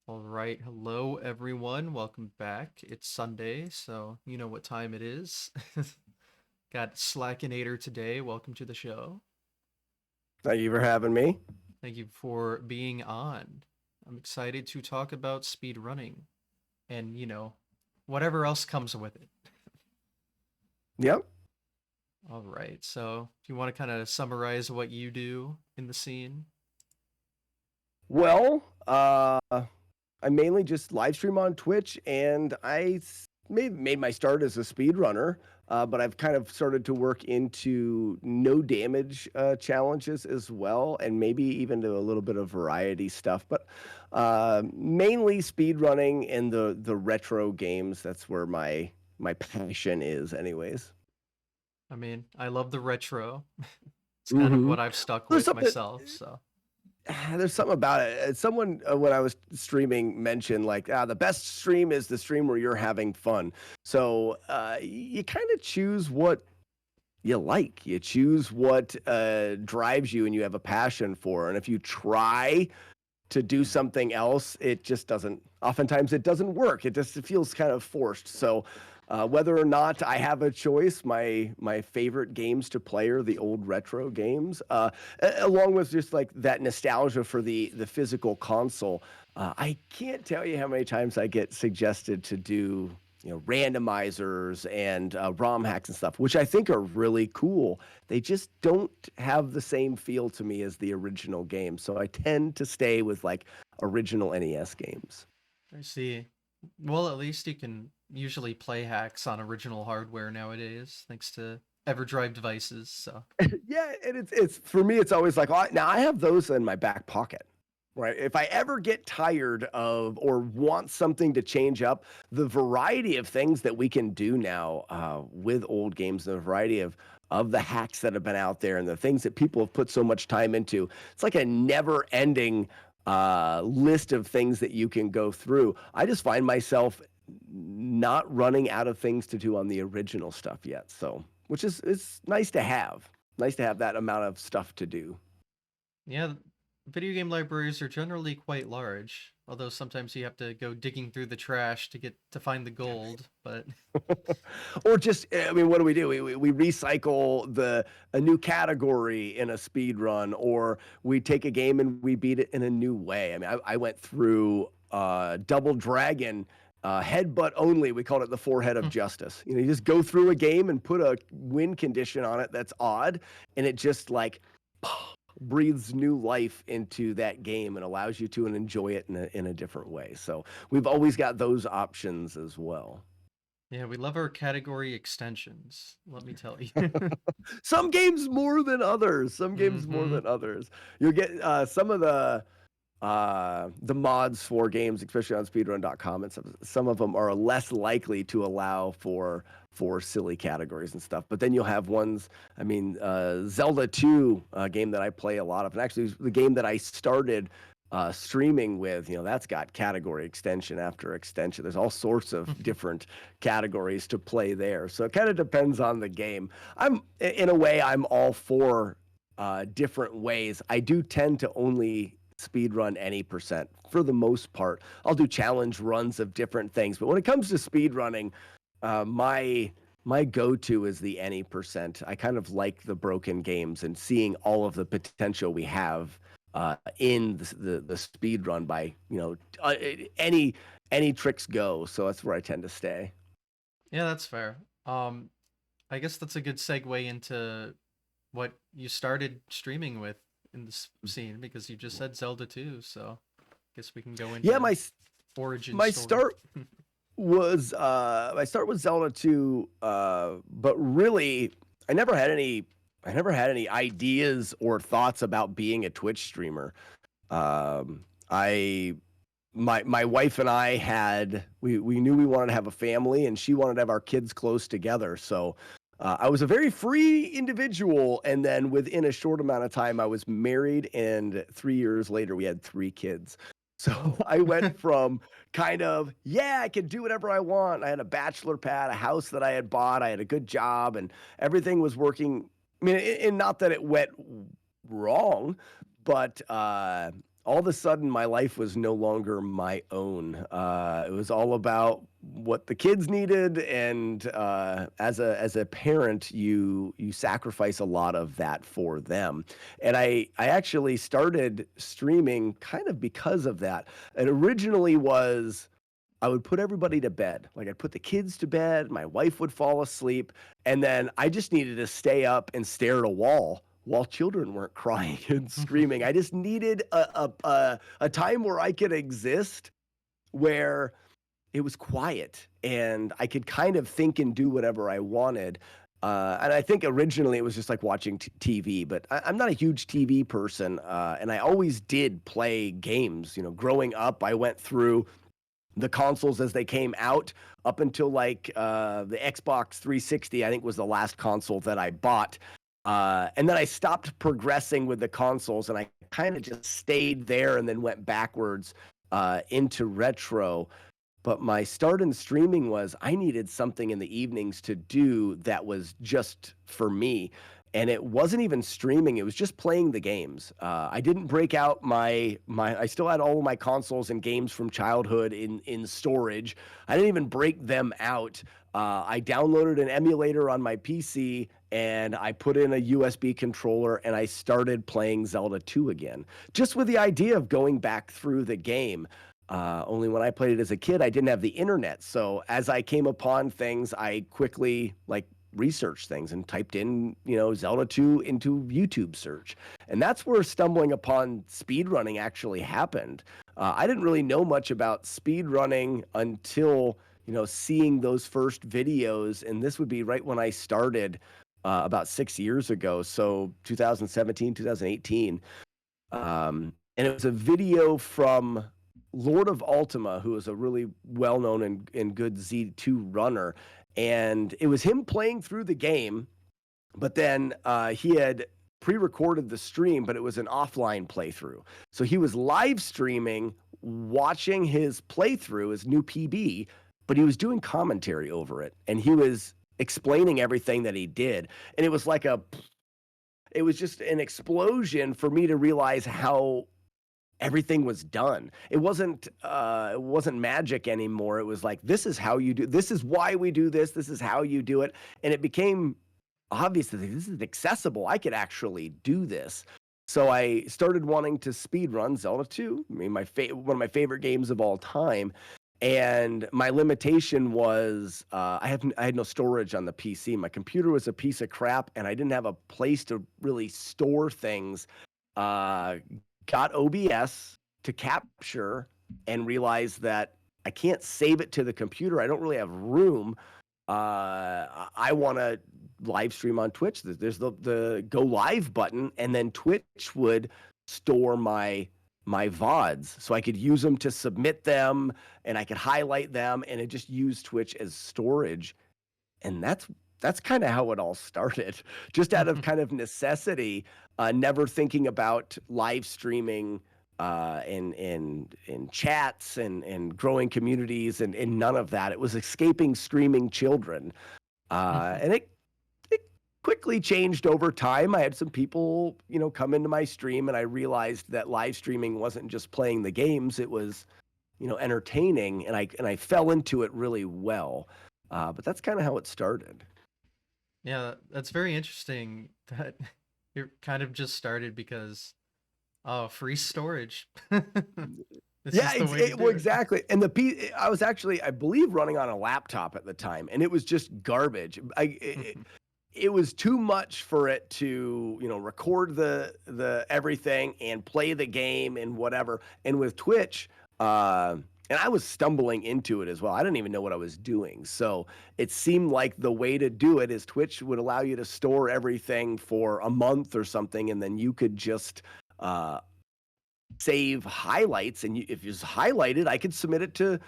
All right. Hello, everyone. Welcome back. It's Sunday, so you know what time it is. Got Slackanater today. Welcome to the show. Thank you for having me. Thank you for being on. I'm excited to talk about speed running and, whatever else comes with it. Yep. All right. So, if you want to kind of summarize what you do in the scene. Well, I mainly just live stream on Twitch, and made my start as a speedrunner, but I've kind of started to work into no damage challenges as well, and maybe even to a little bit of variety stuff. But mainly speedrunning and the retro games. That's where my passion is, anyways. I mean, I love the retro. It's kind of Mm-hmm. what I've stuck There's with something. myself, so. There's something about it. Someone when I was streaming mentioned like the best stream is the stream where you're having fun. So you kind of choose what you like. You choose what drives you and you have a passion for. And if you try to do something else, it just doesn't. Oftentimes, it doesn't work. It feels kind of forced. So, whether or not I have a choice, my favorite games to play are the old retro games, along with just like that nostalgia for the physical console. I can't tell you how many times I get suggested to do randomizers and ROM hacks and stuff, which I think are really cool. They just don't have the same feel to me as the original game. So I tend to stay with like original NES games. I see. Well, at least you can usually play hacks on original hardware nowadays, thanks to EverDrive devices. So, Yeah, and it's for me, it's always like, oh, now I have those in my back pocket. Right. If I ever get tired of or want something to change up, the variety of things that we can do now with old games, the variety of the hacks that have been out there and the things that people have put so much time into, it's like a never-ending list of things that you can go through. I just find myself not running out of things to do on the original stuff yet. So, which is it's nice to have. Nice to have that amount of stuff to do. yeah, video game libraries are generally quite large, although sometimes you have to go digging through the trash to find the gold, but Or just, I mean, what do? We recycle a new category in a speed run, or we take a game and we beat it in a new way. I mean, I went through Double Dragon. Headbutt only, we called it the forehead of justice. You just go through a game and put a win condition on it that's odd, and it just like breathes new life into that game and allows you to enjoy it in a different way. So we've always got those options as well. yeah, we love our category extensions, let me tell you. Some games more than others. Some games more Mm-hmm. than others. You'll get some of the mods for games, especially on speedrun.com and stuff. Some of them are less likely to allow for silly categories and stuff. But then you'll have ones. I mean, Zelda 2, game that I play a lot of, and actually the game that I started streaming with, that's got category extension after extension. There's all sorts of different categories to play there. So it kind of depends on the game. In a way, I'm all for different ways. I do tend to only speed run any percent for the most part. I'll do challenge runs of different things, but when it comes to speed running, my go-to is the any percent. I kind of like the broken games and seeing all of the potential we have in the speed run by any any tricks go. So that's where I tend to stay. Yeah, that's fair. Um, I guess that's a good segue into what you started streaming with in this scene because you just said Zelda 2, so I guess we can go Yeah, into origin my story. start was my start was Zelda 2, but really I never had any I never had any ideas or thoughts about being a Twitch streamer. I my wife and I had we knew we wanted to have a family and she wanted to have our kids close together. So I was a very free individual, and then within a short amount of time, I was married, and 3 years later, we had 3 kids. So Oh. I went from kind of, yeah, I can do whatever I want. I had a bachelor pad, a house that I had bought, I had a good job, and everything was working. I mean, and not that it went wrong, but all of a sudden my life was no longer my own. It was all about what the kids needed, and as a parent, you sacrifice a lot of that for them. And I actually started streaming kind of because of that. It originally was I would put everybody to bed. Like I'd put the kids to bed, my wife would fall asleep, and then I just needed to stay up and stare at a wall while children weren't crying and screaming. I just needed a time where I could exist where it was quiet and I could kind of think and do whatever I wanted. And I think originally it was just like watching TV, but I'm not a huge TV person, and I always did play games. You know, growing up, I went through the consoles as they came out up until like the Xbox 360, I think was the last console that I bought. And then I stopped progressing with the consoles and I kind of just stayed there and then went backwards into retro. But my start in streaming was I needed something in the evenings to do that was just for me. And it wasn't even streaming; it was just playing the games. I didn't break out my. I still had all of my consoles and games from childhood in storage. I didn't even break them out. I downloaded an emulator on my PC and I put in a USB controller and I started playing Zelda 2 again, just with the idea of going back through the game. Only when I played it as a kid, I didn't have the internet. So as I came upon things, I quickly like researched things and typed in, Zelda 2 into YouTube search. And that's where stumbling upon speedrunning actually happened. I didn't really know much about speedrunning until, seeing those first videos. And this would be right when I started about 6 years ago. So 2017, 2018. And it was a video from Lord of Ultima, who is a really well-known and good Z2 runner. And it was him playing through the game, but then he had pre-recorded the stream, but it was an offline playthrough. So he was live streaming, watching his playthrough, his new PB, but he was doing commentary over it. And he was explaining everything that he did. And it was just an explosion for me to realize how everything was done. It wasn't magic anymore. It was like, this is how you do, this is why we do this, this is how you do it. And it became obvious that this is accessible. I could actually do this. So I started wanting to speed run Zelda 2. I mean, one of my favorite games of all time. And my limitation was I had no storage on the PC. My computer was a piece of crap, and I didn't have a place to really store things. Got OBS to capture and realized that I can't save it to the computer. I don't really have room. I want to live stream on Twitch. There's the go live button, and then Twitch would store my VODs, so I could use them to submit them, and I could highlight them, and it just used Twitch as storage. And that's kind of how it all started, just out of kind of necessity, never thinking about live streaming in chats and growing communities and none of that. It was escaping screaming children. And it quickly changed over time. I had some people, come into my stream, and I realized that live streaming wasn't just playing the games, it was, entertaining, and I fell into it really well. But that's kind of how it started. Yeah, that's very interesting that it kind of just started because, oh, free storage. This Yeah, is the way to well, do it. exactly. And I was actually, I believe, running on a laptop at the time, and it was just garbage. It was too much for it to, record the everything and play the game and whatever. And with Twitch, and I was stumbling into it as well. I didn't even know what I was doing. So it seemed like the way to do it is Twitch would allow you to store everything for a month or something, and then you could just save highlights. And if it's highlighted, I could submit it to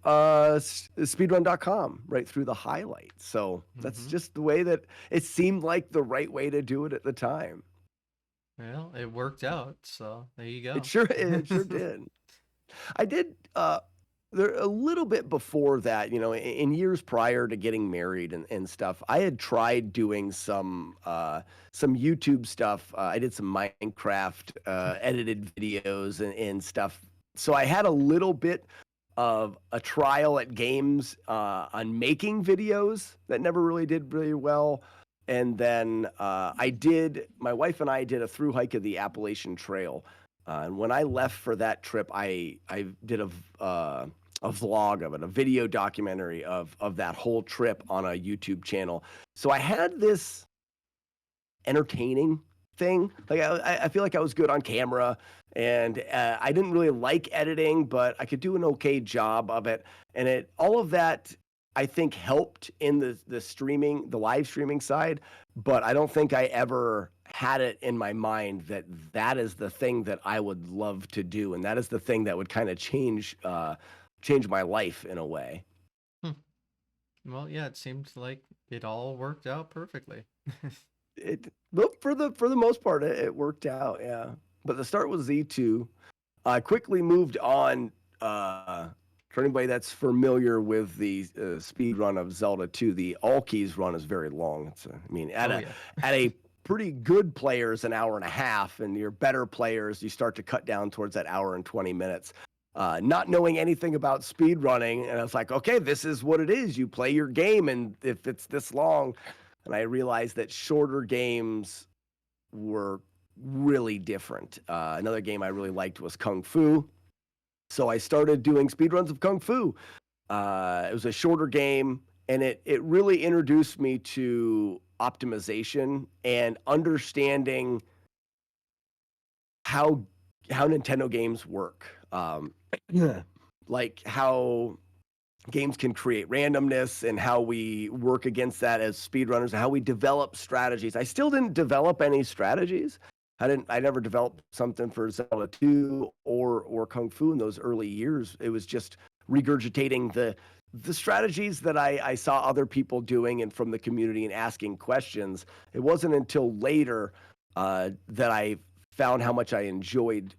speedrun.com right through the highlights. So that's just the way that it seemed like the right way to do it at the time. Well, it worked out, so there you It go. sure did. I did There a little bit before that, in years prior to getting married and stuff, I had tried doing some YouTube stuff. I did some Minecraft edited videos and stuff. So I had a little bit of a trial at games on making videos that never really did really well. And then my wife and I did a through hike of the Appalachian Trail. And when I left for that trip, I did a vlog of it, a video documentary of that whole trip on a YouTube channel. So I had this entertaining thing. Like I feel like I was good on camera, and I didn't really like editing, but I could do an okay job of it. And all of that I think helped in the live streaming side. But I don't think I ever had it in my mind that that is the thing that I would love to do, and that is the thing that would kind of change my life in a way. Hmm. Well, yeah, it seemed like it all worked out perfectly. But for the most part, it worked out. Yeah, but the start was Z2. I quickly moved on. For anybody that's familiar with the speed run of Zelda 2, the all keys run is very long. I mean, Oh yeah. at a pretty good players, an hour and a half, and your better players, you start to cut down towards that hour and 20 minutes. Not knowing anything about speed running, and I was like, okay, this is what it is. You play your game, and if it's this long, and I realized that shorter games were really different. Another game I really liked was Kung Fu. So I started doing speedruns of Kung Fu. It was a shorter game, and it really introduced me to optimization and understanding how Nintendo games work. Like how games can create randomness and how we work against that as speedrunners and how we develop strategies. I still didn't develop any strategies. I never developed something for Zelda 2 or Kung Fu in those early years. It was just regurgitating the strategies that I saw other people doing and from the community and asking questions. It wasn't until later that I found how much I enjoyed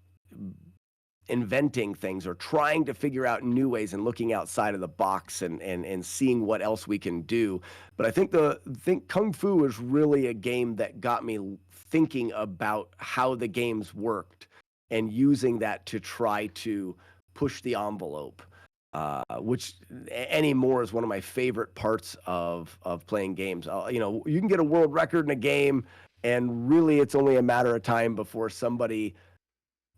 inventing things or trying to figure out new ways and looking outside of the box and seeing what else we can do. But I think Kung Fu is really a game that got me thinking about how the games worked and using that to try to push the envelope. Which anymore is one of my favorite parts of playing games. You can get a world record in a game, and really it's only a matter of time before somebody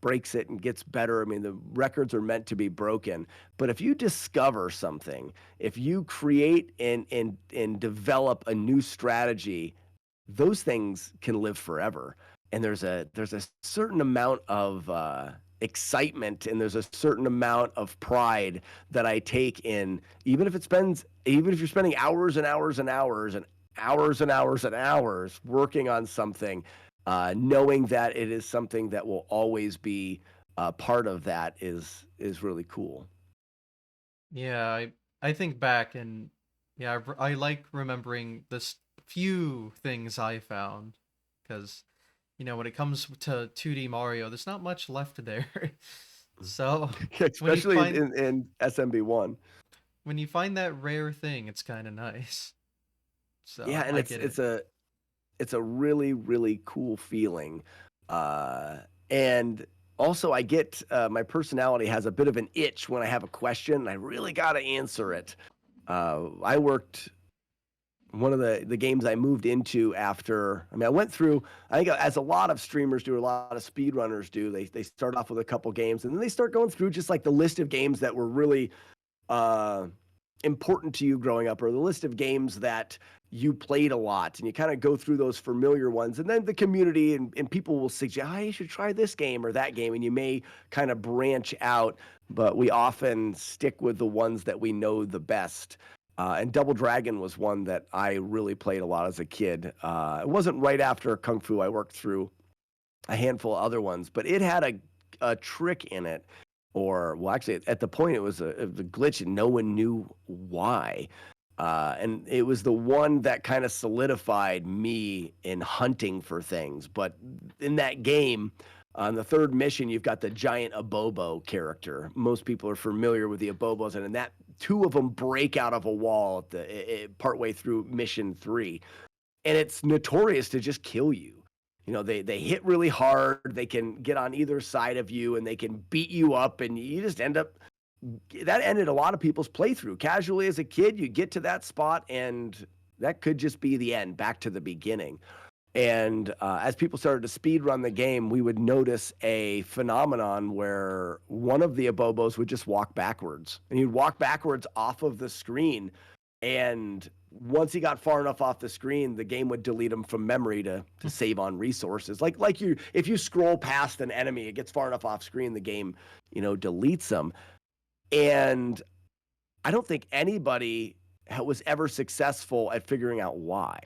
breaks it and gets better. I mean, the records are meant to be broken. But if you discover something, if you create and develop a new strategy, those things can live forever. And there's a certain amount of excitement, and there's a certain amount of pride that I take in, even if you're spending hours and hours and hours and hours and hours and hours working on something, knowing that it is something that will always be part of that is really cool. Yeah, I think back and yeah, I like remembering this few things I found because when it comes to 2D Mario, there's not much left there. So when you Especially find in SMB1. when you find that rare thing, it's kind of nice. Yeah, So and I get it. it's a really really cool feeling. Uh, and also I get my personality has a bit of an itch when I have a question and I really got to answer it. I worked one of the games I moved into after. I mean, I went through. I think as a lot of streamers do, a lot of speedrunners do. They start off with a couple games, and then they start going through just like the list of games that were really uh, important to you growing up, or the list of games that you played a lot, and you kind of go through those familiar ones, and then the community and people will suggest, "Oh, you should try this game or that game," and you may kind of branch out, but we often stick with the ones that we know the best. And Double Dragon was one that I really played a lot as a kid. It wasn't right after Kung Fu. I worked through a handful of other ones, but it had a trick in it, or well, actually, at the point it was a glitch, and no one knew why. And it was the one that kind of solidified me in hunting for things. But in that game, On the third mission, you've got the giant Abobo character. Most people are familiar with the Abobos, and in that, two of them break out of a wall at partway through mission 3, and it's notorious to just kill you. You know, they hit really hard. They can get on either side of you, and they can beat you up, and you just end up. That ended a lot of people's playthrough. Casually as a kid, you get to that spot, and that could just be the end, back to the beginning. And as people started to speed run the game, we would notice a phenomenon where one of the Abobos would just walk backwards, and he'd walk backwards off of the screen. And once he got far enough off the screen, the game would delete him from memory to save on resources. Like if you scroll past an enemy, it gets far enough off screen, the game, deletes them. And I don't think anybody was ever successful at figuring out why.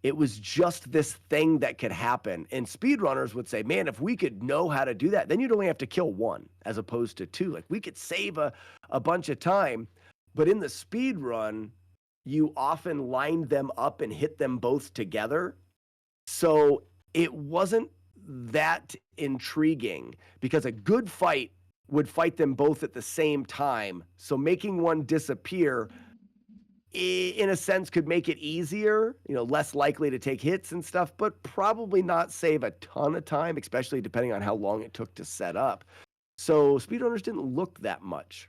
It was just this thing that could happen. And speedrunners would say, man, if we could know how to do that, then you'd only have to kill one as opposed to two. Like, we could save a bunch of time. But in the speed run, you often lined them up and hit them both together. So it wasn't that intriguing, because a good fight would fight them both at the same time. So making one disappear, in a sense, could make it easier, less likely to take hits and stuff, but probably not save a ton of time, especially depending on how long it took to set up. So speedrunners didn't look that much.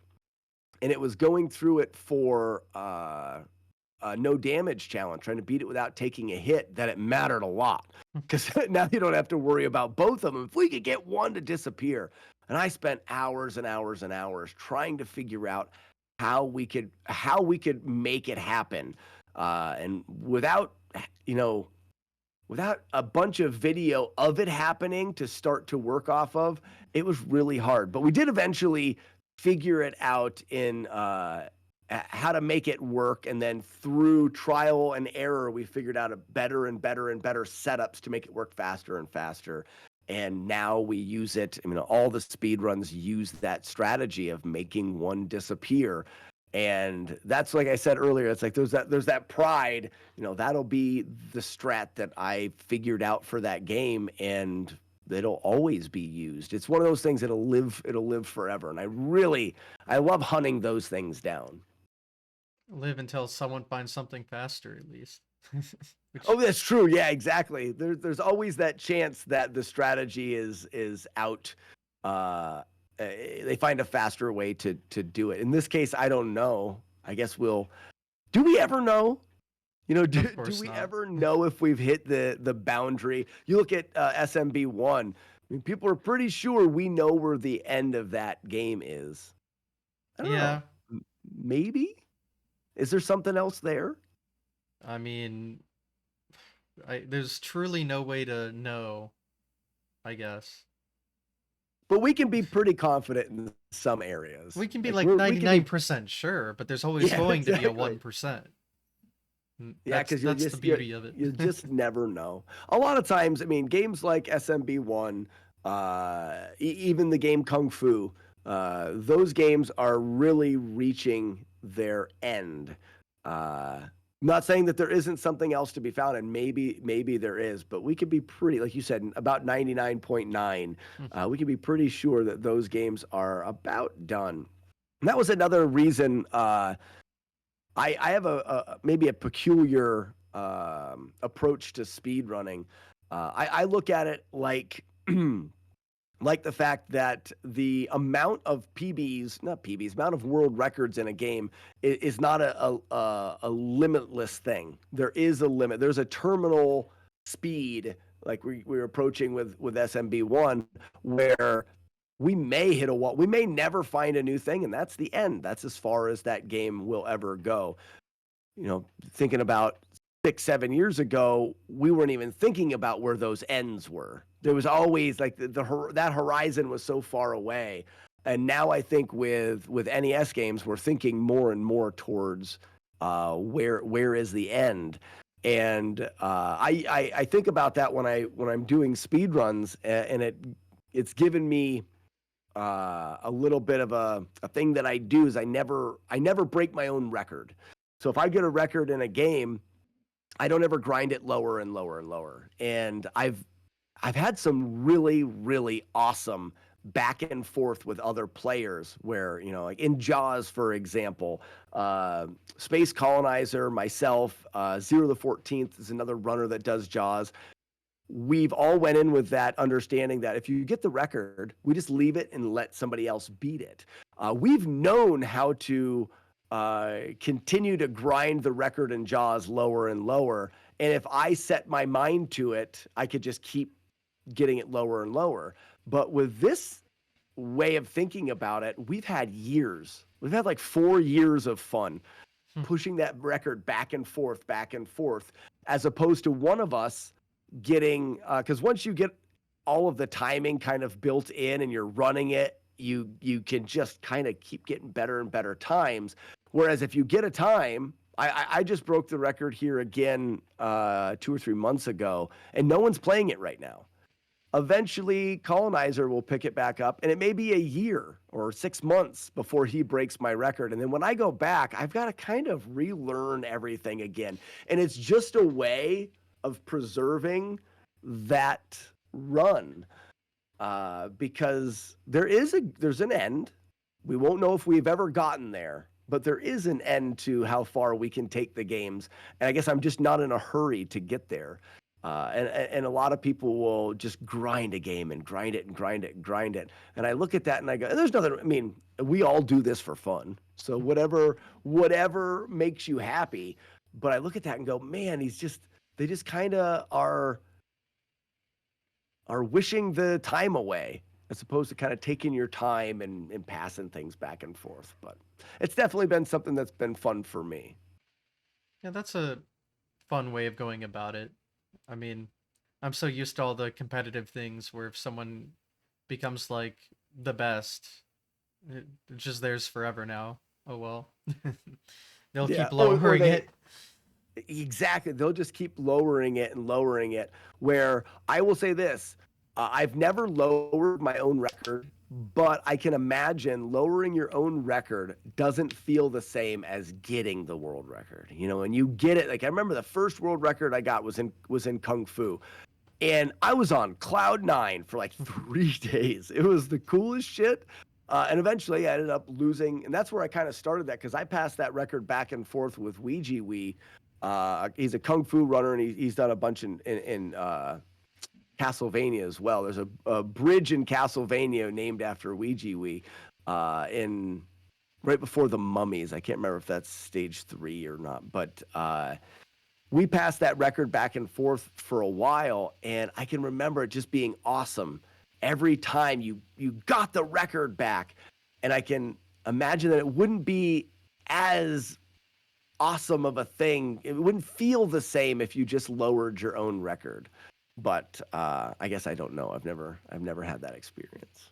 And it was going through it for no damage challenge, trying to beat it without taking a hit, that it mattered a lot. Because now you don't have to worry about both of them. If we could get one to disappear. And I spent hours and hours and hours trying to figure out how we could make it happen, and without a bunch of video of it happening to start to work off of, it was really hard. But we did eventually figure it out in how to make it work, and then through trial and error, we figured out a better and better and better setups to make it work faster and faster. And now we use it. I mean, all the speed runs use that strategy of making one disappear. And that's, like I said earlier, it's like there's that pride, that'll be the strat that I figured out for that game, and it'll always be used. It's one of those things that'll live forever. And I love hunting those things down. Live until someone finds something faster, at least. Oh, that's true. Yeah, exactly. There's always that chance that the strategy is out. They find a faster way to do it. In this case, I don't know. I guess do we ever know? Do we ever know if we've hit the boundary? You look at SMB1. I mean, people are pretty sure we know where the end of that game is. I don't know. Maybe? Is there something else there? I mean, there's truly no way to know, I guess. But we can be pretty confident in some areas. We can be like 99% sure, but there's always going to be a 1%. Yeah, because that's the beauty of it. You just never know. A lot of times, I mean, games like SMB1, even the game Kung Fu, those games are really reaching their end. Not saying that there isn't something else to be found, and maybe there is, but we could be pretty, like you said, about 99.9. We can be pretty sure that those games are about done. And that was another reason I have maybe a peculiar approach to speedrunning. I look at it like like the fact that the amount of amount of world records in a game is not a limitless thing. There is a limit. There's a terminal speed, like we're approaching with SMB1, where we may hit a wall. We may never find a new thing, and that's the end. That's as far as that game will ever go. Thinking about 6-7 years ago, we weren't even thinking about where those ends were. There was always like that horizon was so far away. And now I think with NES games, we're thinking more and more towards where is the end. And I think about that when I'm doing speed runs, and it's given me a little bit of a thing that I do is I never break my own record. So if I get a record in a game, I don't ever grind it lower and lower and lower. And I've I've had some really, really awesome back and forth with other players where, like in Jaws, for example, Space Colonizer, myself, Zero the 14th is another runner that does Jaws. We've all went in with that understanding that if you get the record, we just leave it and let somebody else beat it. We've known how to continue to grind the record in Jaws lower and lower. And if I set my mind to it, I could just keep getting it lower and lower. But with this way of thinking about it, we've had years. We've had like 4 years of fun Hmm. pushing that record back and forth, as opposed to one of us getting, because once you get all of the timing kind of built in and you're running it, you can just kind of keep getting better and better times. Whereas if you get a time, I just broke the record here again 2 or 3 months ago, and no one's playing it right now. Eventually, Colonizer will pick it back up, and it may be a year or 6 months before he breaks my record. And then when I go back, I've got to kind of relearn everything again. And it's just a way of preserving that run, because there's an end. We won't know if we've ever gotten there, but there is an end to how far we can take the games. And I guess I'm just not in a hurry to get there. And a lot of people will just grind a game and grind it and grind it and grind it. And I look at that and I go, there's nothing. I mean, we all do this for fun. So whatever makes you happy. But I look at that and go, man, they just kind of are wishing the time away, as opposed to kind of taking your time and passing things back and forth. But it's definitely been something that's been fun for me. Yeah, that's a fun way of going about it. I mean, I'm so used to all the competitive things where if someone becomes like the best, it's just theirs forever now. Oh well. They'll Yeah. keep Or lowering they it. Exactly. They'll just keep lowering it and lowering it. Where I will say this, I've never lowered my own record, but I can imagine lowering your own record doesn't feel the same as getting the world record. And you get it. Like I remember the first world record I got was in Kung Fu. And I was on cloud nine for like 3 days. It was the coolest shit. And eventually I ended up losing. And that's where I kind of started that, because I passed that record back and forth with Ouija Wee. He's a kung fu runner, and he's done a bunch in Castlevania as well. There's a bridge in Castlevania named after Ouija Wee, in right before the mummies. I can't remember if that's stage 3 or not, but we passed that record back and forth for a while, and I can remember it just being awesome every time you got the record back. And I can imagine that it wouldn't be as awesome of a thing. It wouldn't feel the same if you just lowered your own record. But I guess I don't know. I've never had that experience.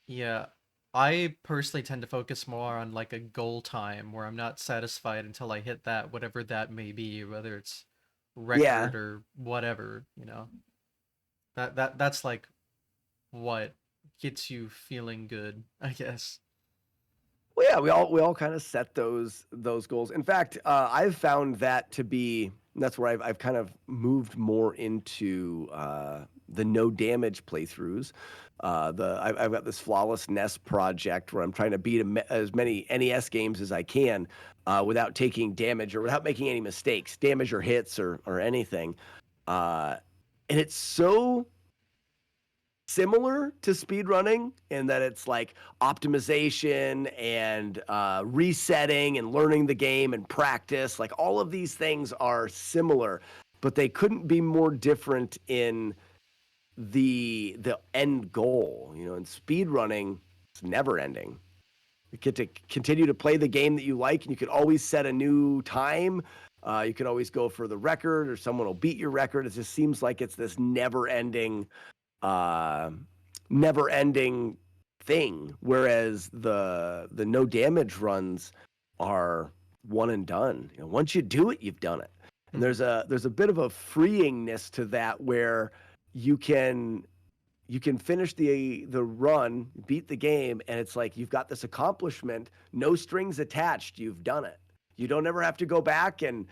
Yeah. I personally tend to focus more on like a goal time where I'm not satisfied until I hit that, whatever that may be, whether it's Yeah. record or whatever, you know. That's like what gets you feeling good, I guess. Well, yeah, we all kind of set those goals. In fact, I've found that to be, that's where I've kind of moved more into the no damage playthroughs. I've got this flawless nest project where I'm trying to beat as many NES games as I can, without taking damage or without making any mistakes, damage or hits or anything. Uh, and it's so similar to speedrunning in that it's like optimization and resetting and learning the game and practice. Like all of these things are similar, but they couldn't be more different in the end goal. In speedrunning, it's never ending. You get to continue to play the game that you like, and you could always set a new time. You could always go for the record, or someone will beat your record. It just seems like it's this uh, never ending thing. Whereas the no damage runs are one and done. Once you do it, you've done it. And Mhm. there's a bit of a freeingness to that, where you can finish the run, beat the game, and it's like you've got this accomplishment, no strings attached. You've done it. You don't ever have to go back and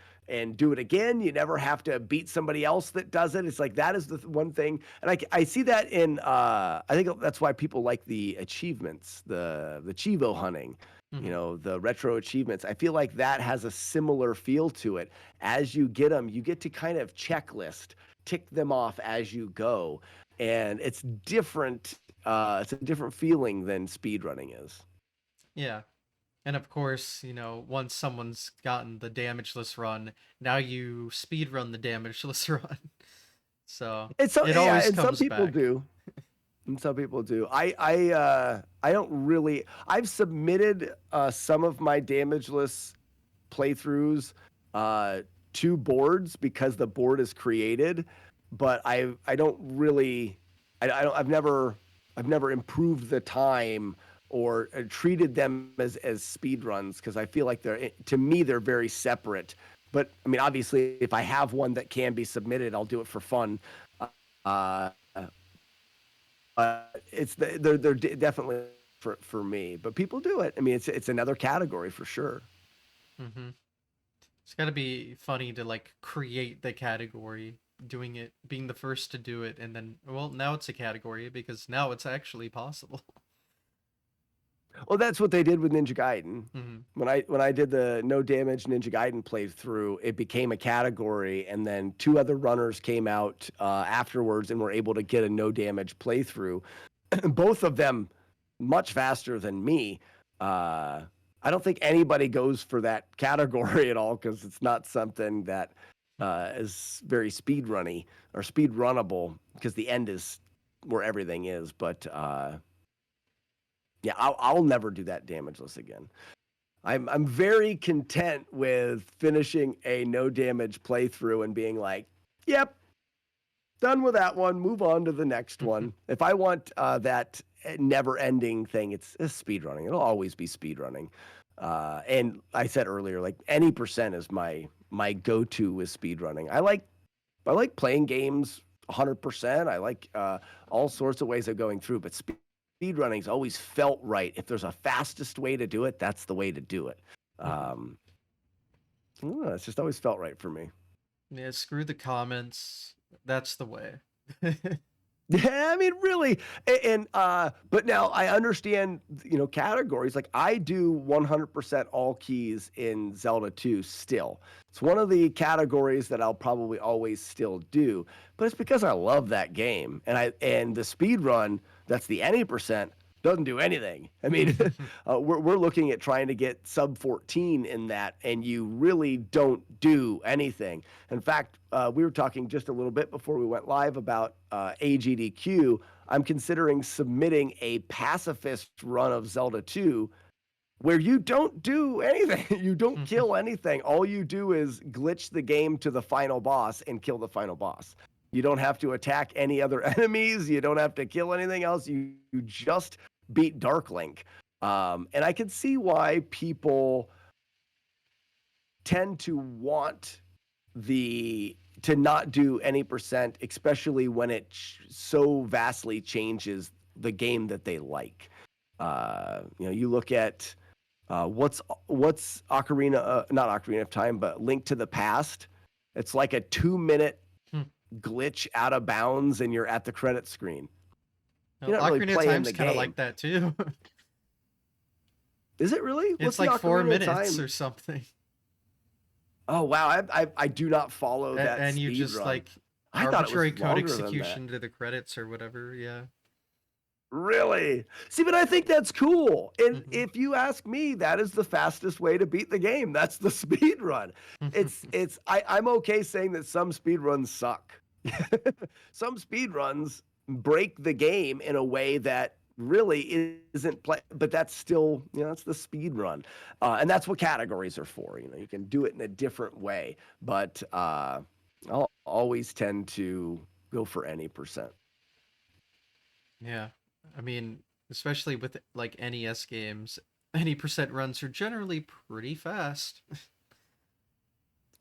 do it again. You never have to beat somebody else that does it. It's like that is the one thing, and I see that in I think that's why people like the achievements, the Chivo hunting, Mhm. the retro achievements. I feel like that has a similar feel to it. As you get them, you get to kind of checklist, tick them off as you go, and it's different. It's a different feeling than speedrunning is. Yeah. And of course, once someone's gotten the damageless run, now you speed run the damageless run. So It's so it yeah, always and some comes people back. do. And some people do. I don't really. I've submitted some of my damageless playthroughs to boards because the board is created, but I don't really. I don't. I've never improved the time or treated them as speed runs because I feel like to me they're very separate. But I mean, obviously, if I have one that can be submitted, I'll do it for fun. Uh, they're definitely for me, but people do it. I mean, it's another category for sure. Hmm. It's got to be funny to like create the category, doing it, being the first to do it, and then, well, now it's a category because now it's actually possible. Well, that's what they did with Ninja Gaiden. Hmm. When I did the no damage Ninja Gaiden playthrough, it became a category, and then two other runners came out afterwards and were able to get a no damage playthrough. Both of them much faster than me. Uh, I don't think anybody goes for that category at all because it's not something that is very speed runny or speed runnable because the end is where everything is. But yeah, I'll never do that damageless again. I'm very content with finishing a no damage playthrough and being like, yep, done with that one. Move on to the next one. If I want that never ending thing, it's speed running. It'll always be speed running. And I said earlier, like any percent is my go to with speed running. I like playing games 100%. I like all sorts of ways of going through, but speed running's always felt right. If there's a fastest way to do it, that's the way to do it. Hmm. Um, I don't know, it's just always felt right for me. Yeah, screw the comments. That's the way. Yeah, I mean, really, but now I understand, categories. Like I do 100% all keys in Zelda 2 still. It's one of the categories that I'll probably always still do, but it's because I love that game, and the speed run that's the any percent doesn't do anything. I mean, we're looking at trying to get sub 14 in that, and you really don't do anything. In fact, we were talking just a little bit before we went live about AGDQ. I'm considering submitting a pacifist run of Zelda 2 where you don't do anything. You don't kill anything. All you do is glitch the game to the final boss and kill the final boss. You don't have to attack any other enemies. You don't have to kill anything else. You just beat Dark Link. And I can see why people tend to want to not do any percent, especially when it so vastly changes the game that they like. You look at what's Ocarina, not Ocarina of Time, but Link to the Past. It's like a 2-minute glitch out of bounds, and you're at the credit screen. Well, You're not really Ocarina of playing Time's the kind of game. like that too. Is it really? It's What's the like four Ocarina of minutes Time? or something. Oh wow, I do not follow that And you speed just run. like I thought it arbitrary was code longer than that. execution to the credits or whatever. Yeah. Really? See, but I think that's cool. And Hmm. if you ask me, that is the fastest way to beat the game. That's the speed run. I'm okay saying that some speed runs suck. Some speed runs break the game in a way that really isn't play, but that's still, that's the speed run. And that's what categories are for. You can do it in a different way, but I'll always tend to go for any percent. Yeah. I mean, especially with like NES games, any percent runs are generally pretty fast.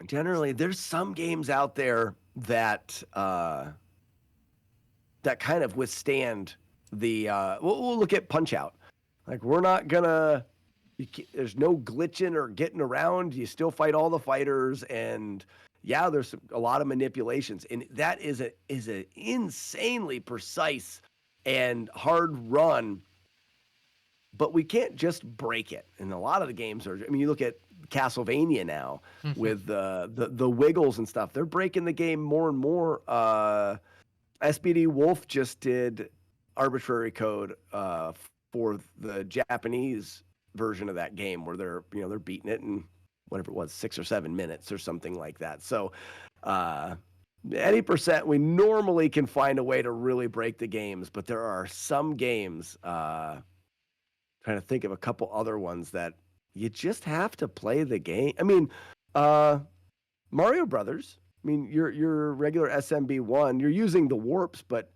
Generally, there's some games out there that that kind of withstand the. We'll look at Punch Out. Like we're not gonna there's no glitching or getting around. You still fight all the fighters, and yeah, there's a lot of manipulations, and that is a insanely precise and hard run. But we can't just break it. And a lot of the games are. I mean, you look at Castlevania now with the wiggles and stuff. They're breaking the game more and more. SPD Wolf just did arbitrary code for the Japanese version of that game, where they're beating it in whatever it was, 6 or 7 minutes or something like that. So any percent, we normally can find a way to really break the games, but there are some games. Trying to think of a couple other ones that you just have to play the game. I mean, Mario Brothers. I mean, your regular SMB1, you're using the warps, but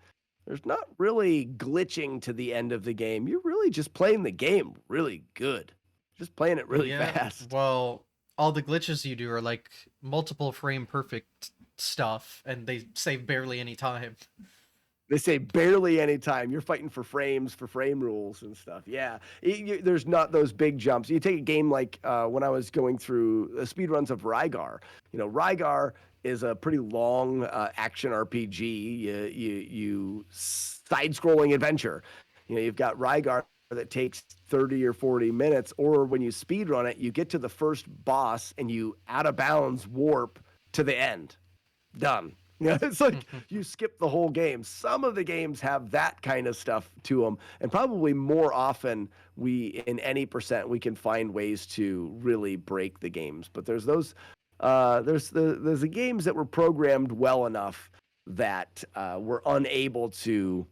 there's not really glitching to the end of the game. You're really just playing the game really good. Just playing it really fast. Well, all the glitches you do are like multiple frame perfect stuff, and they save barely any time. They say barely any time. You're fighting for frames, for frame rules and stuff. Yeah, there's not those big jumps. You take a game like when I was going through speedruns of Rygar. Rygar is a pretty long action RPG. You side-scrolling adventure. You've got Rygar that takes 30 or 40 minutes, or when you speedrun it, you get to the first boss and you out of bounds warp to the end. Done. It's like you skip the whole game. Some of the games have that kind of stuff to them, and probably more often in any percent, we can find ways to really break the games. But there's those, there's the games that were programmed well enough that we're unable to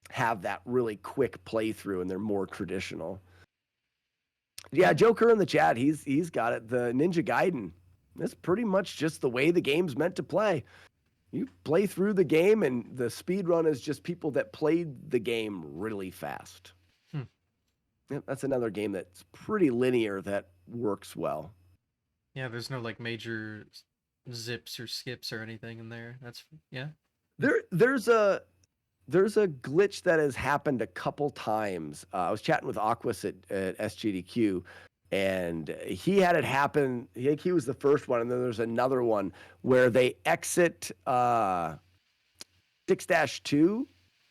have that really quick playthrough, and they're more traditional. Yeah, Joker in the chat, he's got it. The Ninja Gaiden. That's pretty much just the way the game's meant to play. You play through the game, and the speed run is just people that played the game really fast. Yep, that's another game that's pretty linear that works well. Yeah, there's no like major zips or skips or anything in there. That's There's a glitch that has happened a couple times. I was chatting with Aquas at SGDQ, and he had it happen. I think he was the first one, and then there's another one where they exit 6-2.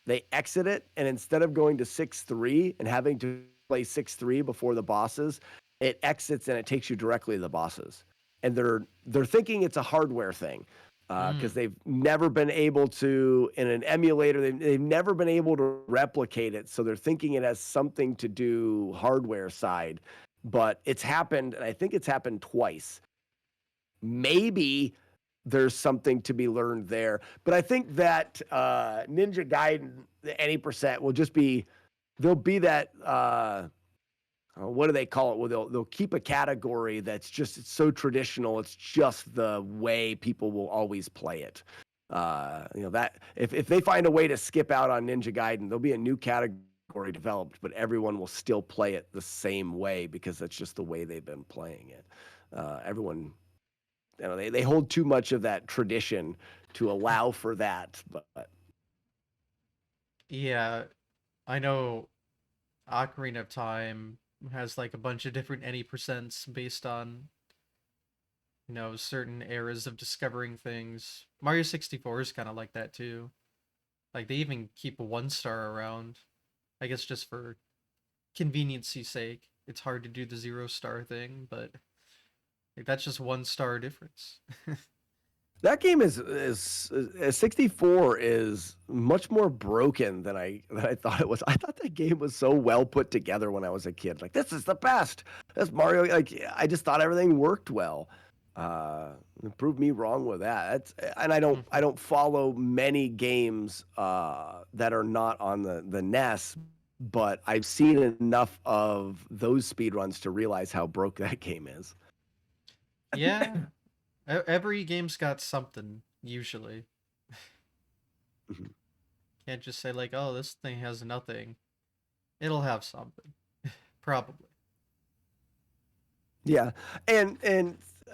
They exit it, and instead of going to 6-3 and having to play 6-3 before the bosses, it exits and it takes you directly to the bosses. And they're thinking it's a hardware thing because they've never been able to, in an emulator, they've never been able to replicate it. So they're thinking it has something to do hardware side. But it's happened, and I think it's happened twice. Maybe there's something to be learned there. But I think that Ninja Gaiden, any percent, will just be, there'll be that, what do they call it? Well, they'll keep a category that's just, it's so traditional. It's just the way people will always play it. That if they find a way to skip out on Ninja Gaiden, there'll be a new category developed, but everyone will still play it the same way because that's just the way they've been playing it. Everyone, they hold too much of that tradition to allow for that. But yeah, I know Ocarina of Time has like a bunch of different any percents based on certain eras of discovering things. Mario 64 is kind of like that too. Like they even keep a 1-star around. I guess just for convenience's sake. It's hard to do the 0-star thing, but like that's just 1-star difference. that game is 64 is much more broken than I thought it was. I thought that game was so well put together when I was a kid. Like, this is the best. That's Mario. Like, I just thought everything worked well. It proved me wrong with that. And I don't follow many games that are not on the NES, but I've seen enough of those speedruns to realize how broke that game is. Yeah. Every game's got something, usually. Can't just say like, oh, this thing has nothing. It'll have something. Probably. Yeah. And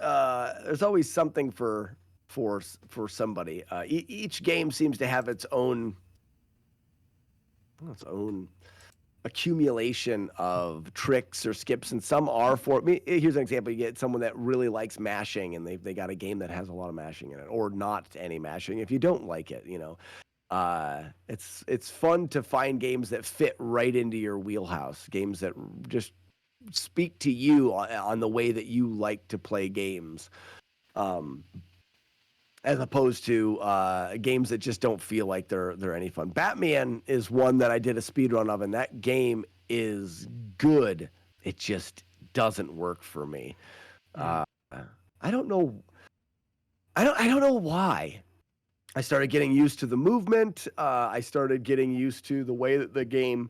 there's always something for somebody. Each game seems to have its own accumulation of tricks or skips, and some are for me. Here's an example: you get someone that really likes mashing, and they got a game that has a lot of mashing in it, or not any mashing. If you don't like it, it's fun to find games that fit right into your wheelhouse, games that just speak to you on the way that you like to play games. As opposed to games that just don't feel like they're any fun. Batman is one that I did a speed run of, and that game is good. It just doesn't work for me. Mm. I don't know. I don't know why. I started getting used to the movement. I started getting used to the way that the game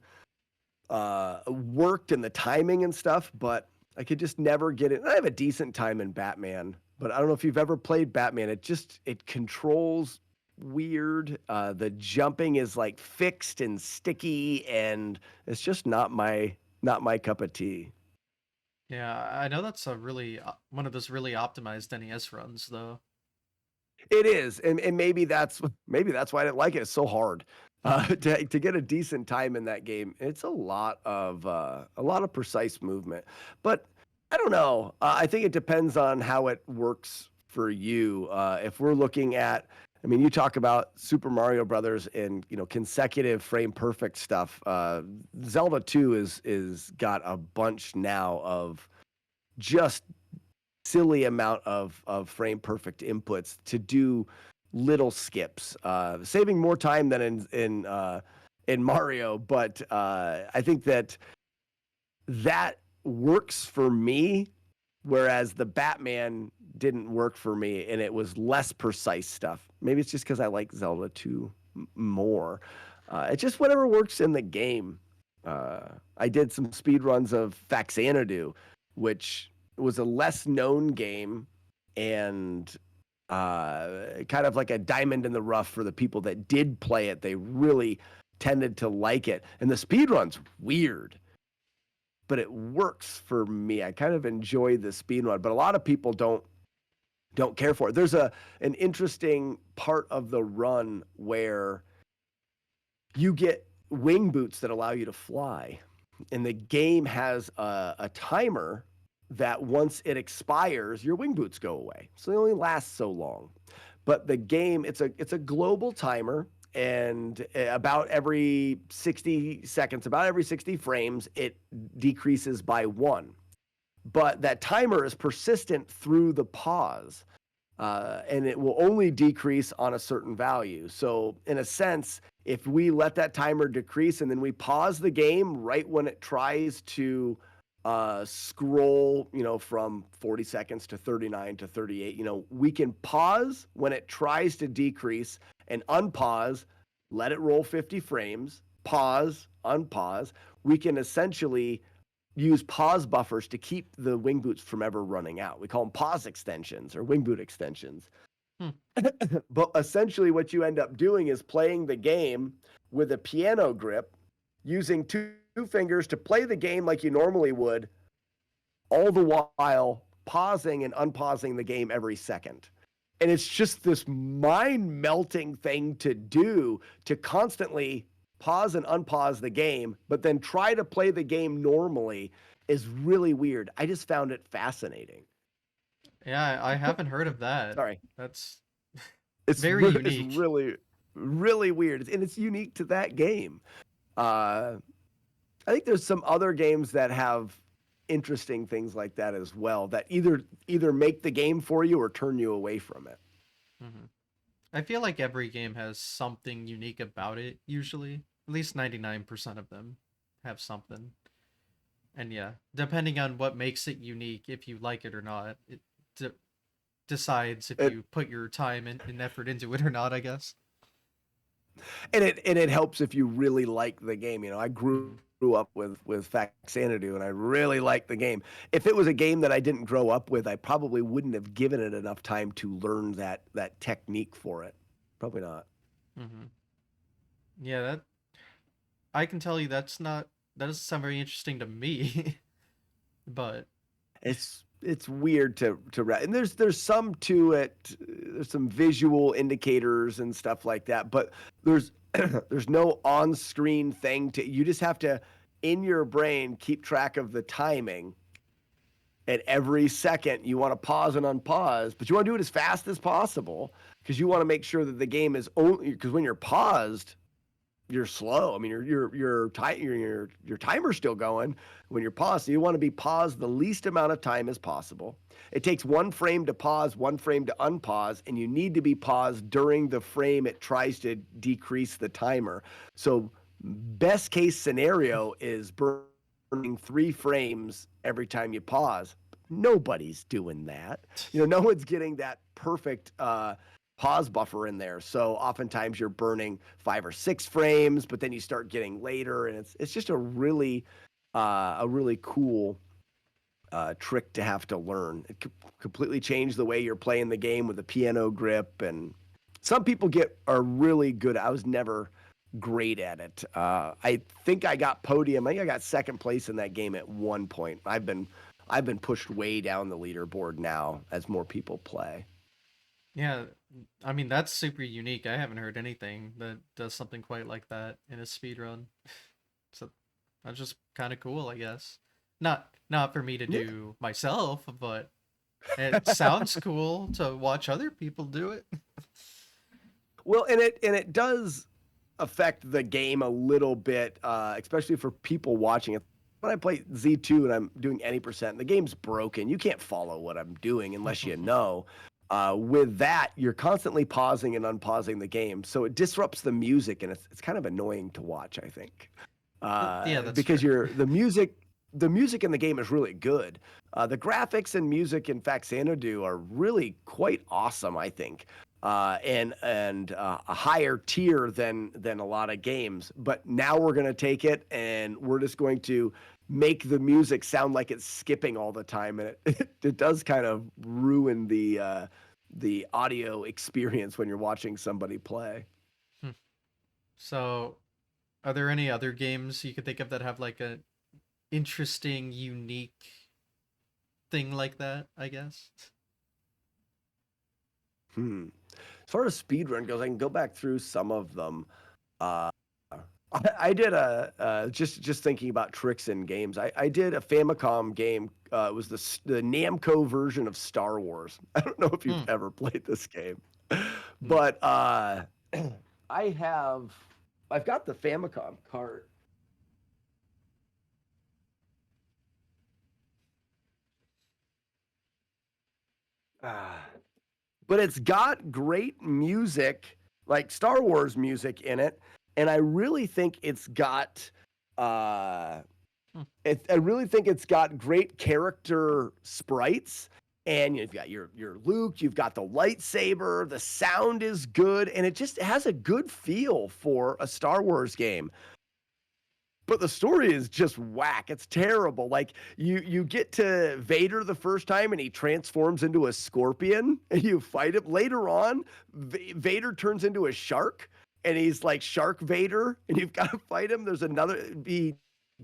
worked and the timing and stuff, but I could just never get it. I have a decent time in Batman, but I don't know if you've ever played Batman. It controls weird. The jumping is like fixed and sticky, and it's just not my cup of tea. Yeah, I know that's a really one of those really optimized NES runs, though. It is, and maybe that's why I didn't like it. It's so hard to get a decent time in that game. It's a lot of precise movement, but I don't know. I think it depends on how it works for you. If we're looking at, I mean, you talk about Super Mario Brothers and consecutive frame perfect stuff. Zelda 2 is got a bunch now of just silly amount of frame perfect inputs to do little skips, saving more time than in Mario. But I think that works for me, whereas the Batman didn't work for me, and it was less precise stuff. Maybe it's just because I like Zelda 2 more. It's just whatever works in the game. I did some speed runs of Faxanadu, which was a less known game and kind of like a diamond in the rough for the people that did play it. They really tended to like it. And the speed run's weird, but it works for me. I kind of enjoy the speed run, but a lot of people don't care for it. There's an interesting part of the run where you get wing boots that allow you to fly, and the game has a timer that once it expires, your wing boots go away. So they only last so long. But the game, it's a global timer, and about every 60 seconds, about every 60 frames, it decreases by 1. But that timer is persistent through the pause. And it will only decrease on a certain value. So in a sense, if we let that timer decrease and then we pause the game right when it tries to scroll, from 40 seconds to 39 to 38, we can pause when it tries to decrease and unpause, let it roll 50 frames, pause, unpause. We can essentially use pause buffers to keep the wing boots from ever running out. We call them pause extensions or wing boot extensions. Hmm. But essentially what you end up doing is playing the game with a piano grip, using two fingers to play the game like you normally would, all the while pausing and unpausing the game every second. And it's just this mind-melting thing to do, to constantly pause and unpause the game, but then try to play the game normally, is really weird. I just found it fascinating. Yeah, I haven't heard of that. Sorry. That's It's very it's unique. really, really weird. And it's unique to that game. I think there's some other games that have interesting things like that as well, that either make the game for you or turn you away from it. Hmm. I feel like every game has something unique about it, usually. At least 99% of them have something. And yeah, depending on what makes it unique, if you like it or not, it de- decides if It, you put your time and effort into it or not, I guess. and it helps if you really like the game. I Mhm. grew up with Faxanadu, and I really liked the game. If it was a game that I didn't grow up with, I probably wouldn't have given it enough time to learn that technique for it. Probably not. Mhm. Yeah, that I can tell you that doesn't sound very interesting to me. But It's weird and there's some to it. There's some visual indicators and stuff like that, but there's there's no on-screen thing. You just have to in your brain keep track of the timing. At every second, you want to pause and unpause, but you want to do it as fast as possible because you want to make sure that the game is only, because when you're paused, you're slow. I mean, your timer's still going when you're paused. So you want to be paused the least amount of time as possible. It takes 1 frame to pause, 1 frame to unpause, and you need to be paused during the frame it tries to decrease the timer. So best case scenario is burning 3 frames every time you pause. Nobody's doing that. No one's getting that perfect pause buffer in there. So oftentimes you're burning 5 or 6 frames, but then you start getting later, and it's just a really cool trick to have to learn. It completely changed the way you're playing the game with the piano grip, and some people are really good. I was never great at it. I think I got podium. I think I got second place in that game at one point. I've been pushed way down the leaderboard now as more people play. Yeah, I mean that's super unique. I haven't heard anything that does something quite like that in a speed run. So that's just kind of cool, I guess. Not for me to Yeah. do myself, but it sounds cool to watch other people do it. Well, and it does affect the game a little bit, especially for people watching it. When I play Z2 and I'm doing any percent, the game's broken. You can't follow what I'm doing unless you know. With that, you're constantly pausing and unpausing the game, so it disrupts the music, and it's kind of annoying to watch, I think. Yeah, that's Because fair. the music in the game is really good. The graphics and music in fact Xanadu are really quite awesome, I think. And a higher tier than a lot of games. But now we're going to take it and we're just going to make the music sound like it's skipping all the time, and it does kind of ruin the audio experience when you're watching somebody play. Hmm. So, are there any other games you could think of that have like a interesting, unique thing like that, I guess? As far as speedrun goes, I can go back through some of them. Uh, I did just thinking about tricks in games. I did a Famicom game. It was the Namco version of Star Wars. I don't know if you've Hmm. ever played this game, N- but I've got the Famicom cart. Ah. But it's got great music, like Star Wars music in it, and I really think it's got uh hmm. I really think it's got great character sprites. And you've got your Luke, you've got the lightsaber, the sound is good, and it just has a good feel for a Star Wars game. But the story is just whack. It's terrible. Like you get to Vader the first time and he transforms into a scorpion and you fight him. Later on, Vader turns into a shark and he's like Shark Vader and you've got to fight him. There's another he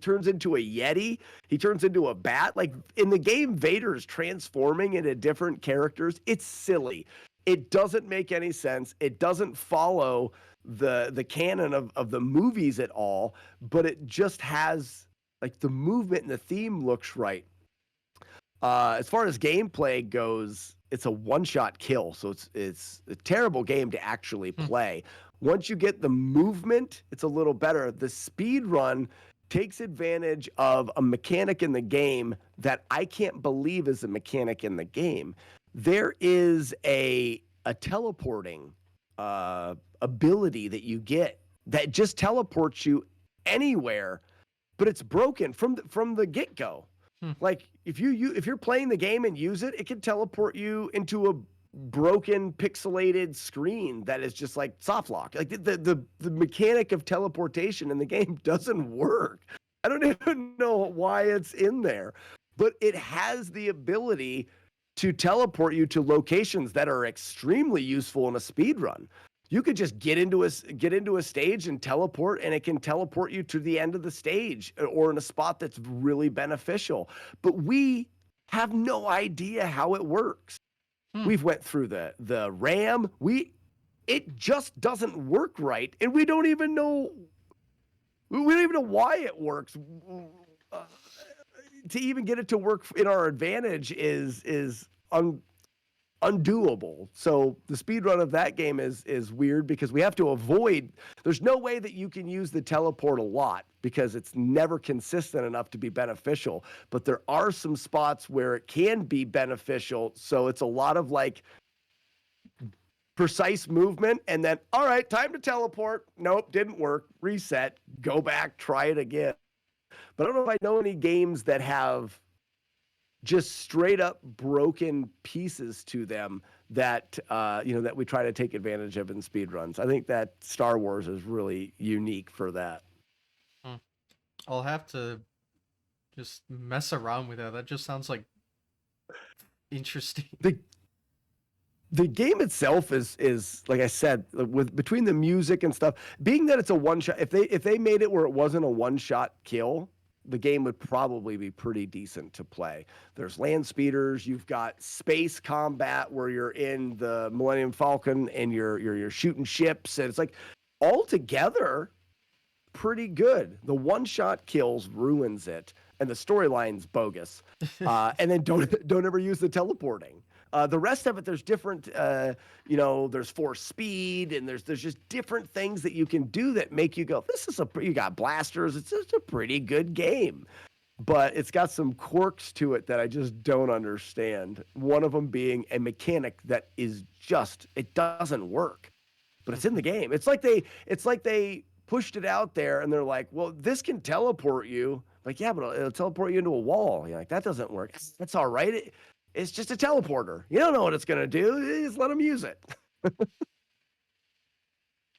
turns into a yeti. He turns into a bat. Like in the game, Vader is transforming into different characters. It's silly. It doesn't make any sense. It doesn't follow the canon of the movies at all, but it just has like the movement and the theme looks right. As far as gameplay goes, it's a one-shot kill, so it's a terrible game to actually Hmm. play. Once you get the movement, it's a little better. The speed run takes advantage of a mechanic in the game that I can't believe is a mechanic in the game. There is a teleporting ability that you get that just teleports you anywhere, but it's broken from the get go. Hmm. Like if you're playing the game and use it, it can teleport you into a broken pixelated screen that is just like soft lock. Like the mechanic of teleportation in the game doesn't work. I don't even know why it's in there, but it has the ability to teleport you to locations that are extremely useful in a speed run. You could just get into a stage and teleport, and it can teleport you to the end of the stage or in a spot that's really beneficial. But we have no idea how it works. Hmm. We've went through the RAM. It just doesn't work right, and we don't even know We don't even know why it works. Uh, to even get it to work in our advantage is undoable. So the speed run of that game is weird because we have to avoid. There's no way that you can use the teleport a lot because it's never consistent enough to be beneficial. But there are some spots where it can be beneficial. So it's a lot of like precise movement and then, all right, time to teleport. Nope, didn't work. Reset, go back, try it again. But I don't know if I know any games that have just straight up broken pieces to them that that we try to take advantage of in speedruns. I think that Star Wars is really unique for that. Hmm. I'll have to just mess around with that. That just sounds like interesting. The the game itself is like I said, with between the music and stuff, being that it's a one shot. If they made it where it wasn't a one shot kill, the game would probably be pretty decent to play. There's land speeders, you've got space combat where you're in the Millennium Falcon and you're shooting ships, and it's like all together pretty good. The one shot kills ruins it, and the storyline's bogus. And then don't ever use the teleporting. The rest of it, there's different, there's force speed, and there's just different things that you can do that make you go, you got blasters. It's just a pretty good game, but it's got some quirks to it that I just don't understand. One of them being a mechanic that is it doesn't work, but it's in the game. It's like they pushed it out there, and they're like, well, this can teleport you. Like, yeah, but it'll teleport you into a wall. You're like, that doesn't work. That's all right. It's just a teleporter. You don't know what it's going to do. You just let them use it.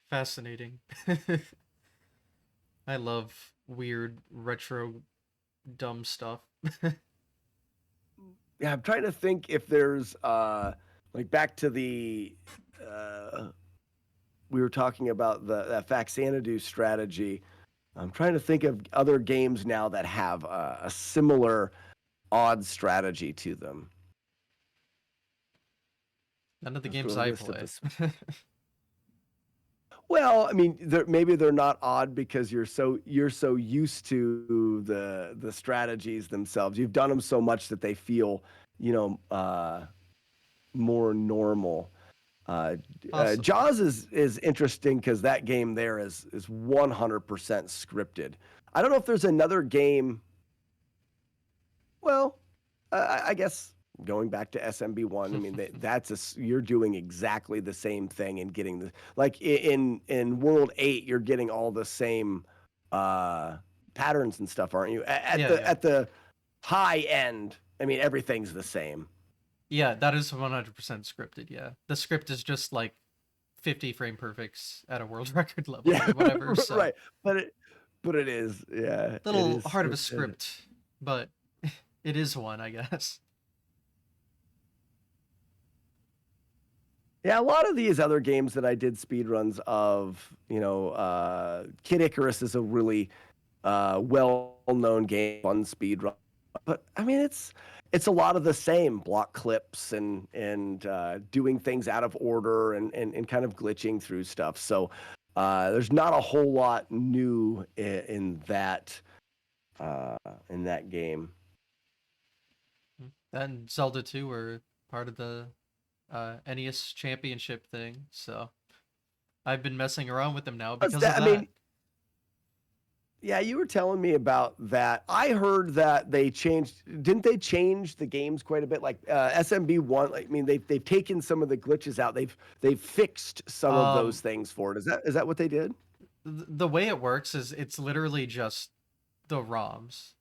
Fascinating. I love weird retro dumb stuff. Yeah, I'm trying to think if there's like back to the we were talking about that Faxanadu strategy. I'm trying to think of other games now that have a similar odd strategy to them. None of the Let's games do a I list of play. this. Well, I mean, maybe they're not odd because you're so used to the strategies themselves. You've done them so much that they feel, more normal. Possibly. Jaws is interesting because that game there is 100% scripted. I don't know if there's another game. Well, I guess going back to SMB1, I mean you're doing exactly the same thing and getting the like in World 8, you're getting all the same patterns and stuff, aren't you? At the high end, I mean everything's the same. Yeah, that is 100% scripted. Yeah, the script is just like 50 frame perfects at a world record level Yeah, or whatever. So right. But it is, yeah, it little is hard of a scripted. script, but it is one, I guess. Yeah, a lot of these other games that I did speedruns of, Kid Icarus is a really well-known game, fun speedrun. But I mean, it's a lot of the same block clips and doing things out of order and kind of glitching through stuff. So there's not a whole lot new in that game. That and Zelda 2 were part of the NES Championship thing, so I've been messing around with them now because of that. I mean, yeah, you were telling me about that. I heard that didn't they change the games quite a bit? Like SMB1, like, I mean, they've taken some of the glitches out. They've fixed some of those things for it. Is that what they did? The way it works is it's literally just the ROMs.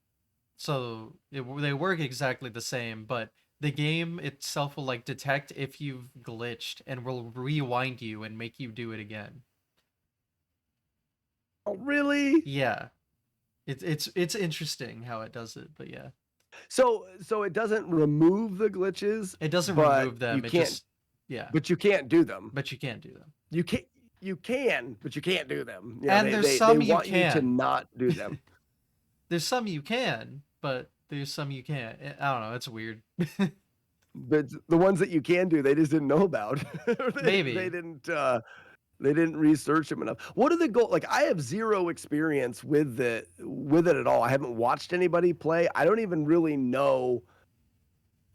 So they work exactly the same, but the game itself will like detect if you've glitched and will rewind you and make you do it again. Oh, really? Yeah. It's interesting how it does it, but yeah. So it doesn't remove the glitches. It doesn't remove them. You can't. Yeah. But you can't do them. But you can't do them. You can, but you can't do them. And there's some they want you to not do them. There's some you can, but there's some you can't. I don't know. It's weird. But the ones that you can do, they just didn't know about. Maybe they didn't. They didn't research him enough. What are the goal? Like, I have zero experience with it at all. I haven't watched anybody play. I don't even really know,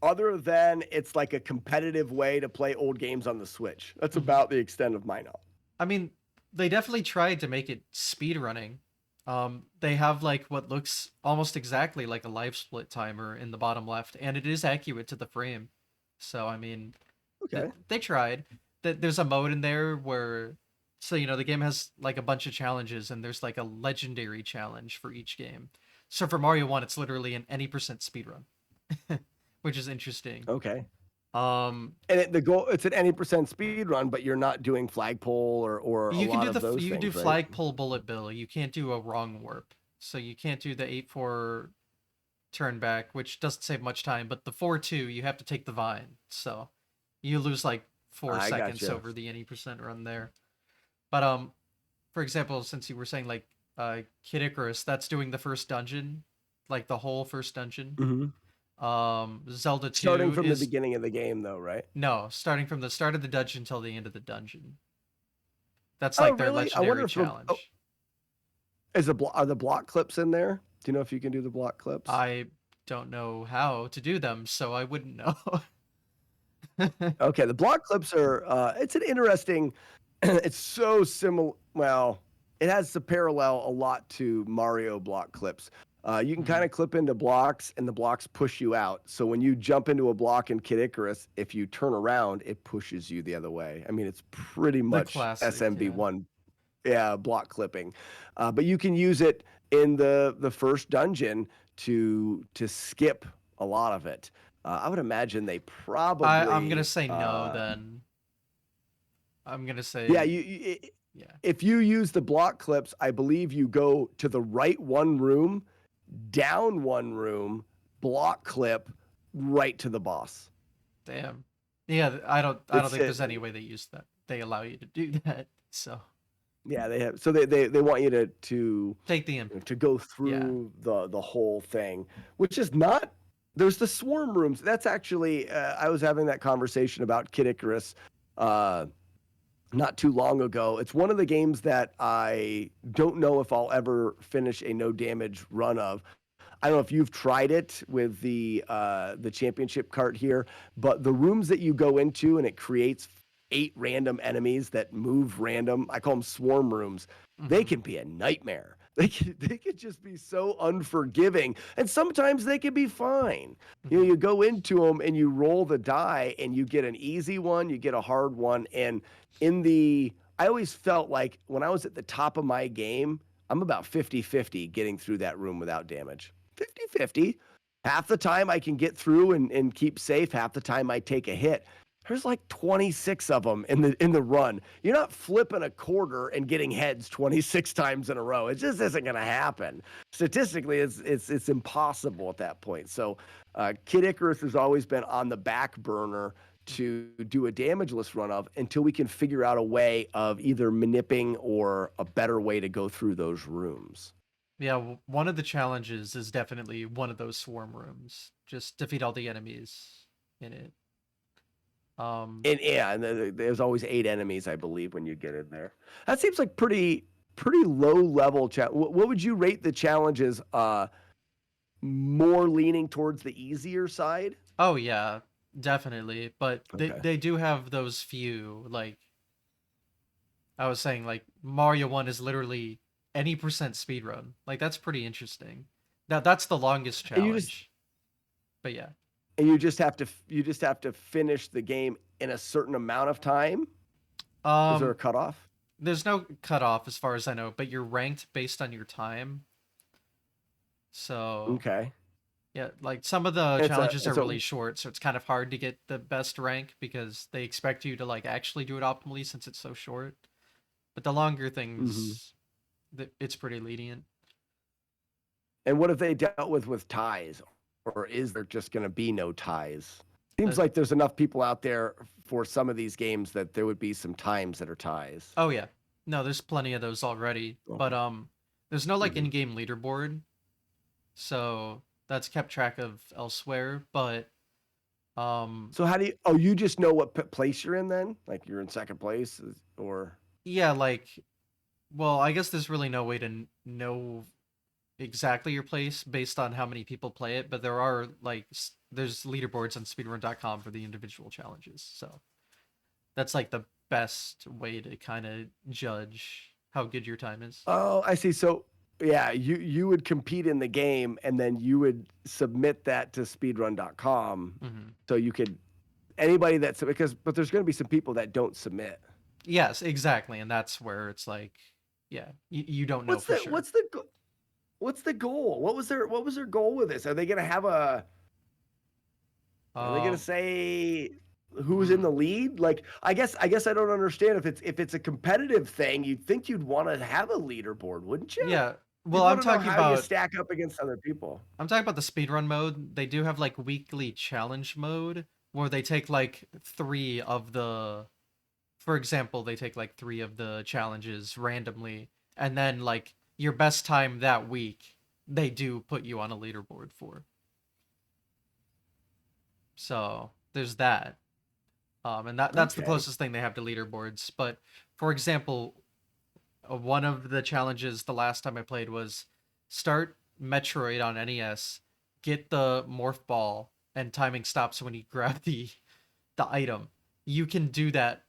other than it's like a competitive way to play old games on the Switch. That's about the extent of my knowledge. I mean, they definitely tried to make it speed running. They have like what looks almost exactly like a life split timer in the bottom left, and it is accurate to the frame. So I mean, Okay. they tried. There's a mode in there where, so the game has like a bunch of challenges, and there's like a legendary challenge for each game. So for Mario 1, it's literally an any percent speed run, which is interesting. Okay. Um, And the goal, it's an any percent speed run, but you're not doing flagpole or a you can lot do of those you can do things, right? flagpole bullet bill. You can't do a wrong warp. So you can't do the 8-4 turn back, which doesn't save much time, but the 4-2 you have to take the vine. So you lose like 4 I seconds gotcha. over the any percent run there. But for example, since you were saying like Kid Icarus, that's doing the first dungeon, like the whole first dungeon. Mhm. Zelda Starting 2 from the is beginning of the game, though, right? no, starting from the start of the dungeon till the end of the dungeon. That's Oh, like their really? I wonder legendary if challenge. are the block clips in there? Do you know if you can do the block clips? I don't know how to do them, so I wouldn't know. Okay, the block clips are it's an interesting it's so similar, well, it has to parallel a lot to Mario block clips. You can kind Mhm. of clip into blocks and the blocks push you out. So when you jump into a block in Kid Icarus, if you turn around, it pushes you the other way. I mean, it's pretty The much classic, yeah. SMB1, yeah, block clipping. But you can use it in the first dungeon to skip a lot of it. I would imagine they I'm gonna probably say no then. I'm gonna yeah, say yeah. if you use the block clips, I believe you go to the right one room, down one room, block clip, right to the boss. Damn. Yeah, I don't It's think there's any way they use that. They allow you to do that. So yeah, they have, so they want you take the imp. to go Yeah. through the whole thing, which is not. There's the swarm rooms. That's actually I was having that conversation about Kid Icarus uh, not too long ago. It's one of the games that I don't know if I'll ever finish a no damage run of. I don't know if you've tried it with the championship cart here, but the rooms that you go into and it creates 8 random enemies that move random. I call them swarm rooms. They Hmm. can be a nightmare. They could just be so unforgiving, and sometimes they can be fine. You know, Hmm. you go into them and you roll the die, and you get an easy one, you get a hard one, and I always felt like when I was at the top of my game, I'm about 50-50 getting through that room without damage. 50-50. Half the time I can get through and keep safe. Half the time I take a hit. There's like 26 of them in the run. You're not flipping a quarter and getting heads 26 times in a row. It just isn't going to happen. Statistically, it's impossible at that point. So, Kid Icarus has always been on the back burner to do a damageless run of until we can figure out a way of either manipulating or a better way to go through those rooms. Yeah, one of the challenges is definitely one of those swarm rooms. Just defeat all the enemies in it. Um, And yeah, and there's always 8 enemies, I believe, when you get in there. That seems like pretty low level chat. What would you rate the challenges? More leaning towards the easier side. oh yeah, definitely. But they Okay. they do have those few, like I was saying, like Mario 1 is literally any percent speedrun. Like that's pretty interesting. That's the longest And you just challenge. But yeah. you just have to finish the game in a certain amount of time. Is there a Um cutoff? there's no cutoff as far as I know, but you're ranked based on your time. So Okay. yeah, like some of the It's a challenges are it's a really short, so it's kind of hard to get the best rank because they expect you to like actually do it optimally since it's so short. But the longer mhm. things, it's pretty lenient. And what have they dealt with ties? Or is there just going to be no ties? Seems Uh, like there's enough people out there for some of these games that there would be some times that are ties. oh yeah, no, there's plenty of those already, but Okay. there's no like Mhm. in-game leaderboard, so that's kept track of elsewhere. But um, So how do you? Oh, you just know what place you're in then? Like you're in second place, or yeah, like, well, I guess there's really no way to know exactly your place based on how many people play it, but there are like there's leaderboards on speedrun.com for the individual challenges. So that's like the best way to kind of judge how good your time is. Oh, I see. So yeah, you would compete in the game and then you would submit that to speedrun.com Hmm. so you could anybody that's because but there's going to be some people that don't submit. Yes, exactly, and that's where it's like, yeah, you don't know What's for the sure. what's the what's the goal? What was their goal with this? Are they going to have a are they going to Um, say who's in the hmm. lead? Like I guess I don't understand if it's a competitive thing, you'd think you'd want to have a leaderboard, wouldn't you? Yeah. You'd Well, want to know how you stack up against other people. I'm talking about the speedrun mode. They do have like weekly challenge mode where they take like three of the, for example, they take like three of the challenges randomly, and then like your best time that week, they do put you on a leaderboard for. So there's that. And that's the Okay. closest thing they have to leaderboards. But for example, one of the challenges the last time I played was start Metroid on NES, get the morph ball, and timing stops when you grab the item. You can do that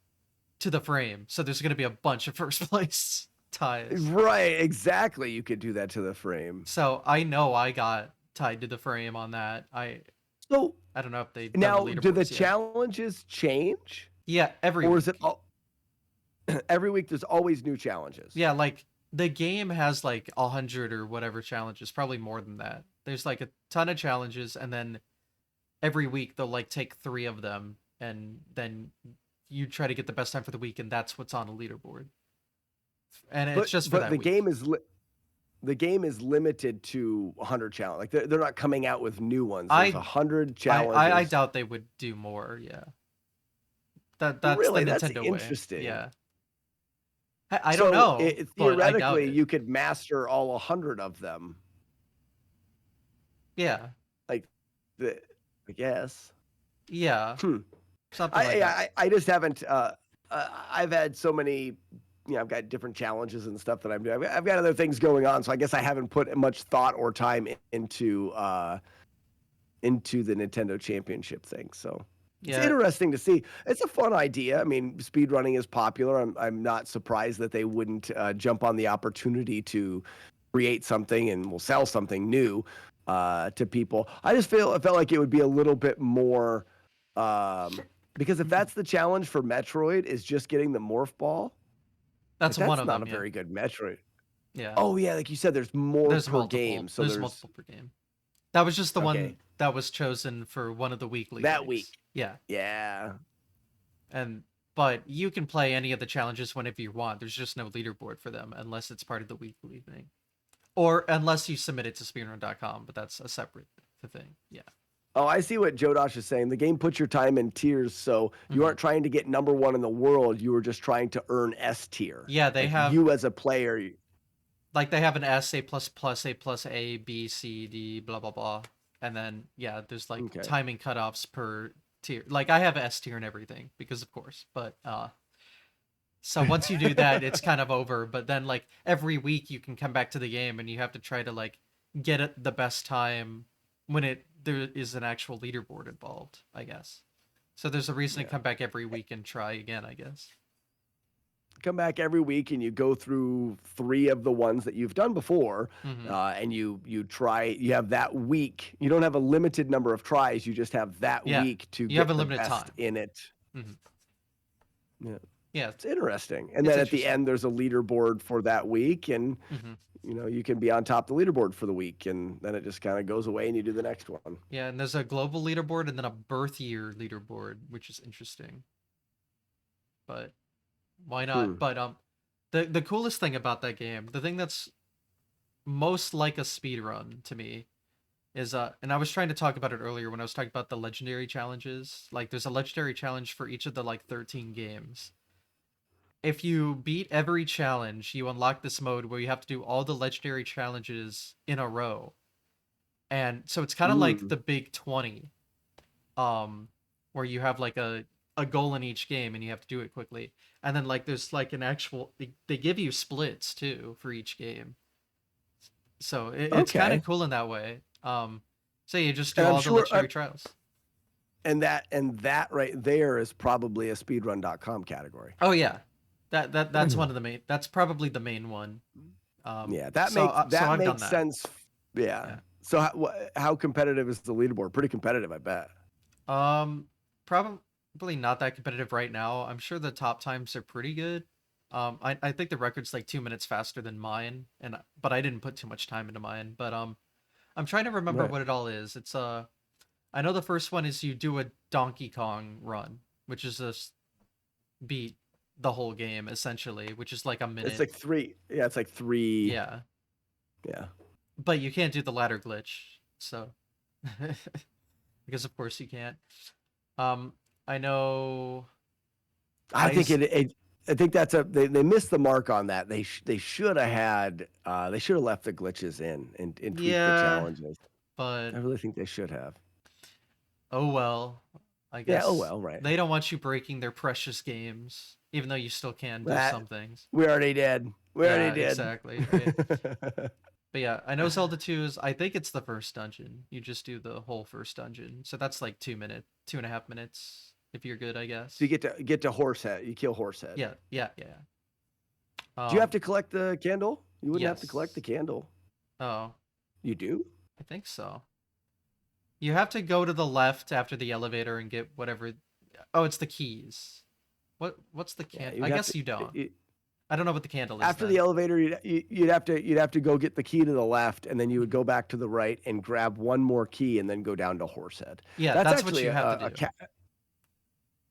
to the frame, so there's going to be a bunch of first place ties. Right, exactly. You could do that to the frame. So I know I got tied to the frame on that. So I don't know if they've done the now, do the leaderboards yet. challenges change, Yeah, every or is it week. all, every week? There's always new challenges. Yeah, like the game has like 100 or whatever challenges, probably more than that. There's like a ton of challenges, and then every week they'll like take three of them, and then you try to get the best time for the week, and that's what's on a leaderboard. And it's But just for that the week. the game is limited to 100 challenge. Like they're not coming out with new ones. There's I 100 I challenges. doubt they would do more. Yeah, that's the Really, that's Nintendo way. interesting. Yeah, I don't So know, but I doubt theoretically, it. you could master all 100 of them. Yeah, Like, the, I guess. yeah, Hmm. something like that. I just haven't. I've had so many. You know, I've got different challenges and stuff that I'm doing. I've got other things going on, so I guess I haven't put much thought or time into the Nintendo Championship thing. So it's Yeah, interesting to see. It's a fun idea. I mean, speedrunning is popular. I'm not surprised that they wouldn't jump on the opportunity to create something and will sell something new to people. I felt like it would be a little bit more because if that's the challenge for Metroid is just getting the morph ball, like that's one that's of not a them. Yeah, very good Metroid. yeah. Oh yeah, like you said, there's more There's per game. multiple. So There's there's multiple per game. That was just the one okay that was chosen for one of the weekly that week. things. Yeah. Yeah. And but you can play any of the challenges whenever you want. There's just no leaderboard for them unless it's part of the weekly thing. Or unless you submit it to speedrun.com, but that's a separate thing. Yeah. Oh, I see what Jodosh is saying. The game puts your time in tiers, so you Hmm. aren't trying to get number one in the world. You were just trying to earn S tier. Yeah, they Like have you as a player. like they have an S, A plus plus, A plus A, B, C, D, blah blah blah. And then yeah, there's like Okay. timing cutoffs per tier. Like I have S tier and everything, because of course. But so once you do that, it's kind of over. But then like every week you can come back to the game and you have to try to like get it the best time when there is an actual leaderboard involved, I guess. So there's a reason to Yeah. come back every week and try again, I guess. Come back every week and you go through 3 of the ones that you've done before, Hmm. and you try. You have that week. You don't have a limited number of tries. You just have that Yeah, week to you have a get the limited best time. in it. Hmm. Yeah. Yeah, It's interesting. And it's then at the interesting. end, there's a leaderboard for that week, and Hmm. you can be on top of the leaderboard for the week, and then it just kind of goes away, and you do the next one. Yeah, and there's a global leaderboard and then a birth year leaderboard, which is interesting. But why not? Hmm. But the coolest thing about that game, the thing that's most like a speed run to me is and I was trying to talk about it earlier when I was talking about the legendary challenges. Like there's a legendary challenge for each of the like 13 games. If you beat every challenge, you unlock this mode where you have to do all the legendary challenges in a row. And so it's kind of like Mm. the big 20, um where you have like a a goal in each game and you have to do it quickly. And then like there's like an actual they give you splits too for each game. So it's kind of Okay. cool in that way. So you just do And I'm all the sure, legendary trials. and that right there is probably a speedrun.com category. Oh yeah. That's one of the main, that's probably the main one. Yeah, that So makes so that I've done makes that. sense. Yeah. Yeah. So how competitive is the leaderboard? Pretty competitive, I bet. Probably not that competitive right now. I'm sure the top times are pretty good. I think the record's like 2 minutes faster than mine, but I didn't put too much time into mine. But I'm trying to remember Right. what it all is. It's I know the first one is you do a Donkey Kong run, which is just beat the whole game essentially, which is like a It's minute. like three. Yeah, it's like three. Yeah, Yeah. but you can't do the ladder glitch, so because of course you can't. Um, I know I think Ice. I think that's they missed the mark on that. They should have had they should have left the glitches in and tweaked the Yeah, challenges. but I really think they should have. oh well. I Yeah. Oh guess well. Right. they don't want you breaking their precious games, even though you still can do That some things. we already did. We already Yeah, did. exactly, right? But yeah, I know Zelda 2 is, I think it's the first dungeon. You just do the whole first dungeon. So that's like 2 minutes, 2.5 minutes if you're good, I So you guess. get to Horsehead. You kill Horsehead. Yeah, yeah, yeah. Do you have Um, to collect the candle? You wouldn't have to collect the yes. candle. Oh, You do? I think so. You have to go to the left after the elevator and get whatever. Oh, it's the keys. What's the Yeah, can? you'd I have guess to. you don't. It, I don't know what the candle is after the then. elevator, you'd have to go get the key to the left, and then you would Mhm. go back to the right and grab one more key, and then go down to Horsehead. Yeah, That's that's what actually you have to a do.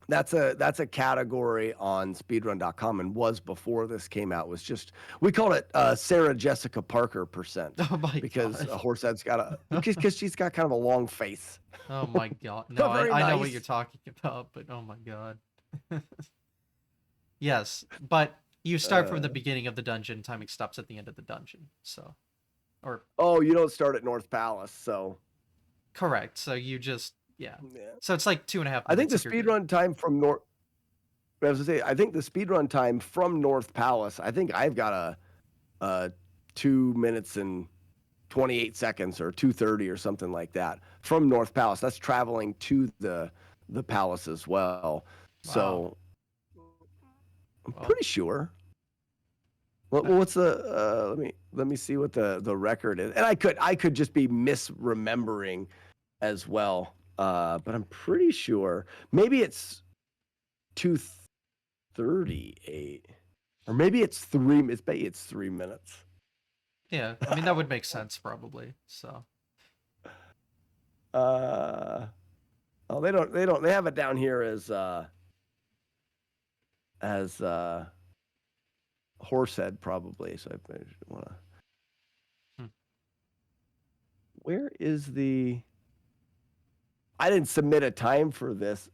that's a category on speedrun.com and was before this came out. Was just we called it Sarah Jessica Parker percent Oh my because god. Horsehead's got a because she's got kind of a long face, Oh my god. No, but very I know what you're nice. talking about, but oh my god. Yes, but you start from the Uh, beginning of the dungeon, timing stops at the end of the dungeon. So, or oh, you don't start at North Palace, so correct. So you just, yeah. yeah. So it's like two and a half I think minutes the if you're good. speedrun time from North. I was gonna say, I think the speedrun time from North Palace. I think I've got a 2 minutes and 28 seconds or 2:30 or something like that from North Palace. That's traveling to the palace as well. Wow. So I'm Well, pretty sure. I- What's the let me see what the record is. And I could just be misremembering as well. But I'm pretty sure maybe it's 2:38 or maybe it's 3 it's 3 minutes. yeah. I mean, that would make sense probably. So, uh oh, they have it down here as Horsehead probably. So I want to. hmm. Where is the? I didn't submit a time for this.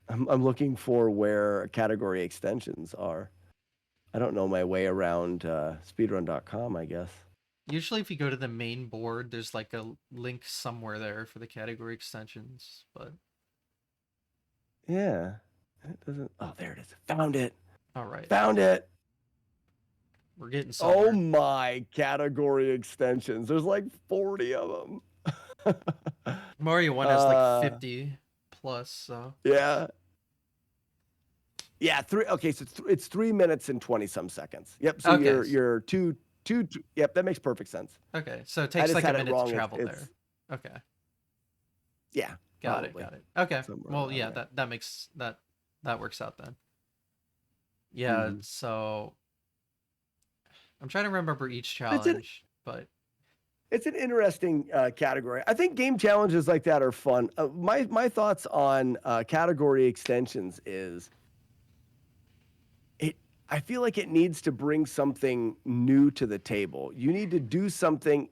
I'm looking for where category extensions are. I don't know my way around speedrun.com, I guess. Usually if you go to the main board, there's like a link somewhere there for the category extensions, but Yeah. It doesn't. Oh, there it is. Found it. all right. Found it. We're getting Oh somewhere. my category extensions. There's like 40 of them. Mario 1 has like uh 50 plus, so yeah. Yeah, three. Okay, so it's 3 minutes and 20 some seconds. Yep. So okay. you're two. Yep, that makes perfect sense. Okay, so it I takes just like a had it minute to wrong. travel It's there. Okay. yeah, Got it, probably got it. Okay. somewhere Well, around yeah, there. that makes that works out then. Yeah, Mhm. so I'm trying to remember each It's an challenge, but it's an interesting category. I think game challenges like that are fun. My thoughts on category extensions is it. I feel like it needs to bring something new to the table. You need to do something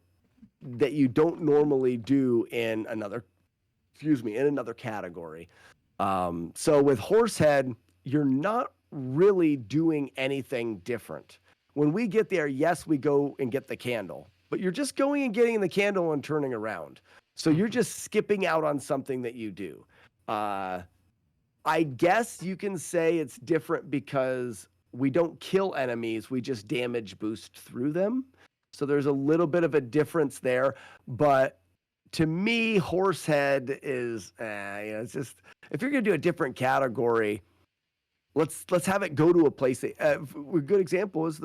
that you don't normally do in another in another category. So with Horsehead, you're not really doing anything different. When we get there, yes, we go and get the candle, but you're just going and getting the candle and turning around. So you're just skipping out on something that you do. Uh, I guess you can say it's different because we don't kill enemies, we just damage boost through them. So there's a little bit of a difference there. But to me, Horsehead is, it's just, if you're going to do a different category, let's have it go to a place. A good example is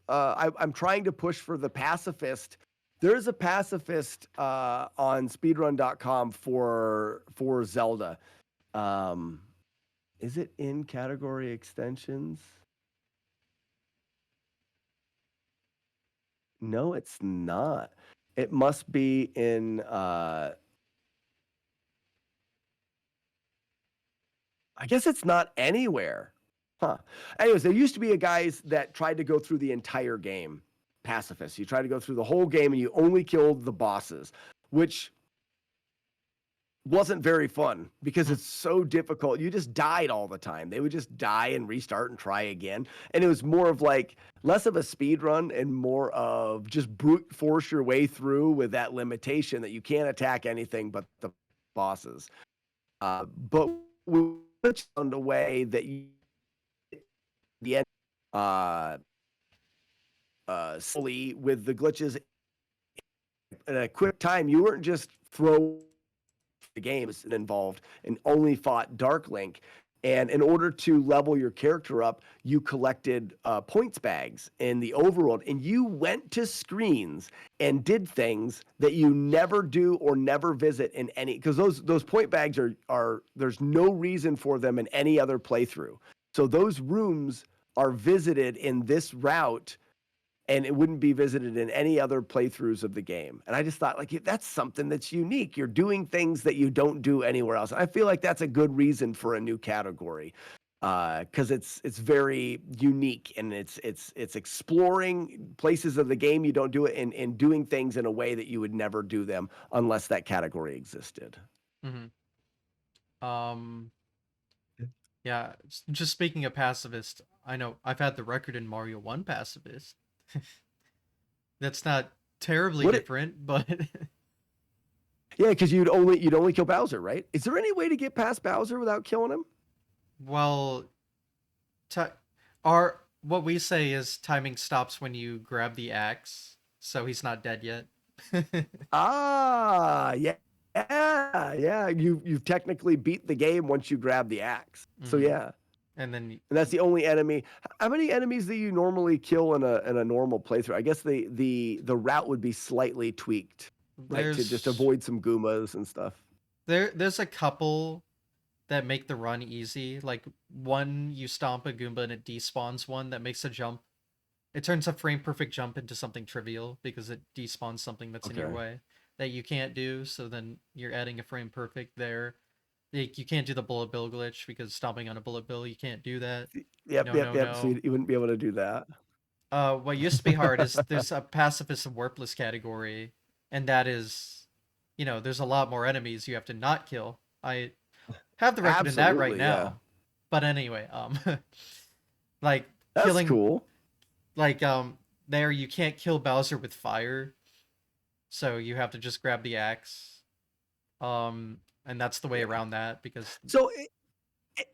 I'm trying to push for the pacifist. There is a pacifist on speedrun.com for Zelda. Is it in category extensions? No, it's not. It must be in I guess it's not anywhere. Huh. Anyways, there used to be a guys that tried to go through the entire game. Pacifist. You try to go through the whole game and you only killed the bosses, which wasn't very fun because it's so difficult. You just died all the time. They would just die and restart and try again. And it was more of like less of a speed run and more of just brute force your way through with that limitation that you can't attack anything but the bosses. But we found a way that you the end slowly with the glitches in a quick time. You weren't just throw the games involved and only fought Dark Link. And in order to level your character up, you collected points bags in the overworld, and you went to screens and did things that you never do or never visit in any, because those point bags are there's no reason for them in any other playthrough. So those rooms are visited in this route, and it wouldn't be visited in any other playthroughs of the game. And I just thought, like, that's something that's unique. You're doing things that you don't do anywhere else. I feel like that's a good reason for a new category, because it's very unique, and it's exploring places of the game you don't do it, and doing things in a way that you would never do them unless that category existed. Yeah, just speaking of pacifist, I know I've had the record in Mario 1 pacifist. That's not terribly different, but yeah, because you'd only kill Bowser, right? Is there any way to get past Bowser without killing him? Well, what we say is timing stops when you grab the axe, so he's not dead yet. Yeah. Yeah. You've technically beat the game once you grab the axe. So yeah. And that's the only enemy. How many enemies do you normally kill in a normal playthrough? I guess the route would be slightly tweaked, right, to just avoid some Goombas and stuff. There's a couple that make the run easy. Like one, you stomp a Goomba and it despawns one that makes a jump. It turns a frame perfect jump into something trivial because it despawns something that's in your way that you can't do. So then you're adding a frame perfect there. Like, you can't do the bullet bill glitch because stomping on a bullet bill, you can't do that. Yep. So you wouldn't be able to do that. What used to be hard is there's a pacifist and warpless category, and that is, there's a lot more enemies you have to not kill. I have the record in that right now. Yeah. But anyway, like that's killing, cool. Like there you can't kill Bowser with fire, so you have to just grab the axe. And that's the way around that because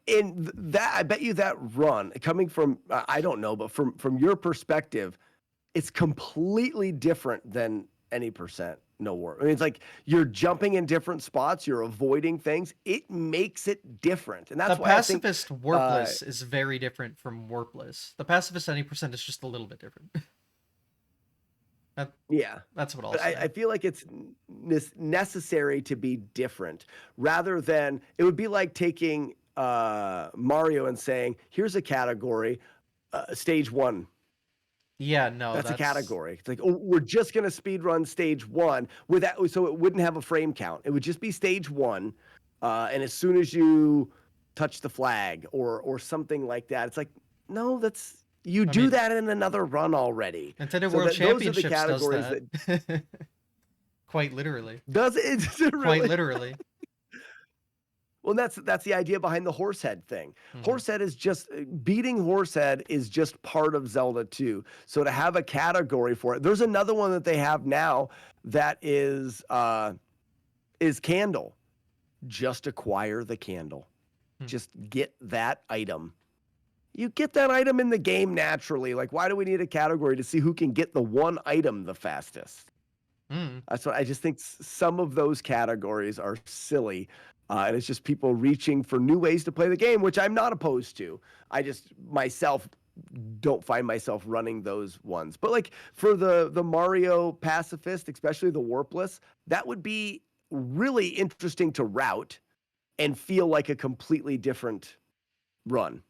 in that, I bet you that run coming from, I don't know, but from your perspective, it's completely different than any percent no warp. I mean, it's like you're jumping in different spots, you're avoiding things. It makes it different, and that's the why pacifist warpless is very different from warpless. The pacifist 90% is just a little bit different. Yeah, that's what I'll say. I feel like it's necessary to be different rather than it would be like taking Mario and saying, here's a category, stage 1. Yeah, no, that's a category. It's like, oh, we're just going to speed run stage 1 with that, so it wouldn't have a frame count. It would just be stage 1, and as soon as you touch the flag or something like that, it's like, no, that's you do that in another run already. Nintendo World Championships does that. Quite literally. Does it? Really? Quite literally. Well, that's the idea behind the Horsehead thing. Horsehead is just beating Horsehead is just part of Zelda 2. So to have a category for it, there's another one that they have now that is candle. Just acquire the candle. Hmm. just get that item. You get that item in the game naturally. Like, why do we need a category to see who can get the one item the fastest? Hmm. That's what I just think some of those categories are silly. And it's just people reaching for new ways to play the game, which I'm not opposed to. I just myself don't find myself running those ones. But like for the Mario pacifist, especially the warpless, that would be really interesting to route and feel like a completely different run.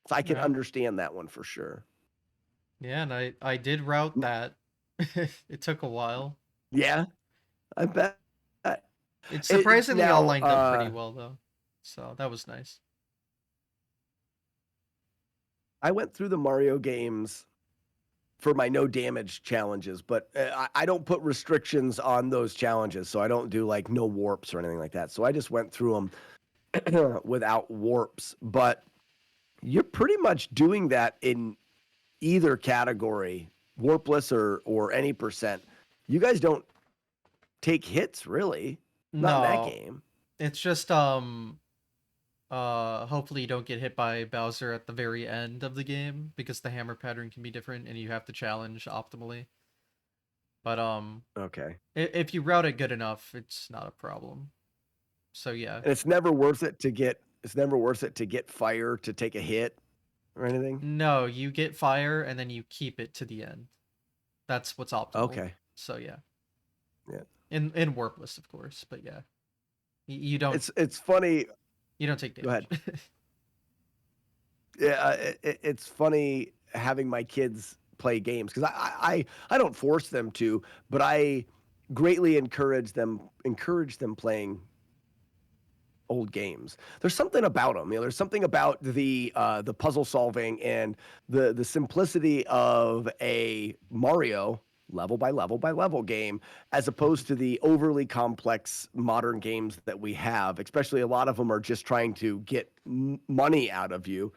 So I can Yeah. understand that one for sure. Yeah, and I did route that. It took a while. Yeah, I bet. It It, surprisingly all now, lined up pretty well though. So that was nice. I went through the Mario games for my no damage challenges, but I don't put restrictions on those challenges. So I don't do like no warps or anything like that. So I just went through them without warps. But you're pretty much doing that in either category, warpless or any percent. You guys don't take hits really, not in that No, game. it's just hopefully you don't get hit by Bowser at the very end of the game because the hammer pattern can be different and you have to challenge optimally. But Okay. if you route it good enough, it's not a problem. So yeah. And it's never worth it to get. It's never worth it to get fire to take a hit or anything. No, you get fire and then you keep it to the end. That's what's optimal. Okay. So yeah. Yeah. In warpless, of course, but yeah. You don't It's funny. take Go ahead. damage. Yeah, it's funny having my kids play games because I don't force them to, but I greatly encourage them playing old games. There's something about them. There's something about the puzzle solving and the simplicity of a Mario level by level by level game as opposed to the overly complex modern games that we have. Especially a lot of them are just trying to get money out of you.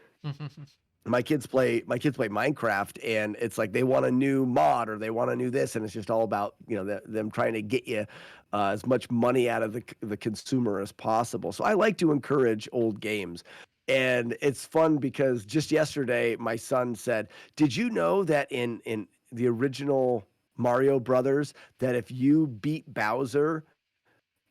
My kids play Minecraft, and it's like they want a new mod or they want a new this, and it's just all about them trying to get you as much money out of the consumer as possible. So I like to encourage old games, and it's fun because just yesterday my son said, "Did you know that in the original Mario Brothers that if you beat Bowser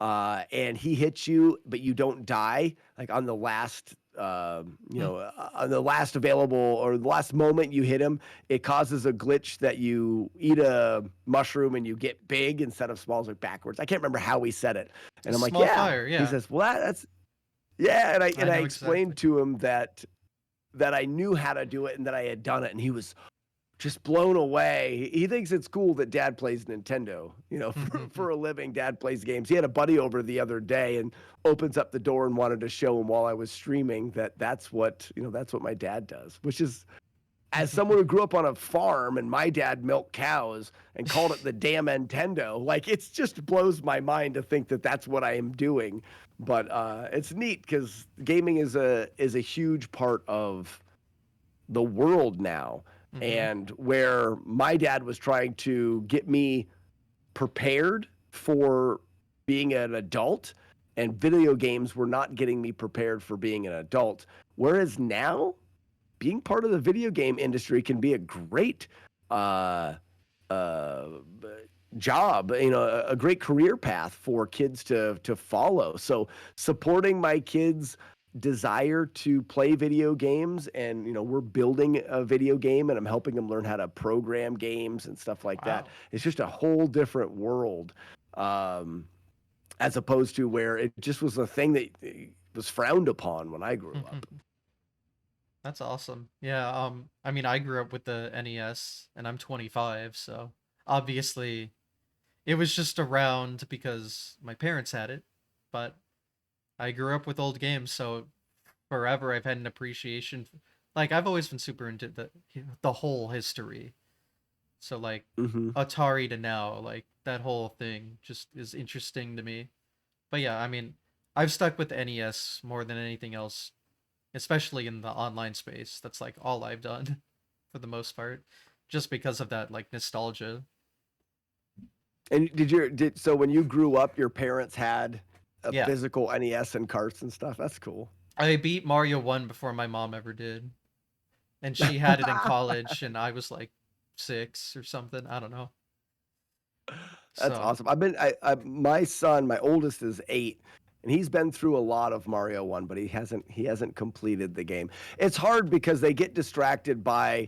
and he hits you, but you don't die, like on the last, on the last available or the last moment you hit him, it causes a glitch that you eat a mushroom and you get big instead of small, like backwards. I can't remember how he said it, and I'm like, Small yeah. fire, He yeah. says, well, that's yeah, and I I and I know exactly. explained to him that I knew how to do it and that I had done it, and he was just blown away. He thinks it's cool that dad plays Nintendo, for a living. Dad plays games. He had a buddy over the other day and opens up the door and wanted to show him while I was streaming that's what my dad does, which is as someone who grew up on a farm and my dad milked cows and called it the damn Nintendo, like it's just blows my mind to think that that's what I am doing. But it's neat because gaming is a huge part of the world now. Hmm. And where my dad was trying to get me prepared for being an adult, and video games were not getting me prepared for being an adult. Whereas now, being part of the video game industry can be a great uh, uh, job, a great career path for kids to follow. So supporting my kids' desire to play video games, and we're building a video game, and I'm helping them learn how to program games and stuff like that. Wow. It's just a whole different world, as opposed to where it just was a thing that was frowned upon when I grew up. That's awesome. Yeah, I mean I grew up with the NES and I'm 25, so obviously it was just around because my parents had it, but I grew up with old games, so forever I've had an appreciation. Like I've always been super into the whole history. So like Hmm. Atari to now, like that whole thing just is interesting to me. But yeah, I mean, I've stuck with the NES more than anything else, especially in the online space. That's like all I've done for the most part, just because of that like nostalgia. And so when you grew up, your parents had a Yeah. physical NES and carts and stuff? That's cool. I beat Mario 1 before my mom ever did. And she had it in college, and I was like 6 or something. I don't know. That's So, awesome. My son, my oldest is 8, and he's been through a lot of Mario 1, but he hasn't completed the game. It's hard because they get distracted by,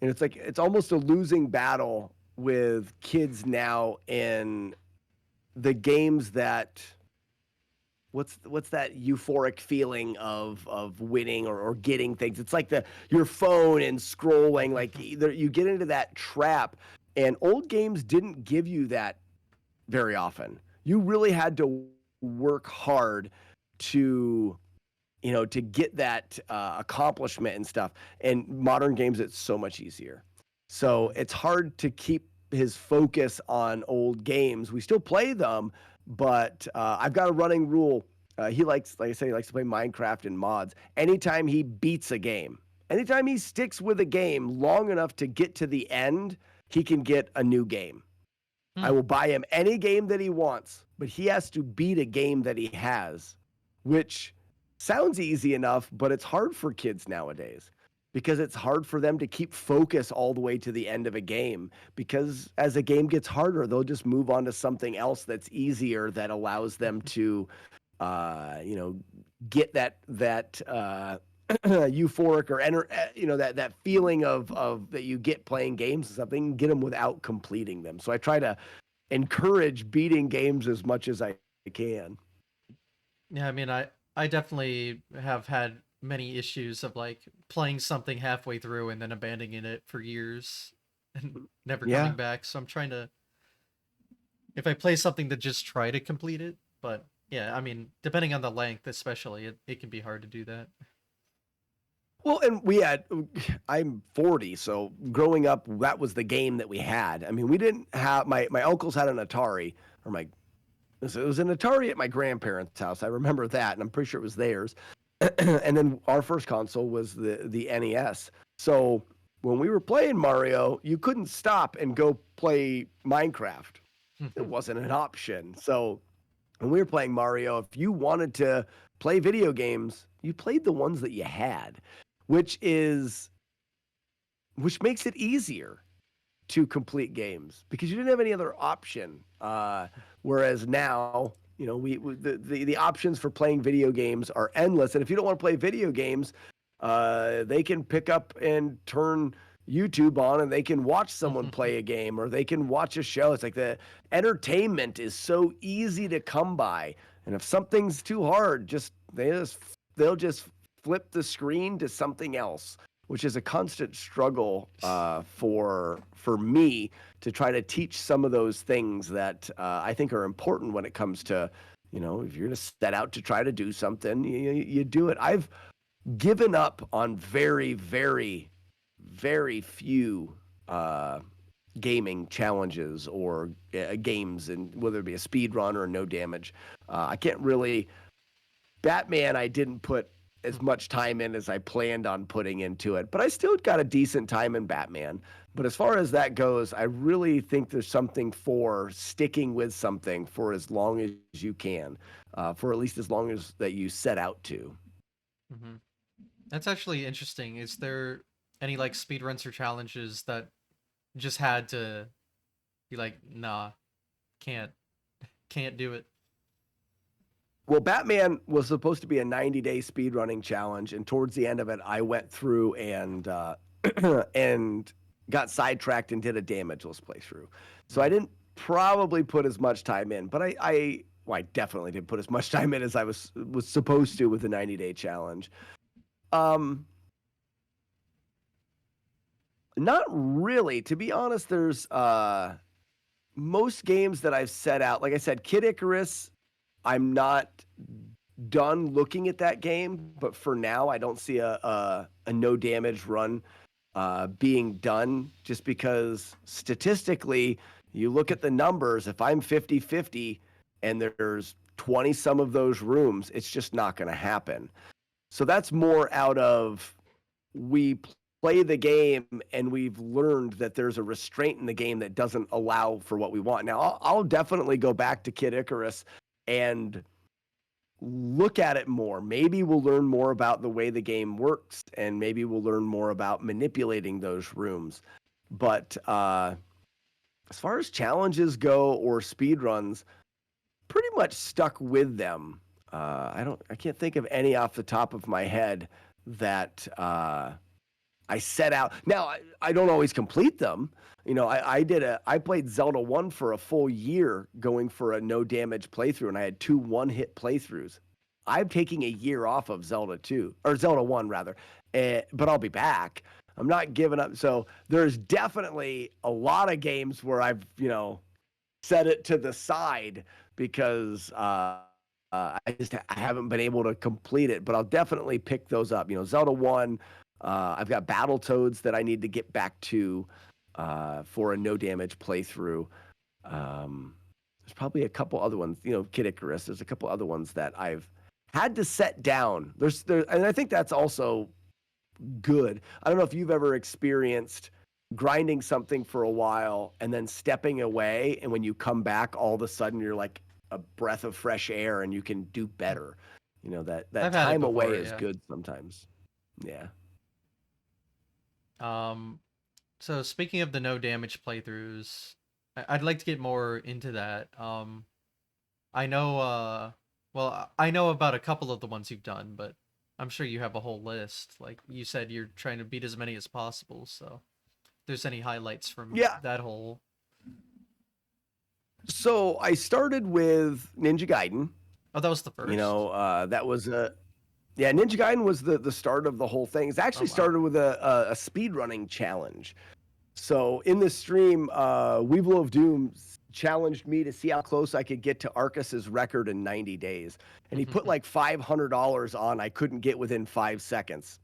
and it's like it's almost a losing battle with kids now in the games that what's that euphoric feeling of winning or getting things. It's like your phone and scrolling, like either you get into that trap, and old games didn't give you that very often. You really had to work hard to to get that accomplishment and stuff. And modern games, it's so much easier. So mhm. it's hard to keep his focus on old games. We still play them, but I've got a running rule. He likes, like I say, he likes to play Minecraft and mods. Anytime he beats a game, anytime he sticks with a game long enough to get to the end, he can get a new game. I Hmm. will buy him any game that he wants, but he has to beat a game that he has, which sounds easy enough, but it's hard for kids nowadays because it's hard for them to keep focus all the way to the end of a game because as a game gets harder, they'll just move on to something else that's easier that allows them to you know, get that euphoric or that feeling of that you get playing games and something, and get them without completing them. So I try to encourage beating games as much as I can. Yeah, I mean, I definitely have had many issues of like playing something halfway through and then abandoning it for years and never coming Yeah. back. So I'm trying to, if I play something, to just try to complete it. But yeah, I mean, depending on the length, especially, it can be hard to do that. Well, and I'm 40, so growing up, that was the game that we had. I mean, we didn't have, my uncles had an Atari, or it was an Atari at my grandparents' house. I remember that, and I'm pretty sure it was theirs. And then our first console was the NES. So when we were playing Mario, you couldn't stop and go play Minecraft. It wasn't an option. So when we were playing Mario, if you wanted to play video games, you played the ones that you had, which is which makes it easier to complete games because you didn't have any other option. Whereas now, the options for playing video games are endless, and if you don't want to play video games, they can pick up and turn YouTube on and they can watch someone play a game or they can watch a show. It's like the entertainment is so easy to come by, and if something's too hard, they'll just flip the screen to something else, which is a constant struggle for me to try to teach some of those things that I think are important when it comes to, if you're going to set out to try to do something, you do it. I've given up on very, very, very few gaming challenges or games, and whether it be a speed run or no damage. I can't really. Batman, I didn't put as much time in as I planned on putting into it, but I still got a decent time in Batman. But as far as that goes, I really think there's something for sticking with something for as long as you can, for at least as long as that you set out to. Hmm. That's actually interesting. Is there any like speedruns or challenges that just had to be like, nah, can't, can't do it? Well, Batman was supposed to be a 90-day speedrunning challenge, and towards the end of it, I went through and and got sidetracked and did a damageless playthrough. So I Mm. didn't probably put as much time in, but I definitely didn't put as much time in as I was supposed to with the 90-day challenge. Um, Not really, to be honest. There's most games that I've set out, like I said, Kid Icarus. I'm not done looking at that game, but for now, I don't see a no damage run being done just because statistically, you look at the numbers, if I'm 50-50 and there's 20 some of those rooms, it's just not going to happen. So that's more out of we play the game and we've learned that there's a restraint in the game that doesn't allow for what we want. Now, I'll definitely go back to Kid Icarus and look at it more. Maybe we'll learn more about the way the game works, and maybe we'll learn more about manipulating those rooms. But as far as challenges go or speed runs, pretty much stuck with them. I can't think of any off the top of my head that I set out. Now I don't always complete them. I played Zelda 1 for a full year going for a no damage playthrough, and I had 2 one-hit playthroughs. I'm taking a year off of Zelda 2 or Zelda 1 rather, but I'll be back. I'm not giving up. So there's definitely a lot of games where I've set it to the side because I haven't been able to complete it, but I'll definitely pick those up. Zelda 1, I've got Battletoads that I need to get back to for a no damage playthrough. There's probably a couple other ones, Kid Icarus. There's a couple other ones that I've had to set down. And I think that's also good. I don't know if you've ever experienced grinding something for a while and then stepping away, and when you come back, all of a sudden you're like a breath of fresh air and you can do better. That I've had it time before, away is yeah. good sometimes. Yeah. So speaking of the no damage playthroughs, I'd like to get more into that. I know, I know about a couple of the ones you've done, but I'm sure you have a whole list. Like you said, you're trying to beat as many as possible. So, if there's any highlights from Yeah. that whole? So I started with Ninja Gaiden. Oh, that was the first. That was Ninja Gaiden was the start of the whole thing. It's Oh actually wow. started with a speed running challenge. So in this stream, Weevil of Doom challenged me to see how close I could get to Arcus's record in 90 days. And he put like $500 on I couldn't get within 5 seconds.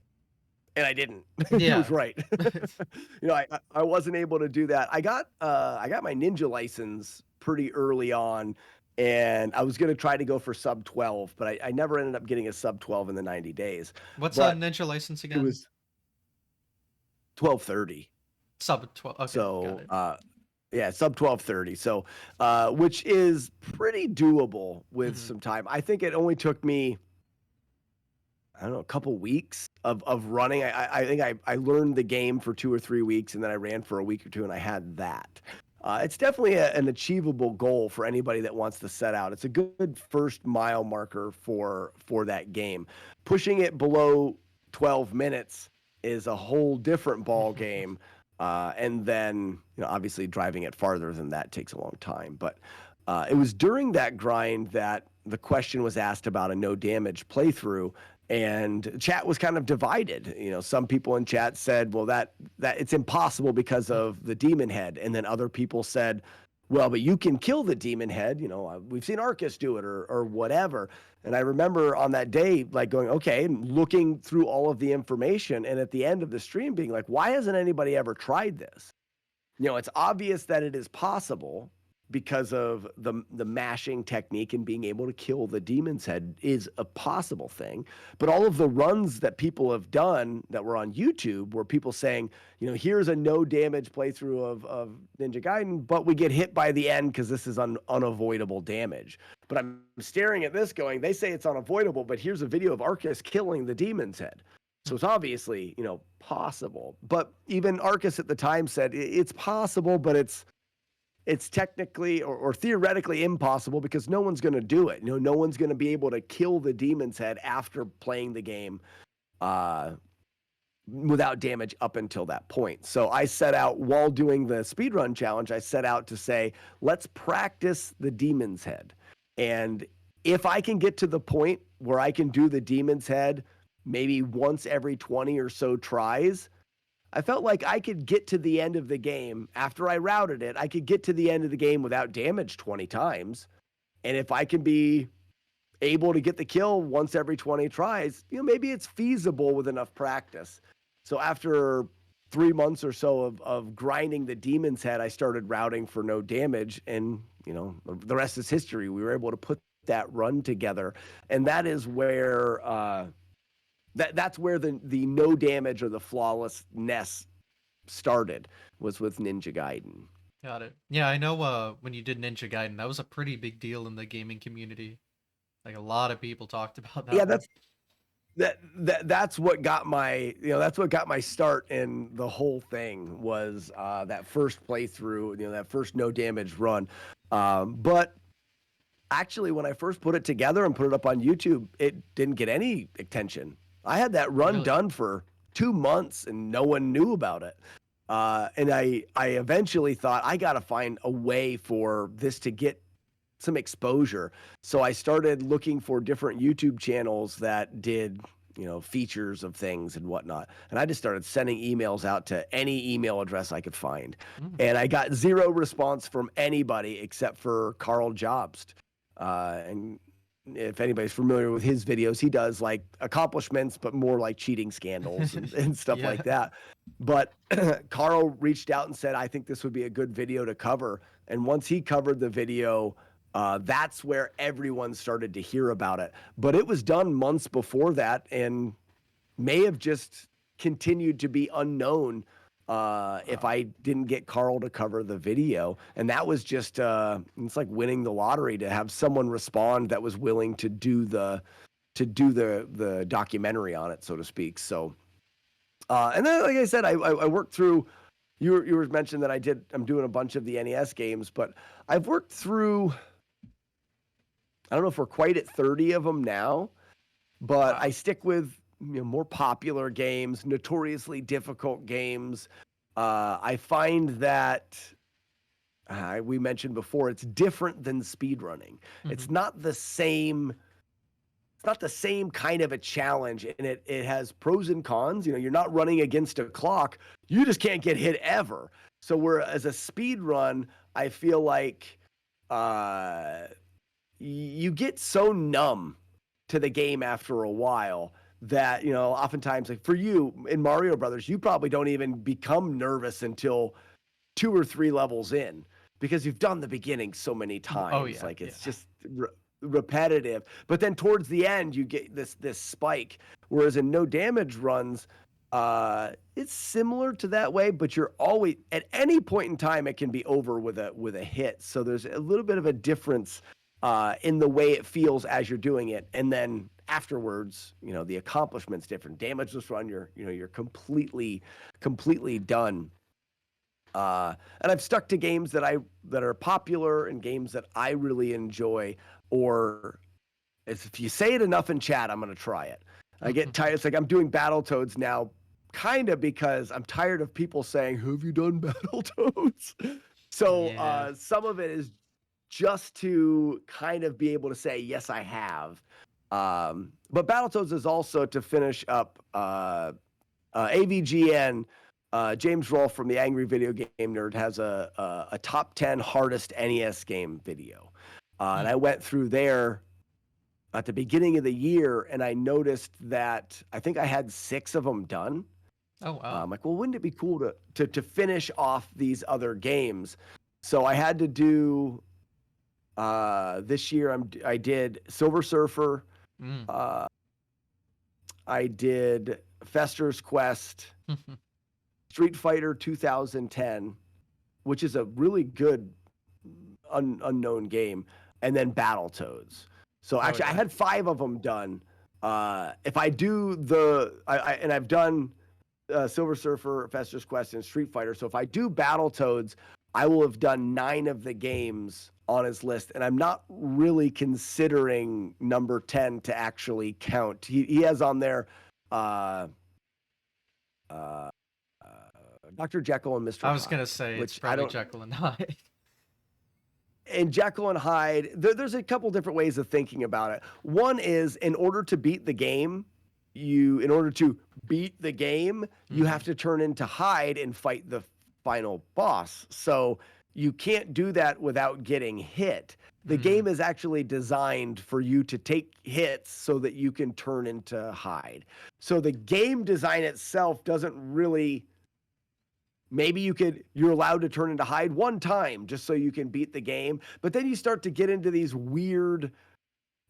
And I didn't. He was Yeah. right. I wasn't able to do that. I got my ninja license pretty early on, and I was going to try to go for sub 12, but I never ended up getting a sub 12 in the 90 days. What's a But ninja license it again? was 1230. Sub 12. Okay, got So, it. yeah, sub 1230. So, which is pretty doable with some time. I think it only took me, I don't know, a couple weeks of running. I think I learned the game for 2 or 3 weeks, and then I ran for a week or two, and I had that. It's definitely an achievable goal for anybody that wants to set out. It's a good first mile marker for that game. Pushing it below 12 minutes is a whole different ball game. And then, obviously driving it farther than that takes a long time. But it was during that grind that the question was asked about a no damage playthrough, and chat was kind of divided. Some people in chat said, well, that it's impossible because of the demon head. And then other people said, well, but you can kill the demon head. We've seen Arcus do it or whatever. And I remember on that day, like going, okay, looking through all of the information. And at the end of the stream being like, why hasn't anybody ever tried this? It's obvious that it is possible because of the mashing technique, and being able to kill the demon's head is a possible thing. But all of the runs that people have done that were on YouTube were people saying, here's a no damage playthrough of Ninja Gaiden, but we get hit by the end because this is unavoidable damage. But I'm staring at this going, they say it's unavoidable, but here's a video of Arcus killing the demon's head. So it's obviously, possible. But even Arcus at the time said it's possible, but it's technically or theoretically impossible because no one's going to do it. No one's going to be able to kill the demon's head after playing the game without damage up until that point. So I set out, while doing the speedrun challenge, I set out to say, let's practice the demon's head. And if I can get to the point where I can do the demon's head maybe once every 20 or so tries, I felt like I could get to the end of the game after I routed it. I could get to the end of the game without damage 20 times. And if I can be able to get the kill once every 20 tries, maybe it's feasible with enough practice. So after 3 months or so of grinding the demon's head, I started routing for no damage. And, the rest is history. We were able to put that run together. And that is where that's where the no damage or the flawlessness started, was with Ninja Gaiden. Got it. Yeah, I know when you did Ninja Gaiden, that was a pretty big deal in the gaming community. Like a lot of people talked about Yeah, that one. that's what got my, that's what got my start in the whole thing was that first playthrough, that first no damage run. But actually, when I first put it together and put it up on YouTube, it didn't get any attention. I had that run Really? done for 2 months and no one knew about it. And I eventually thought I got to find a way for this to get some exposure. So I started looking for different YouTube channels that did, features of things and whatnot. And I just started sending emails out to any email address I could find. Mm. And I got zero response from anybody except for Carl Jobst. And if anybody's familiar with his videos, he does like accomplishments, but more like cheating scandals and stuff Yeah. like that. But Carl reached out and said, I think this would be a good video to cover. And once he covered the video, that's where everyone started to hear about it. But it was done months before that and may have just continued to be unknown if I didn't get Carl to cover the video. And that was just, it's like winning the lottery to have someone respond that was willing to do the documentary on it, so to speak. So, and then, like I said, I worked through, you were mentioned that I'm doing a bunch of the NES games, but I've worked through, I don't know if we're quite at 30 of them now, but Wow. I stick with more popular games, notoriously difficult games. I find that we mentioned before, it's different than speedrunning. It's Mhm. not the same. It's not the same kind of a challenge, and it has pros and cons. You're not running against a clock. You just can't get hit ever. So whereas a speed run, I feel like you get so numb to the game after a while that oftentimes, like for you in Mario Brothers, you probably don't even become nervous until 2 or 3 levels in because you've done the beginning so many Oh times. yeah, Like yeah. it's just repetitive. But then towards the end, you get this spike. Whereas in no damage runs, it's similar to that way, but you're always at any point in time it can be over with a hit. So there's a little bit of a difference in the way it feels as you're doing it, and then afterwards, the accomplishment's different. Damageless run, you're completely done. And I've stuck to games that are popular and games that I really enjoy. Or if you say it enough in chat, I'm going to try it. I get tired. It's like I'm doing Battletoads now, kind of because I'm tired of people saying, "Have you done Battletoads?" So Yeah. some of it is just to kind of be able to say, "Yes, I have." But Battletoads is also to finish up AVGN. James Rolfe from the Angry Video Game Nerd has a top 10 hardest NES game video. And Mm. I went through there at the beginning of the year and I noticed that I think I had 6 of them done. Oh wow. I'm like, well, wouldn't it be cool to finish off these other games? So I had to do this year. I did Silver Surfer. Mm. Uh, I did Fester's Quest, Street Fighter 2010, which is a really good unknown game, and then Battletoads. So Oh actually, I yeah. had 5 of them done. If I do and I've done Silver Surfer, Fester's Quest, and Street Fighter. So if I do Battletoads, I will have done 9 of the games on his list, and I'm not really considering number 10 to actually count. He has on there uh, uh, Dr. Jekyll and Mr. I was gonna Hyde, say it's which I probably don't. Jekyll and Hyde. And Jekyll and Hyde, there's a couple different ways of thinking about it. One is in order to beat the game, you have to turn into Hyde and fight the final boss. So you can't do that without getting hit. The Mm. game is actually designed for you to take hits so that you can turn into Hyde. So the game design itself doesn't really. Maybe you're allowed to turn into Hyde one time just so you can beat the game. But then you start to get into these weird,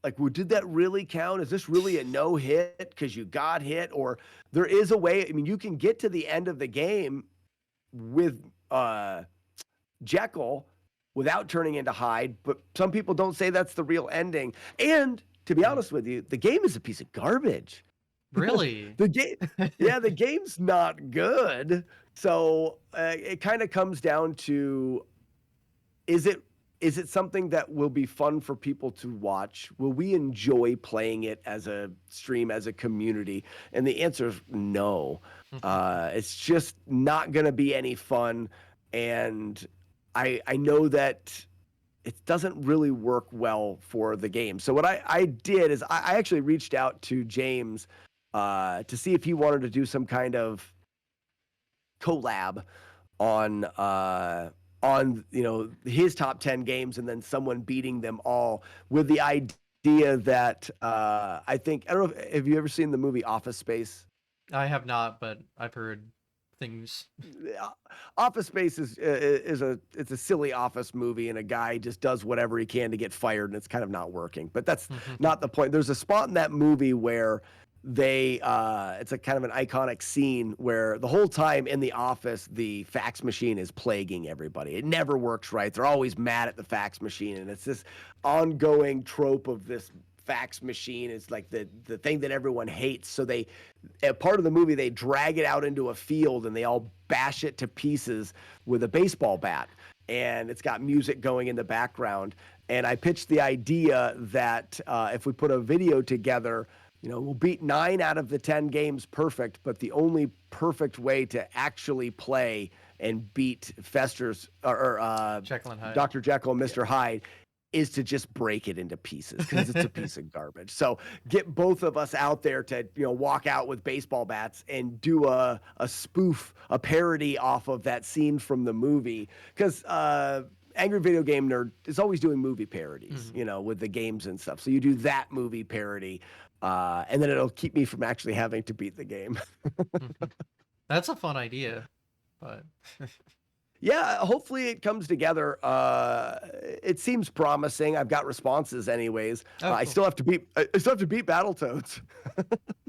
like, well, did that really count? Is this really a no hit because you got hit? Or there is a way, I mean, you can get to the end of the game with Jekyll without turning into Hyde, but some people don't say that's the real ending. And to be Yeah. honest with you, the game is a piece of garbage. Really? The game, yeah, the game's not good. So it kind of comes down to is it is it something that will be fun for people to watch? Will we enjoy playing it as a stream, as a community? And the answer is no. It's just not going to be any fun. And I know that it doesn't really work well for the game. So what I did is I actually reached out to James to see if he wanted to do some kind of collab on his top 10 games and then someone beating them all with the idea that I don't know, have you ever seen the movie Office Space? I have not, but I've heard things. Office Space is a silly office movie, and a guy just does whatever he can to get fired, and it's kind of not working. But that's not the point. There's a spot in that movie where it's a kind of an iconic scene where the whole time in the office the fax machine is plaguing everybody. It never works right. They're always mad at the fax machine, and it's this ongoing trope of this fax machine is like the thing that everyone hates. So they, part of the movie, they drag it out into a field and they all bash it to pieces with a baseball bat, and it's got music going in the background. And I pitched the idea that if we put a video together, we'll beat 9 out of the 10 games perfect, but the only perfect way to actually play and beat Fester's or Jekyll and Hyde. Dr. Jekyll and Mr. Hyde is to just break it into pieces because it's a piece of garbage. So get both of us out there to walk out with baseball bats and do a spoof, a parody off of that scene from the movie, because Angry Video Game Nerd is always doing movie parodies, with the games and stuff. So you do that movie parody, and then it'll keep me from actually having to beat the game. That's a fun idea, but yeah, hopefully it comes together. It seems promising. I've got responses anyways. Oh, I cool. still have to beat Battletoads.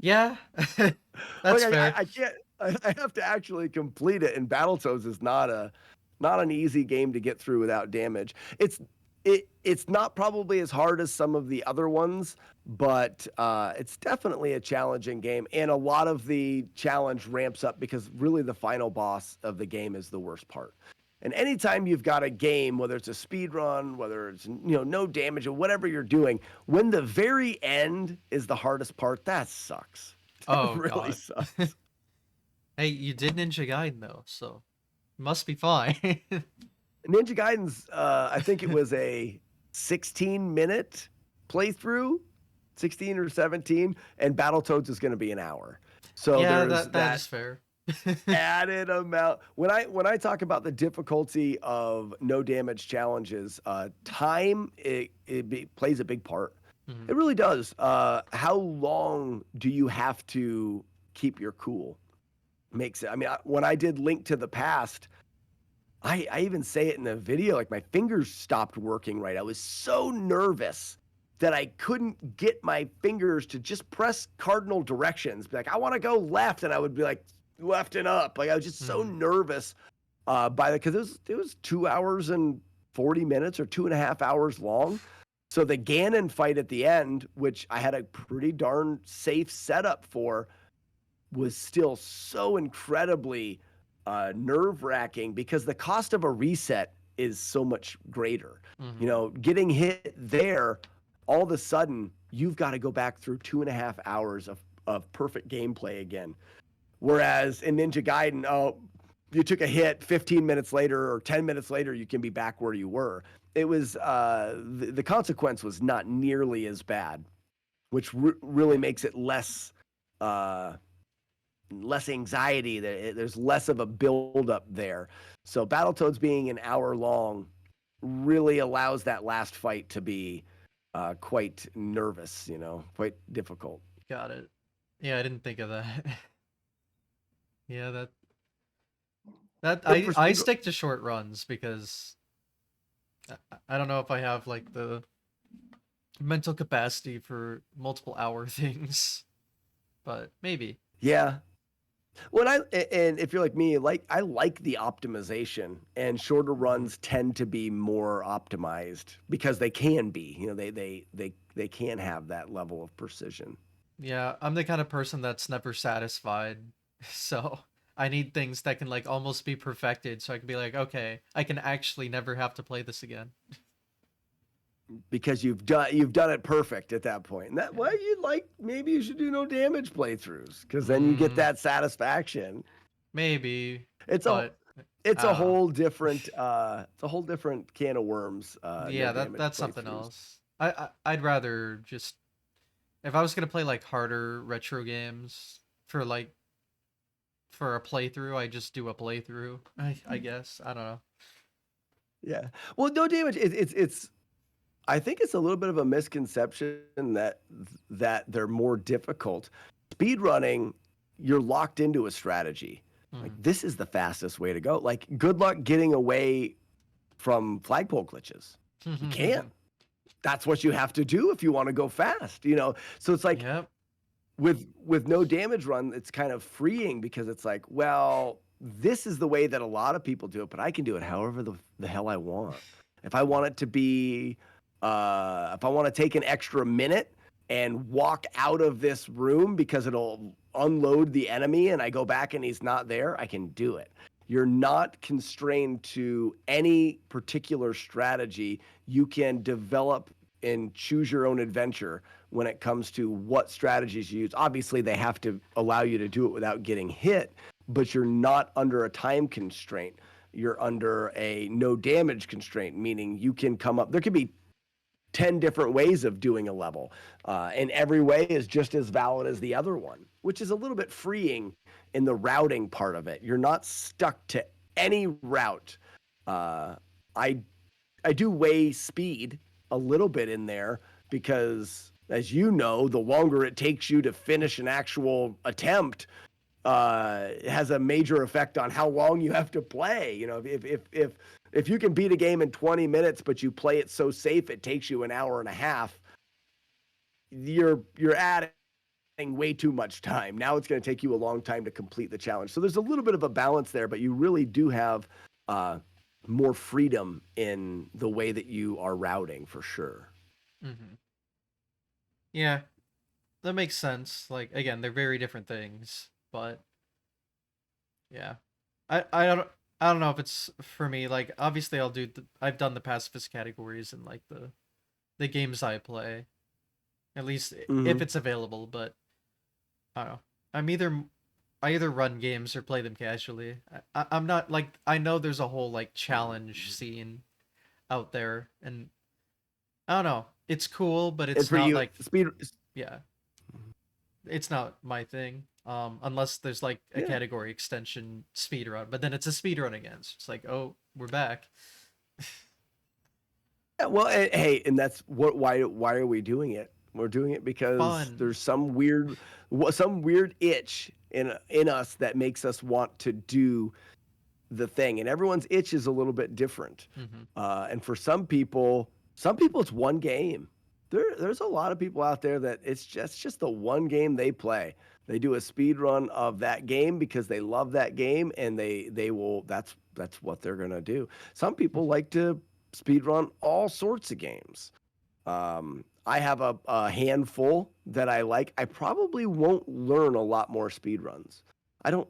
Yeah, that's fair. I can't. I have to actually complete it, and Battletoads is not an easy game to get through without damage. It's not probably as hard as some of the other ones, but it's definitely a challenging game, and a lot of the challenge ramps up because really the final boss of the game is the worst part. And anytime you've got a game, whether it's a speed run, whether it's no damage or whatever you're doing, when the very end is the hardest part, that sucks. Oh, That really God. sucks. Hey, you did Ninja Gaiden though, so must be fine. Ninja Gaiden's, I think it was a 16-minute playthrough, 16 or 17, and Battletoads is going to be an hour. So Yeah, there's that is fair. added amount. When I talk about the difficulty of no damage challenges, time plays a big part. It really does. How long do you have to keep your cool? Makes it. I mean, when I did Link to the Past, I even say it in the video, like my fingers stopped working right. I was so nervous that I couldn't get my fingers to just press cardinal directions. Be like, I want to go left, and I would be like left and up. Like I was just so nervous because it was 2 hours and 40 minutes or 2.5 hours long. So the Ganon fight at the end, which I had a pretty darn safe setup for, was still so incredibly nerve-wracking because the cost of a reset is so much greater. Getting hit there, all of a sudden you've got to go back through 2.5 hours of perfect gameplay again. Whereas in Ninja Gaiden, you took a hit 15 minutes later or 10 minutes later, you can be back where you were. It was the consequence was not nearly as bad, which really makes it less anxiety. There's less of a buildup there. So Battletoads being an hour long really allows that last fight to be quite nervous, quite difficult. Got it. Yeah, I didn't think of that. Yeah, I stick to short runs because I don't know if I have like the mental capacity for multiple hour things, but maybe. Yeah. And if you're like me, I like the optimization, and shorter Mhm. runs tend to be more optimized because they can be. They can have that level of precision. Yeah, I'm the kind of person that's never satisfied. So I need things that can like almost be perfected so I can be like, okay, I can actually never have to play this again. Because you've done it perfect at that point. And that Yeah. well, maybe you should do no damage playthroughs because then you get Mm, that satisfaction. maybe, It's a but it's I a don't know. whole different can of worms. No Yeah, damage that's something playthroughs. else. I'd rather just if I was gonna play like harder retro games for like for a playthrough, I just do a playthrough. I guess I don't know. Yeah. Well, no damage. It's I think it's a little bit of a misconception that they're more difficult. Speedrunning, you're locked into a strategy. Like Mm. this is the fastest way to go. Like good luck getting away from flagpole glitches. You can't. That's what you have to do if you want to go fast. So it's like Yep. with no damage run, it's kind of freeing because it's like, well, this is the way that a lot of people do it, but I can do it however the hell I want. If I want it to be, if I want to take an extra minute and walk out of this room because it'll unload the enemy and I go back and he's not there, I can do it. You're not constrained to any particular strategy. You can develop and choose your own adventure when it comes to what strategies you use. Obviously, they have to allow you to do it without getting hit, but you're not under a time constraint. You're under a no damage constraint, meaning you can come up. There could be 10 different ways of doing a level, and every way is just as valid as the other one, which is a little bit freeing in the routing part of it. You're not stuck to any route. Uh, I I do weigh speed a little bit in there because, as you know, the longer it takes you to finish an actual attempt, it has a major effect on how long you have to play. If you can beat a game in 20 minutes, but you play it so safe it takes you an hour and a half, you're adding way too much time. Now it's going to take you a long time to complete the challenge. So there's a little bit of a balance there, but you really do have uh, more freedom in the way that you are routing for sure. Hmm. Yeah, that makes sense. Like again, they're very different things, but yeah, I don't know if it's for me. Like obviously, I've done the pacifist categories and like the games I play, at least if Mm-hmm. it's available. But I don't know. I'm either I either run games or play them casually. I'm not like I know there's a whole like challenge scene out there, and I don't know. It's cool, but And it's for not you, like yeah, it's not my thing. Unless there's like a yeah. category extension speedrun, but then it's a speedrun again. So it's like, oh, we're back. Yeah, well, hey, and that's what. Why are we doing it? We're doing it because Fun. there's some weird itch in us that makes us want to do the thing, and everyone's itch is a little bit different. Hmm. And for some people it's one game. There's a lot of people out there that it's just the one game they play. They do a speed run of that game because they love that game, and they will. That's what they're gonna do. Some people like to speed run all sorts of games. I have a handful that I like. I probably won't learn a lot more speed runs. I don't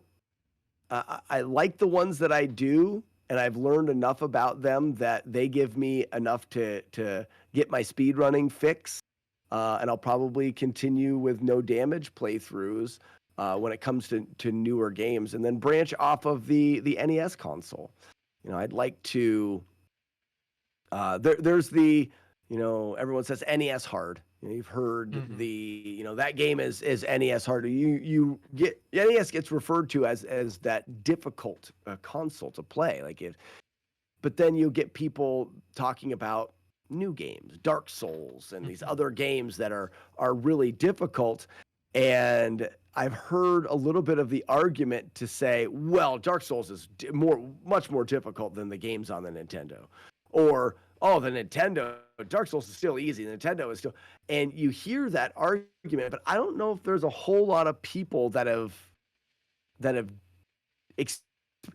I like the ones that I do, and I've learned enough about them that they give me enough to get my speed running fix. And I'll probably continue with no damage playthroughs when it comes to newer games, and then branch off of the NES console. I'd like to there's everyone says NES hard. You've heard Hmm. that game is NES hard. You get NES gets referred to as that difficult console to play. But then you get people talking about new games, Dark Souls, and these other games that are really difficult. And I've heard a little bit of the argument to say, well, Dark Souls is much more difficult than the games on the Nintendo, or oh, the Nintendo Dark Souls is still easy. The Nintendo is still, and you hear that argument, but I don't know if there's a whole lot of people that have that ex-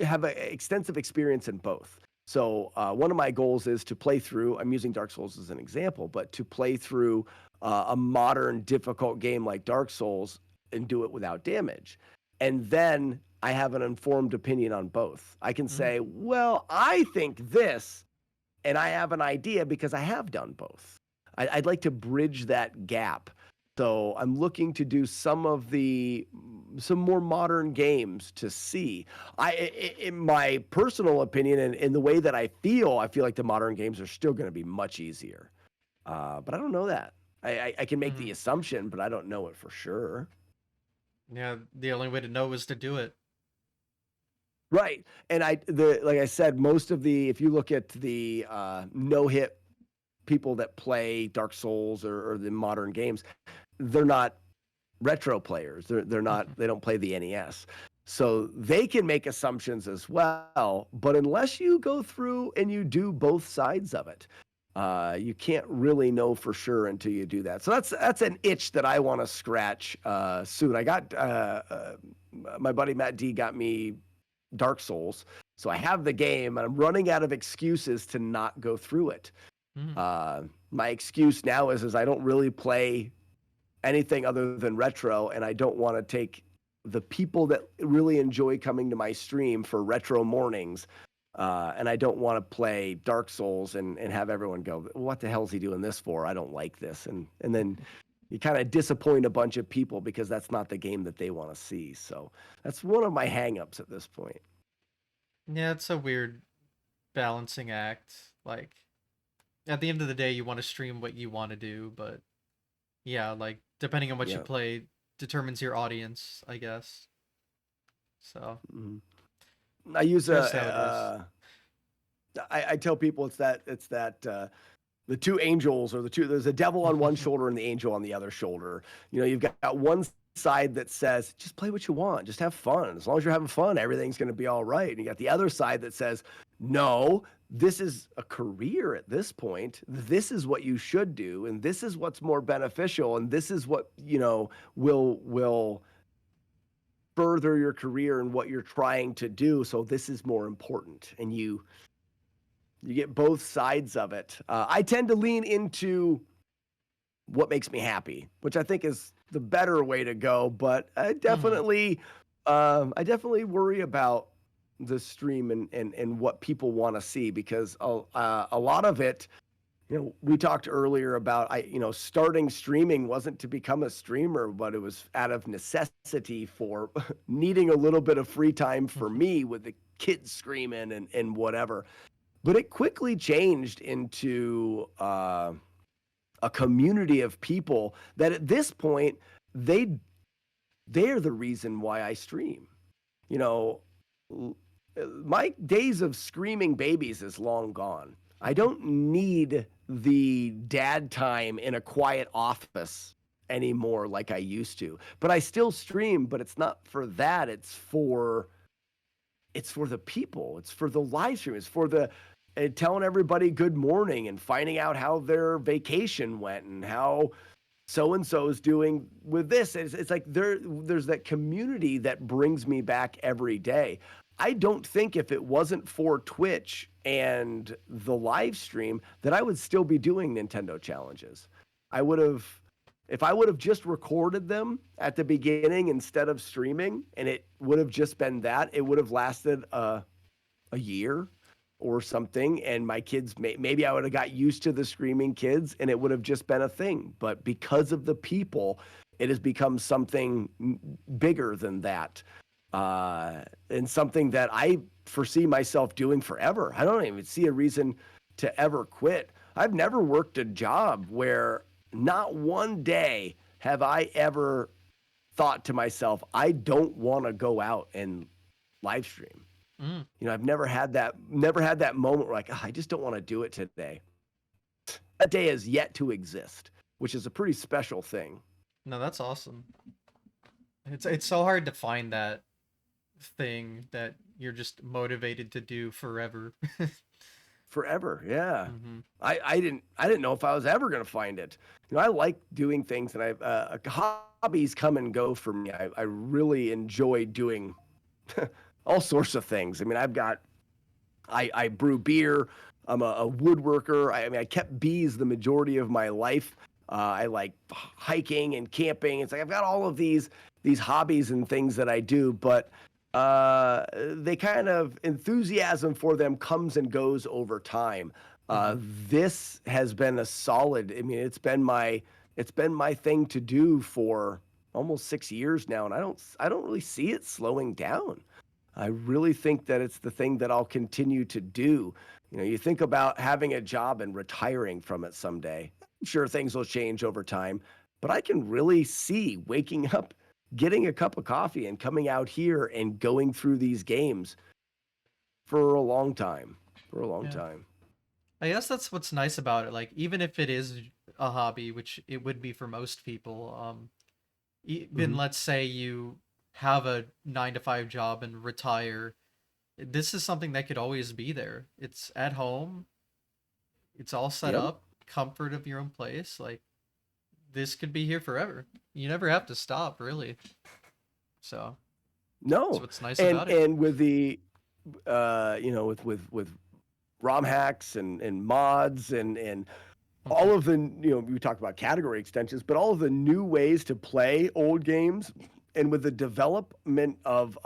have an extensive experience in both. So one of my goals is to play through. I'm using Dark Souls as an example, but to play through a modern, difficult game like Dark Souls and do it without damage. And then I have an informed opinion on both. I can Mm. say, well, I think this, and I have an idea because I have done both. I'd like to bridge that gap. So I'm looking to do some more modern games to see. In my personal opinion, and in the way that I feel like the modern games are still going to be much easier. But I don't know that. I can make the Mm. assumption, but I don't know it for sure. Yeah, the only way to know is to do it. Right. And like I said, most of if you look at the no hit people that play Dark Souls or the modern games, they're not retro players. They're not. They don't play the NES, so they can make assumptions as well. But unless you go through and you do both sides of it, you can't really know for sure until you do that. So that's an itch that I want to scratch soon. I got my buddy Matt D got me Dark Souls, so I have the game, and I'm running out of excuses to not go through it. Mm. My excuse now is I don't really play anything other than retro, and I don't want to take the people that really enjoy coming to my stream for retro mornings, and I don't want to play Dark Souls and have everyone go, what the hell is he doing this for? I don't like this. And then you kind of disappoint a bunch of people because that's not the game that they want to see. So that's one of my hangups at this point. Yeah, it's a weird balancing act. Like, at the end of the day, you want to stream what you want to do, but yeah, like, depending on what you Yeah. play determines your audience, I guess. So, Mhm. I use just how it is. I tell people it's that the two angels, or there's a devil on one shoulder and the angel on the other shoulder. You know, you've got one side that says just play what you want, just have fun. As long as you're having fun, everything's going to be all right. And you got the other side that says, no, this is a career at this point. This is what you should do, and this is what's more beneficial, and this is what, will further your career and what you're trying to do. So this is more important, and you get both sides of it. I tend to lean into what makes me happy, which I think is the better way to go. But Mm-hmm. I definitely worry about the stream and what people want to see, because a lot of it, we talked earlier about starting streaming wasn't to become a streamer, but it was out of necessity for needing a little bit of free time for me with the kids screaming and whatever. But it quickly changed into a community of people that at this point they're the reason why I stream. You know, my days of screaming babies is long gone. I don't need the dad time in a quiet office anymore like I used to. But I still stream, but it's not for that. It's for the people. It's for the live stream. It's for the telling everybody good morning and finding out how their vacation went and how so and so is doing with this. It's like there's that community that brings me back every day. I don't think if it wasn't for Twitch and the live stream that I would still be doing Nintendo challenges. I would have If I would have just recorded them at the beginning instead of streaming, and it would have just been that, it would have lasted a year or something, and my kids maybe I would have got used to the screaming kids and it would have just been a thing. But because of the people, it has become something bigger than that, and something that I foresee myself doing forever. I don't even see a reason to ever quit. I've never worked a job where not one day have I ever thought to myself, I don't want to go out and live stream. Mm. I've never had that moment where like, I just don't want to do it today. That day has yet to exist, which is a pretty special thing. No, that's awesome. It's so hard to find that thing that you're just motivated to do forever. Forever, yeah. Mm-hmm. I didn't know if I was ever going to find it. I like doing things, and hobbies come and go for me. I really enjoy doing all sorts of things. I mean, I brew beer. I'm a woodworker. I mean, I kept bees the majority of my life. I like hiking and camping. It's like I've got all of these hobbies and things that I do, but they kind of enthusiasm for them comes and goes over time. Mm-hmm. This has been a solid. I mean, it's been my thing to do for almost 6 years now, and I don't really see it slowing down. I really think that it's the thing that I'll continue to do. You know, you think about having a job and retiring from it someday. I'm sure things will change over time, but I can really see waking up, getting a cup of coffee and coming out here and going through these games for a long time. For a long Yeah. time. I guess that's what's nice about it. Like, even if it is a hobby, which it would be for most people, even Hmm. let's say you have a 9 to 5 job and retire, this is something that could always be there. It's at home, it's all set Yep. up, comfort of your own place. Like, this could be here forever. You never have to stop, really. So that's No. what's nice And about it. and with the you know, with ROM hacks and mods and Hmm. all of the, you know, we talked about category extensions, but all of the new ways to play old games, and with the development of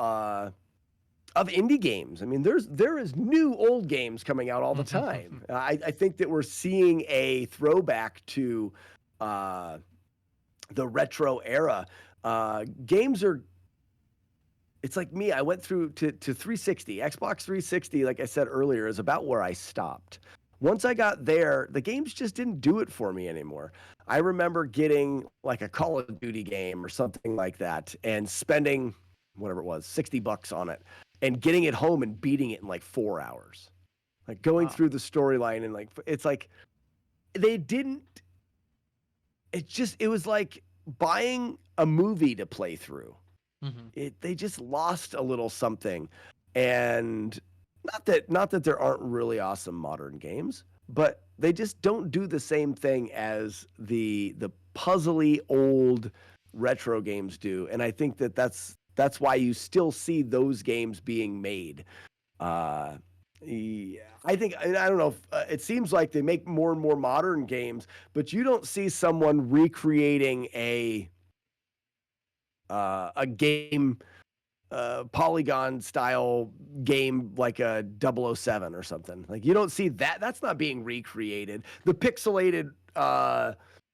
indie games. I mean, there is new old games coming out all the time. I think that we're seeing a throwback to uh, the retro era. Games are, it's like me. I went through to 360. Xbox 360, like I said earlier, is about where I stopped. Once I got there, the games just didn't do it for me anymore. I remember getting like a Call of Duty game or something like that and spending whatever it was, $60 on it, and getting it home and beating it in like 4 hours. Like going Wow. through the storyline, and like it's like they didn't, it was like buying a movie to play through. Hmm. They just lost a little something. And not that there aren't really awesome modern games, but they just don't do the same thing as the puzzly old retro games do. And I think that that's why you still see those games being made. Yeah, I think, and I don't know if it seems like they make more and more modern games, but you don't see someone recreating a game, polygon style game like a 007 or something. Like you don't see that. That's not being recreated. The pixelated,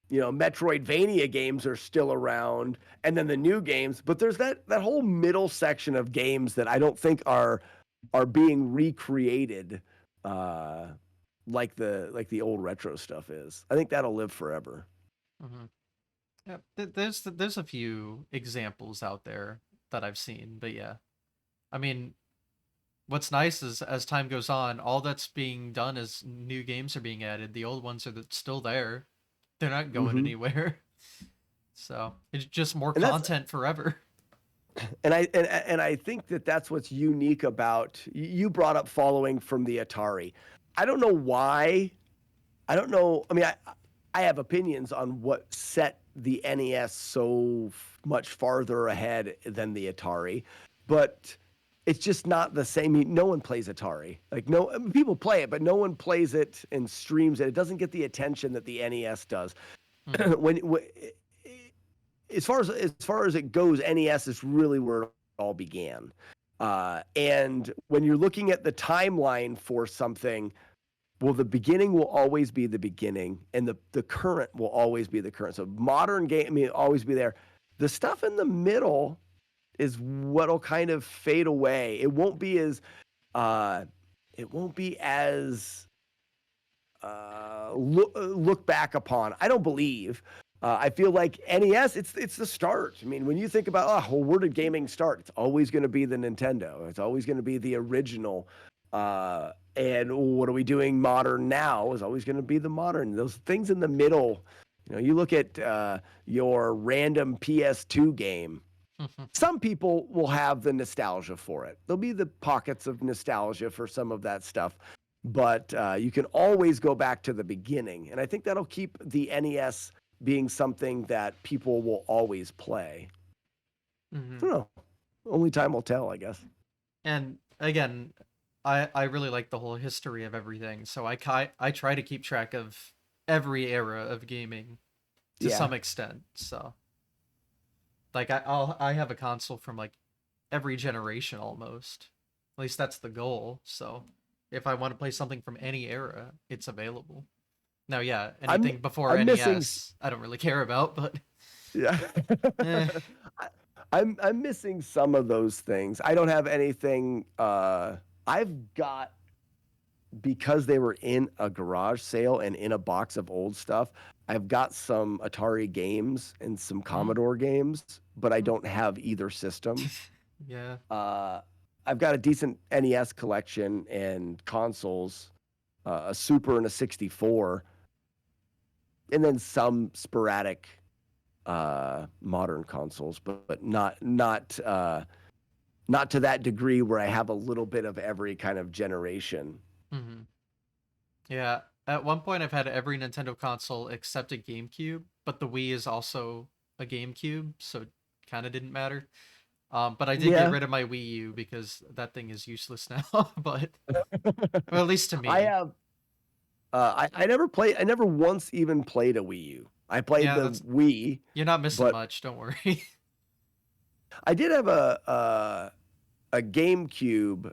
you know, Metroidvania games are still around, and then the new games. But there's that whole middle section of games that I don't think are being recreated, uh, like the old retro stuff is. I think that'll live forever. Hmm. Yeah, there's a few examples out there that I've seen, but yeah, I mean, what's nice is as time goes on, all that's being done is new games are being added. The old ones are still there. They're not going Hmm. anywhere. So it's just more And that's content forever. and I think that that's what's unique about, you brought up following from the Atari. I don't know why. I don't know. I mean, I have opinions on what set the NES so much farther ahead than the Atari, but it's just not the same. I mean, no one plays Atari. Like no, I mean, people play it, but no one plays it and streams it. It doesn't get the attention that the NES does. Hmm. when as far as it goes, NES is really where it all began. And when you're looking at the timeline for something, well, the beginning will always be the beginning, and the current will always be the current. So modern game, I mean, always be there. The stuff in the middle is what'll kind of fade away. Uh, it won't be as look back upon. I don't believe. I feel like NES, it's the start. I mean, when you think about, oh, well, where did gaming start? It's always going to be the Nintendo. It's always going to be the original. And what are we doing modern now? Is always going to be the modern. Those things in the middle. You know, you look at your random PS2 game. Some people will have the nostalgia for it. There'll be the pockets of nostalgia for some of that stuff, but you can always go back to the beginning, and I think that'll keep the NES being something that people will always play. Hmm. I don't know. only time will tell, I guess. And again, I really like the whole history of everything, so I try to keep track of every era of gaming to Yeah. some extent. So like I have a console from like every generation almost. At least that's the goal. So if I want to play something from any era, it's available. Now, yeah, I'm anything before I'm missing NES, I don't really care about, but yeah. eh. I, I'm missing some of those things. I don't have anything I've got because they were in a garage sale and in a box of old stuff. I've got some Atari games and some Mm, Commodore games, but I mm. don't have either system. Yeah. Uh, I've got a decent NES collection and consoles, a Super and a 64, and then some sporadic modern consoles, but not to that degree where I have a little bit of every kind of generation. Hmm. Yeah. At one point, I've had every Nintendo console except a GameCube, but the Wii is also a GameCube, so it kind of didn't matter. But I did get Yeah, rid of my Wii U because that thing is useless now. But well, at least to I me. have. I never played. I never once even played a Wii U. I played Yeah, the that's Wii, you're not missing but much. Don't worry. I did have a GameCube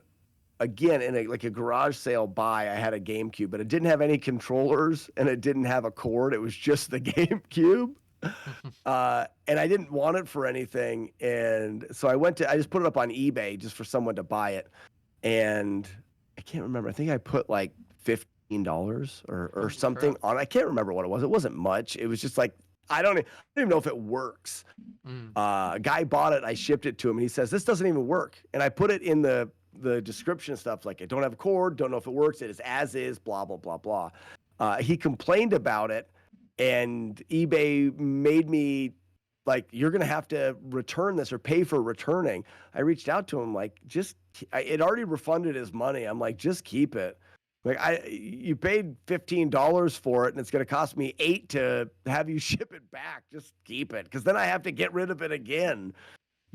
again in like a garage sale buy. I had a GameCube, but it didn't have any controllers and it didn't have a cord. It was just the GameCube. And I didn't want it for anything. And so I just put it up on eBay just for someone to buy it. And I can't remember. I think I put like $15 or Holy something crap. on. I can't remember what it was. It wasn't much. It was just like, I don't even know if it works. Mm. A guy bought it. I shipped it to him, and he says this doesn't even work. And I put it in the description stuff like I don't have a cord, don't know if it works. It is as is, blah blah blah blah. He complained about it, and eBay made me like you're gonna have to return this or pay for returning. I reached out to him like it already refunded his money. I'm like just keep it. Like you paid $15 for it, and it's going to cost me 8 to have you ship it back. Just keep it, because then I have to get rid of it again.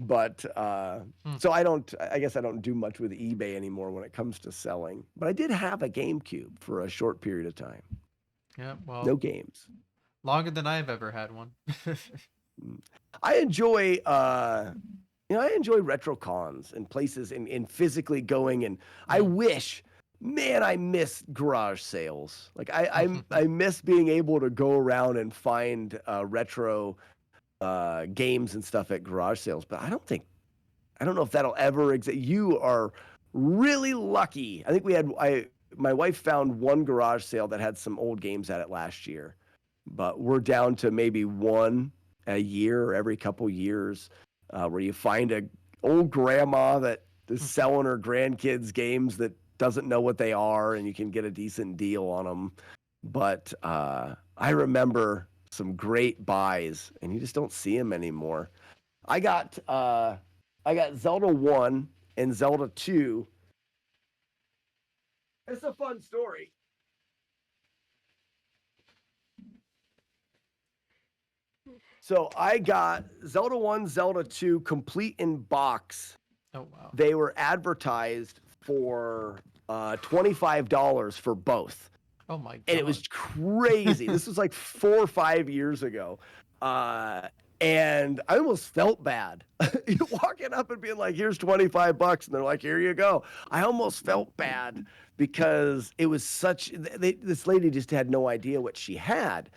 But Hmm. so I don't. I guess I don't do much with eBay anymore when it comes to selling. But I did have a GameCube for a short period of time. Yeah, No well, games. longer than I've ever had one. Mm. I enjoy. I enjoy retro cons and places and physically going. And I Mm. wish, man, I miss garage sales. Like I miss being able to go around and find retro games and stuff at garage sales. But I don't know if that'll ever exist. You are really lucky. I think my wife found one garage sale that had some old games at it last year, but we're down to maybe one a year or every couple years, where you find a old grandma that is selling her grandkids games that doesn't know what they are, and you can get a decent deal on them. But I remember some great buys, and you just don't see them anymore. I got uh, I got Zelda 1 and Zelda 2. It's a fun story. So I got Zelda 1, Zelda 2 complete in box. Oh wow. They were advertised for $25 for both. Oh my And it god. was crazy. This was like 4 or 5 years ago. Uh, and I almost felt bad. You walking up and being like, here's $25. And they're like, here you go. I almost felt bad because it was this lady just had no idea what she had.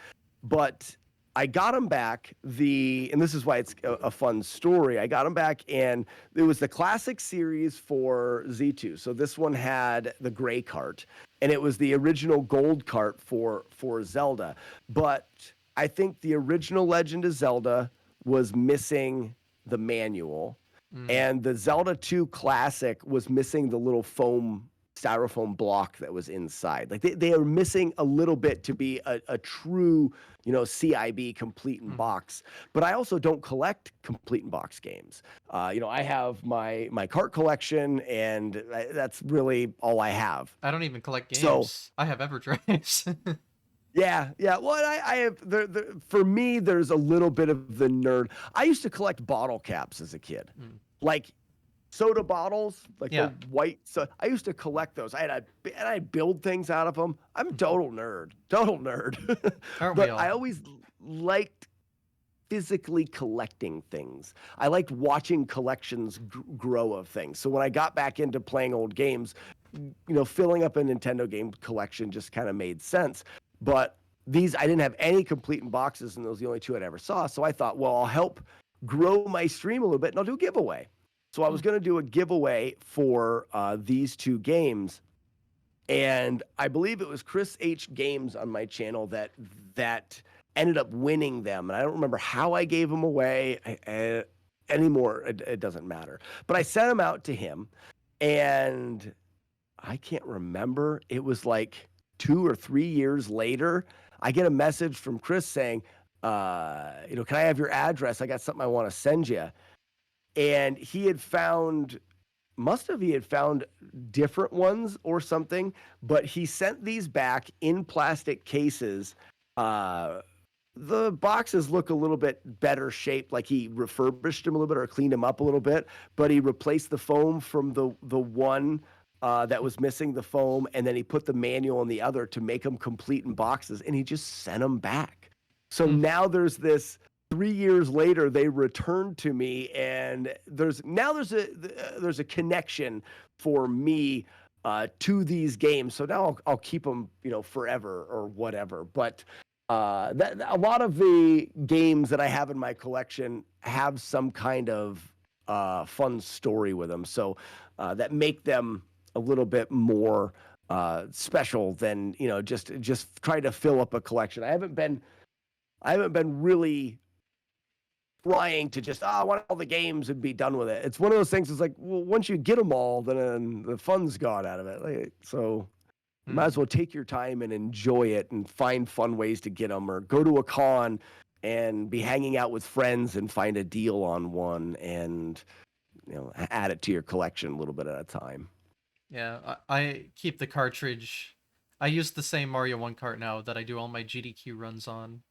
But I got them back. And this is why it's a fun story. I got them back, and it was the classic series for Z2. So this one had the gray cart, and it was the original gold cart for Zelda. But I think the original Legend of Zelda was missing the manual, Mm. and the Zelda 2 Classic was missing the little styrofoam block that was inside. Like they are missing a little bit to be a true, CIB complete in Mhm. box. But I also don't collect complete in box games. I have my cart collection, and that's really all I have. I don't even collect So games. I have Everdrives. yeah, yeah. Well, I have for me, there's a little bit of the nerd. I used to collect bottle caps as a kid. Mm. Like soda bottles, like the Yeah. white. So I used to collect those. And I build things out of them. I'm a total nerd, total nerd. Aren't we But I all? always liked physically collecting things. I liked watching collections grow of things. So when I got back into playing old games, filling up a Nintendo game collection just kind of made sense. But these, I didn't have any complete in boxes, and those are the only two I'd ever saw. So I thought, well, I'll help grow my stream a little bit, and I'll do a giveaway. So I was Hmm. going to do a giveaway for these two games, and I believe it was Chris H Games on my channel that ended up winning them. And I don't remember how I gave them away anymore. It doesn't matter. But I sent them out to him, and I can't remember. It was like 2 or 3 years later. I get a message from Chris saying, can I have your address? I got something I want to send you. And he had found different ones or something, but he sent these back in plastic cases. The boxes look a little bit better shaped, like he refurbished them a little bit or cleaned them up a little bit, but he replaced the foam from the one that was missing the foam, and then he put the manual on the other to make them complete in boxes, and he just sent them back. So Hmm. now there's this 3 years later, they returned to me, and there's a connection for me to these games. So now I'll keep them, forever or whatever. But a lot of the games that I have in my collection have some kind of fun story with them, so that make them a little bit more special than just trying to fill up a collection. I haven't been really trying to just I want all the games and be done with it. It's one of those things. It's like, well, once you get them all, then the fun's gone out of it. So you might as Hmm. well take your time and enjoy it and find fun ways to get them, or go to a con and be hanging out with friends and find a deal on one, and add it to your collection a little bit at a time. Yeah. I keep the cartridge. I use the same Mario 1 cart now that I do all my GDQ runs on.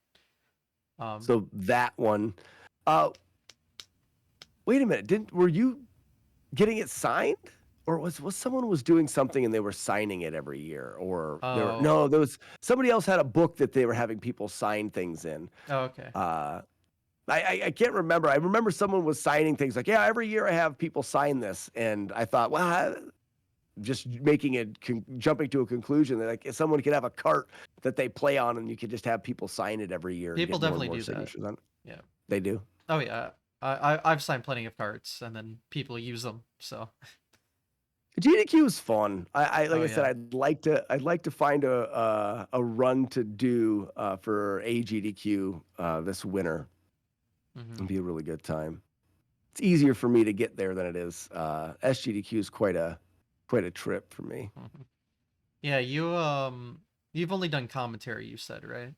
Um, So that one. Uh, Wait a minute. Didn't were you getting it signed, or was someone was doing something and they were signing it every year, or oh. there was somebody else had a book that they were having people sign things in. Oh, okay. Uh, I can't remember. I remember someone was signing things like, yeah, every year I have people sign this, and I thought, well, just making it jumping to a conclusion that like if someone could have a cart that they play on, and you could just have people sign it every year and People get more and definitely more do that. signatures on it. Yeah. They do. Oh yeah. I've signed plenty of carts and then people use them. So. GDQ is fun. I like Oh I said, yeah. I'd like to find a run to do for AGDQ this winter. Hmm. It'd be a really good time. It's easier for me to get there than it is. SGDQ is quite a trip for me. Hmm. Yeah. You've only done commentary. You said, right?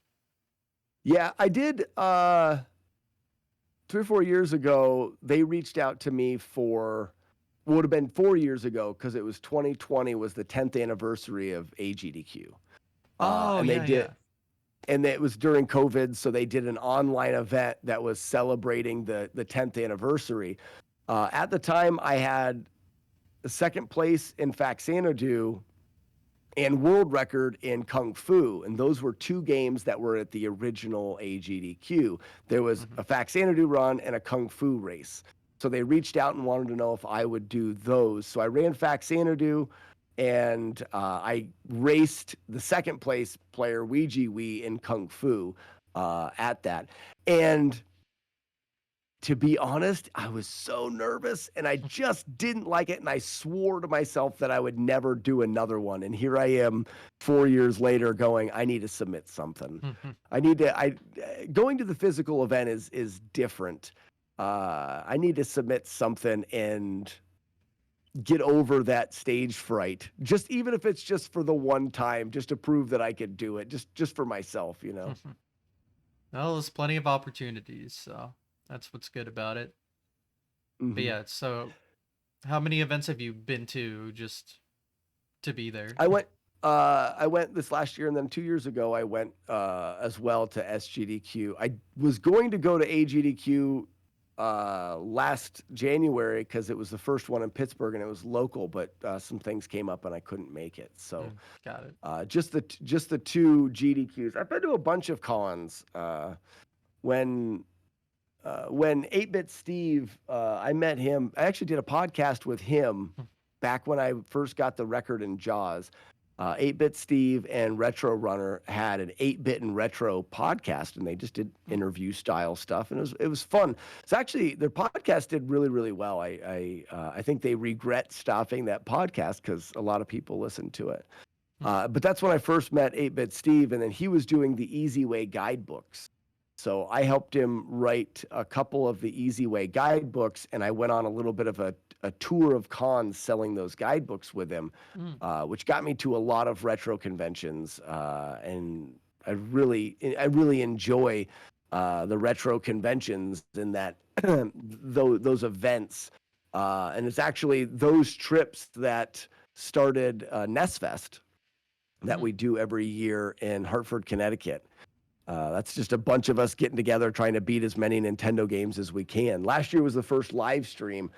Yeah, I did. 3 or 4 years ago, they reached out to me for would have been 4 years ago, because it was 2020 was the 10th anniversary of AGDQ, Oh and they yeah, did yeah. and it was during COVID, so they did an online event that was celebrating the 10th anniversary. At the time, I had the second place in Faxanadu and world record in Kung Fu, and those were two games that were at the original AGDQ. There was Hmm. a Faxanadu run and a Kung Fu race. So they reached out and wanted to know if I would do those. So I ran Faxanadu, and I raced the second place player Ouija Wee in Kung Fu at that. And to be honest, I was so nervous, and I just didn't like it. And I swore to myself that I would never do another one. And here I am 4 years later going, I need to submit something. Going to the physical event is different. I need to submit something and get over that stage fright. Just even if it's just for the one time, just to prove that I could do it, just for myself. Well, there's plenty of opportunities, so that's what's good about it. But Hmm. yeah, so how many events have you been to just to be there? I went. I went this last year, and then 2 years ago, I went as well to SGDQ. I was going to go to AGDQ last January because it was the first one in Pittsburgh and it was local, but some things came up and I couldn't make it. So Got it. just the two GDQs. I've been to a bunch of cons. When 8-Bit Steve, I met him. I actually did a podcast with him back when I first got the record in Jaws. 8-Bit Steve and Retro Runner had an 8-Bit and Retro podcast, and they just did interview style stuff, and it was fun. It's actually their podcast did really, really well. I think they regret stopping that podcast because a lot of people listened to it. But that's when I first met 8-Bit Steve, and then he was doing the Easy Way guidebooks. So I helped him write a couple of the Easy Way guidebooks, and I went on a little bit of a tour of cons selling those guidebooks with him, which got me to a lot of retro conventions. And I really enjoy the retro conventions in that those events. And it's actually those trips that started NESFest that we do every year in Hartford, Connecticut. That's just a bunch of us getting together trying to beat as many Nintendo games as we can. Last year was the first live stream.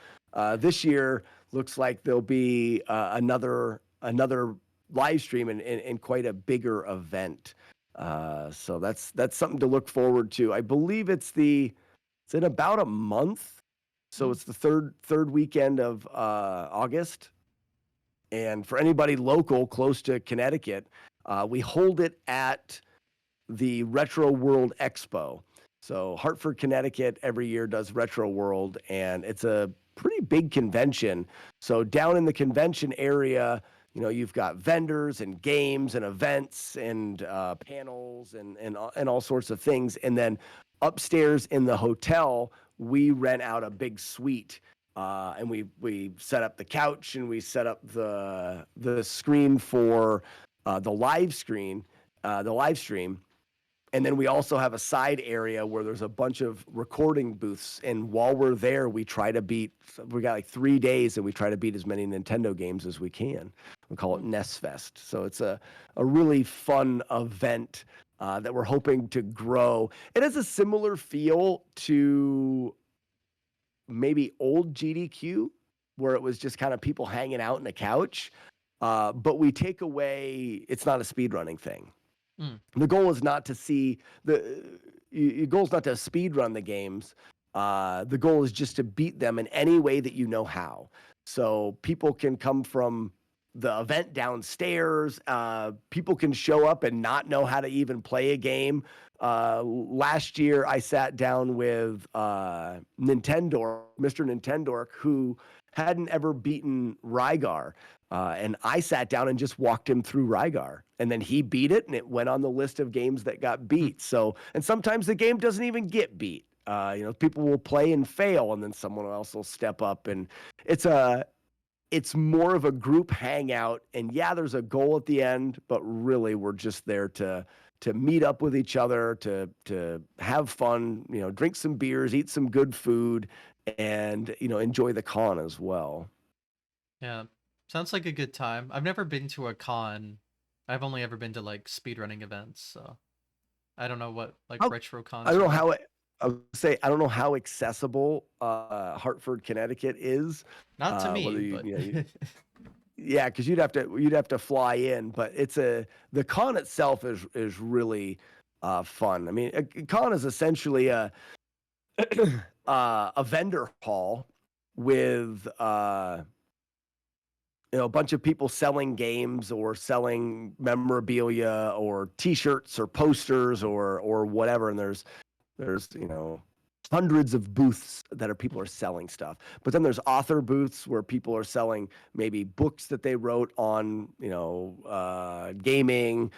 This year looks like there'll be another live stream and quite a bigger event. So that's something to look forward to. I believe it's in about a month. So it's the third weekend of August. And for anybody local close to Connecticut, we hold it at the Retro World Expo. So Hartford, Connecticut every year does Retro World, and it's a pretty big convention. So down in the convention area, you've got vendors and games and events and panels and all sorts of things. And then upstairs in the hotel, we rent out a big suite. And we set up the couch and we set up the screen for the live stream. And then we also have a side area where there's a bunch of recording booths. And while we're there, we got like 3 days and we try to beat as many Nintendo games as we can. We call it NESFest. So it's a really fun event that we're hoping to grow. It has a similar feel to maybe old GDQ, where it was just kind of people hanging out on a couch. But we take away, it's not a speedrunning thing. The goal is not to your goal is not to speed run the games. The goal is just to beat them in any way that you know how. So people can come from the event downstairs. People can show up and not know how to even play a game. Last year, I sat down with Mr. Nintendork, who hadn't ever beaten Rygar. And I sat down and just walked him through Rygar. And then he beat it, and it went on the list of games that got beat. So, and sometimes the game doesn't even get beat. People will play and fail, and then someone else will step up. And it's more of a group hangout. And yeah, there's a goal at the end, but really we're just there to meet up with each other, to have fun, drink some beers, eat some good food, and, enjoy the con as well. Yeah. Sounds like a good time. I've never been to a con. I've only ever been to like speedrunning events, so I don't know what retro cons. I don't know how I would say I don't know how accessible Hartford, Connecticut is. Not to me, but yeah, because you'd have to fly in, but the con itself is really fun. I mean, a con is essentially a vendor hall with a bunch of people selling games or selling memorabilia or T-shirts or posters or whatever, and there's hundreds of booths that people are selling stuff. But then there's author booths where people are selling maybe books that they wrote on, gaming.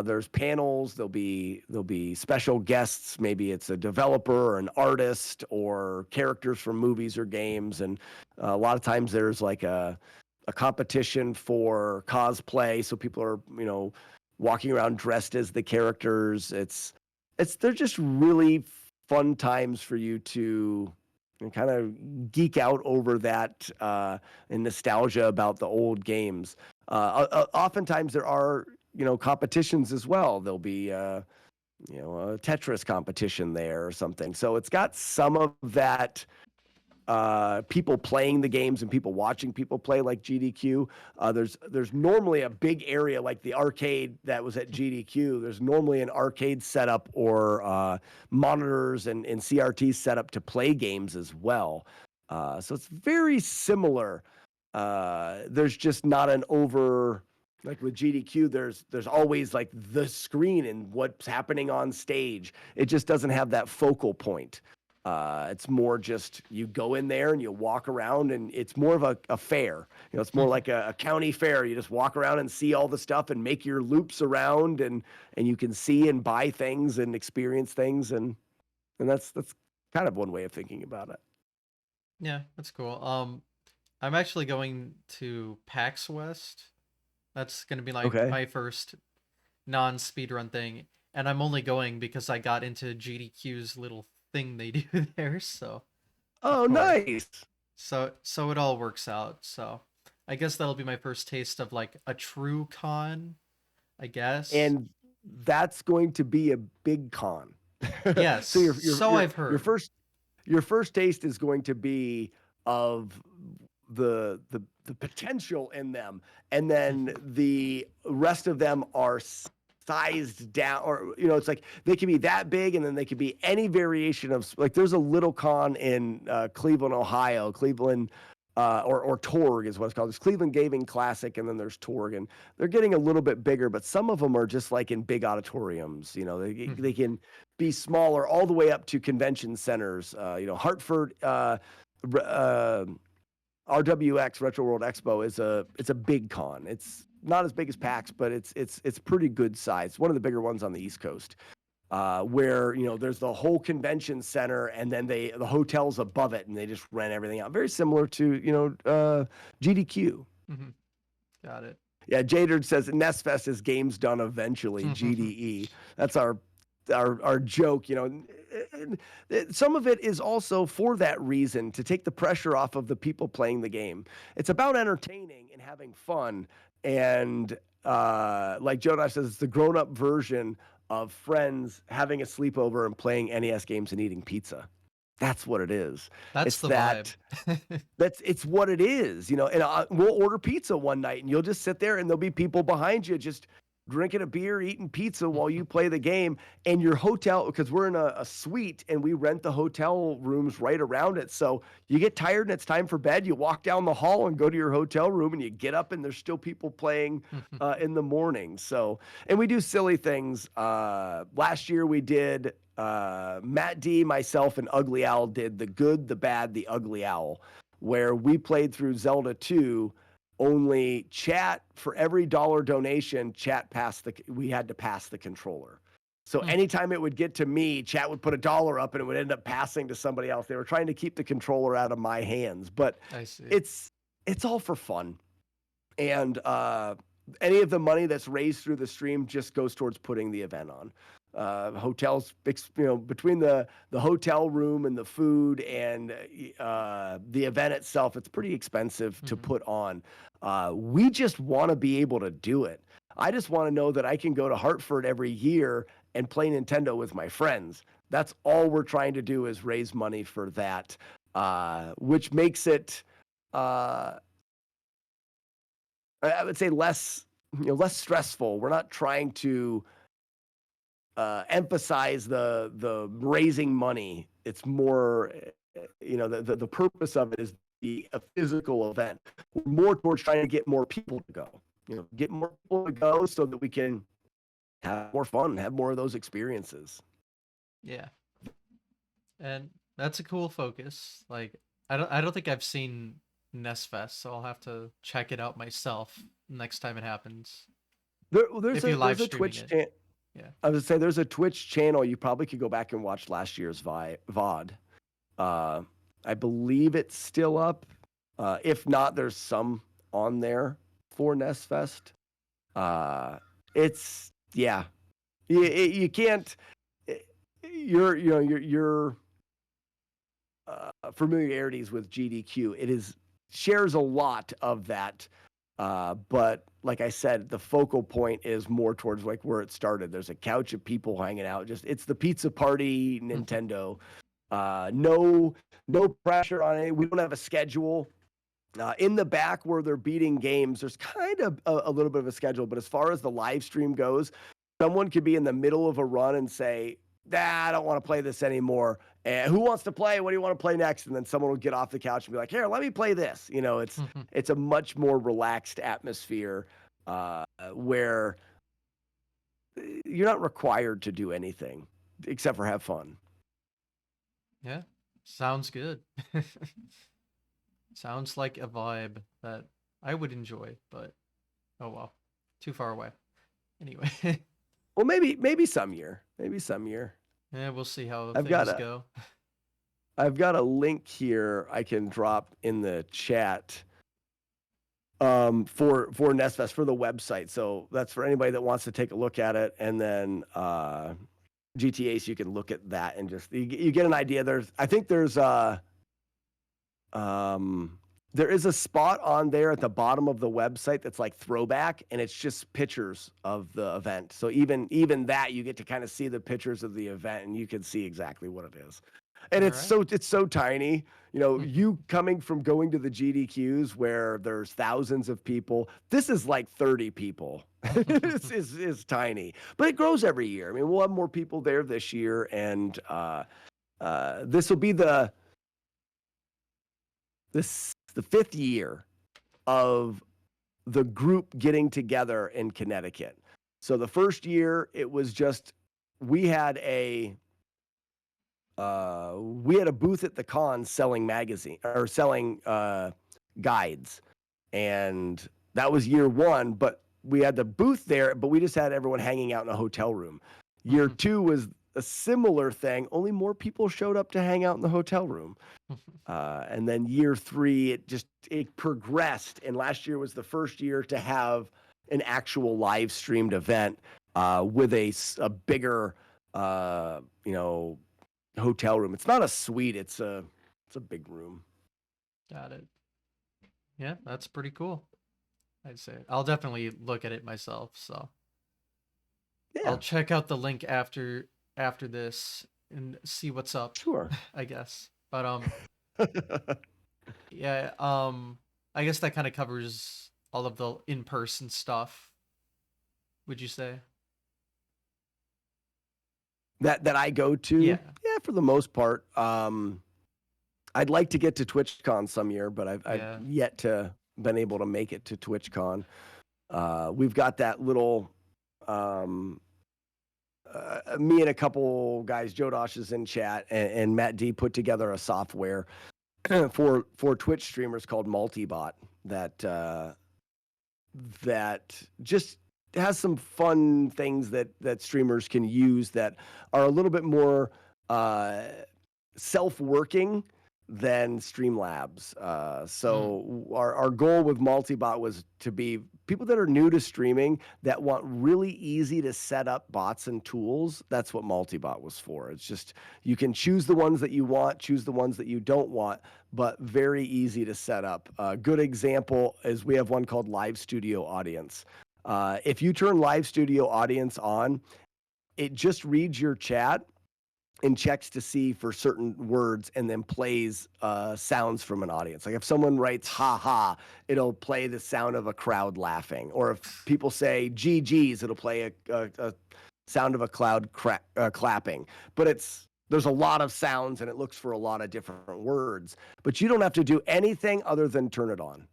There's panels. There'll be special guests. Maybe it's a developer or an artist or characters from movies or games. And a lot of times there's like a competition for cosplay. So people are, walking around dressed as the characters. They're just really fun times for you to kind of geek out over that and nostalgia about the old games. Oftentimes there are, competitions as well. There'll be a Tetris competition there or something. So it's got some of that people playing the games and people watching people play like GDQ. There's normally a big area like the arcade that was at GDQ. There's normally an arcade setup or monitors and CRTs set up to play games as well. So it's very similar. There's just not an over like with GDQ. There's always like the screen and what's happening on stage. It just doesn't have that focal point. It's more just you go in there and you walk around, and it's more of a fair. It's more like a county fair. You just walk around and see all the stuff and make your loops around, and you can see and buy things and experience things, and that's kind of one way of thinking about it. Yeah, that's cool. I'm actually going to PAX West. That's gonna be like Okay. my first non-speedrun thing, and I'm only going because I got into GDQ's little thing they do there. So of Oh, course, nice. so it all works out. So I guess that'll be my first taste of like a true con, I guess. And that's going to be a big con. Yes, So so I've heard. your first taste is going to be of the potential in them, and then the rest of them are sized down, or it's like they can be that big, and then they can be any variation of like there's a little con in Cleveland, Ohio, Cleveland. Or Torg is what it's called. It's Cleveland Gaming Classic, and then there's Torg, and they're getting a little bit bigger, but some of them are just like in big auditoriums. They can be smaller all the way up to convention centers. Hartford RWX Retro World Expo it's a big con. It's not as big as PAX, but it's pretty good size. One of the bigger ones on the East Coast. Where there's the whole convention center, and then the hotels above it, and they just rent everything out. Very similar to GDQ. Mhm. Got it. Yeah, Jader says Nestfest is games done eventually. GDE. That's our joke. And some of it is also for that reason, to take the pressure off of the people playing the game. It's about entertaining and having fun. And like Joe says, it's the grown-up version of friends having a sleepover and playing NES games and eating pizza. That's what it is. That's It's the vibe. it's what it is. And we'll order pizza one night, and you'll just sit there, and there'll be people behind you just drinking a beer, eating pizza while you play the game. And your hotel, because we're in a suite and we rent the hotel rooms right around it. So you get tired and it's time for bed. You walk down the hall and go to your hotel room, and you get up, and there's still people playing in the morning. So, and we do silly things. Last year we did, Matt D, myself, and Ugly Owl did the good, the bad, the ugly owl, where we played through Zelda 2. Only chat, for every dollar donation, we had to pass the controller. So anytime it would get to me, chat would put $1 up, and it would end up passing to somebody else. They were trying to keep the controller out of my hands, but I see. it's all for fun. And any of the money that's raised through the stream just goes towards putting the event on. Hotels, between the hotel room and the food and the event itself, it's pretty expensive to put on. We just want to be able to do it. I just want to know that I can go to Hartford every year and play Nintendo with my friends. That's all we're trying to do, is raise money for that, which makes it, I would say, less stressful. We're not trying to emphasize the raising money. It's more, the purpose of it is a physical event. We're more towards trying to get more people to go. Get more people to go so that we can have more fun, have more of those experiences. Yeah. And that's a cool focus. Like I don't think I've seen Nestfest, so I'll have to check it out myself next time it happens. There's If you live a streaming Twitch it. channel. Yeah. I would say there's a Twitch channel. You probably could go back and watch last year's VOD. I believe it's still up. If not, there's some on there for Nestfest. It's yeah. You can't. Your familiarities with GDQ. It shares a lot of that But like I said, the focal point is more towards like where it started. There's a couch of people hanging out. Just it's the pizza party Nintendo. No pressure on it. We don't have a schedule. In the back where they're beating games, there's kind of a little bit of a schedule. But as far as the live stream goes, someone could be in the middle of a run and say, "Nah, I don't want to play this anymore." And who wants to play? What do you want to play next? And then someone will get off the couch and be like, "Here, let me play this." You know, it's a much more relaxed atmosphere where you're not required to do anything except for have fun. Yeah, sounds good. Sounds like a vibe that I would enjoy, but oh well, too far away. Anyway, Well, maybe some year, yeah, we'll see how I've got things a go. I've got a link here I can drop in the chat for NestFest for the website. So that's for anybody that wants to take a look at it, and then GTA, so you can look at that and just you get an idea. I think there is a spot on there at the bottom of the website that's like throwback, and it's just pictures of the event. So even that, you get to kind of see the pictures of the event, and you can see exactly what it is. And All it's right. so tiny. You know, you coming from going to the GDQs where there's thousands of people, this is like 30 people. This is tiny, but it grows every year. I mean, we'll have more people there this year, and this will be the 5th year of the group getting together in Connecticut. So the first year it was just we had a booth at the con selling guides, and that was year one. But we had the booth there, but we just had everyone hanging out in a hotel room. Year two was a similar thing, only more people showed up to hang out in the hotel room. And then year three, it progressed. And last year was the first year to have an actual live streamed event with a bigger, hotel room. It's not a suite. It's a big room. Got it. Yeah, that's pretty cool. I'd say I'll definitely look at it myself. So Yeah, I'll check out the link after this and see what's up. sure. I guess. But yeah, I guess that kind of covers all of the in-person stuff. Would you say? that I go to, Yeah. yeah, for the most part. I'd like to get to TwitchCon some year, but I've yet to been able to make it to TwitchCon. We've got that little me and a couple guys, Joe Dosh is in chat, and Matt D put together a software for Twitch streamers called Multibot that just has some fun things that streamers can use that are a little bit more self-working than Streamlabs. So our goal with Multibot was to be people that are new to streaming that want really easy to set up bots and tools. That's what Multibot was for. It's just you can choose the ones that you want, choose the ones that you don't want, but very easy to set up. A good example is we have one called Live Studio Audience. If you turn Live Studio Audience on, it just reads your chat and checks to see for certain words and then plays sounds from an audience. Like if someone writes "ha ha," it'll play the sound of a crowd laughing. Or if people say "GGs," it'll play a sound of a crowd clapping. But there's a lot of sounds and it looks for a lot of different words. But you don't have to do anything other than turn it on.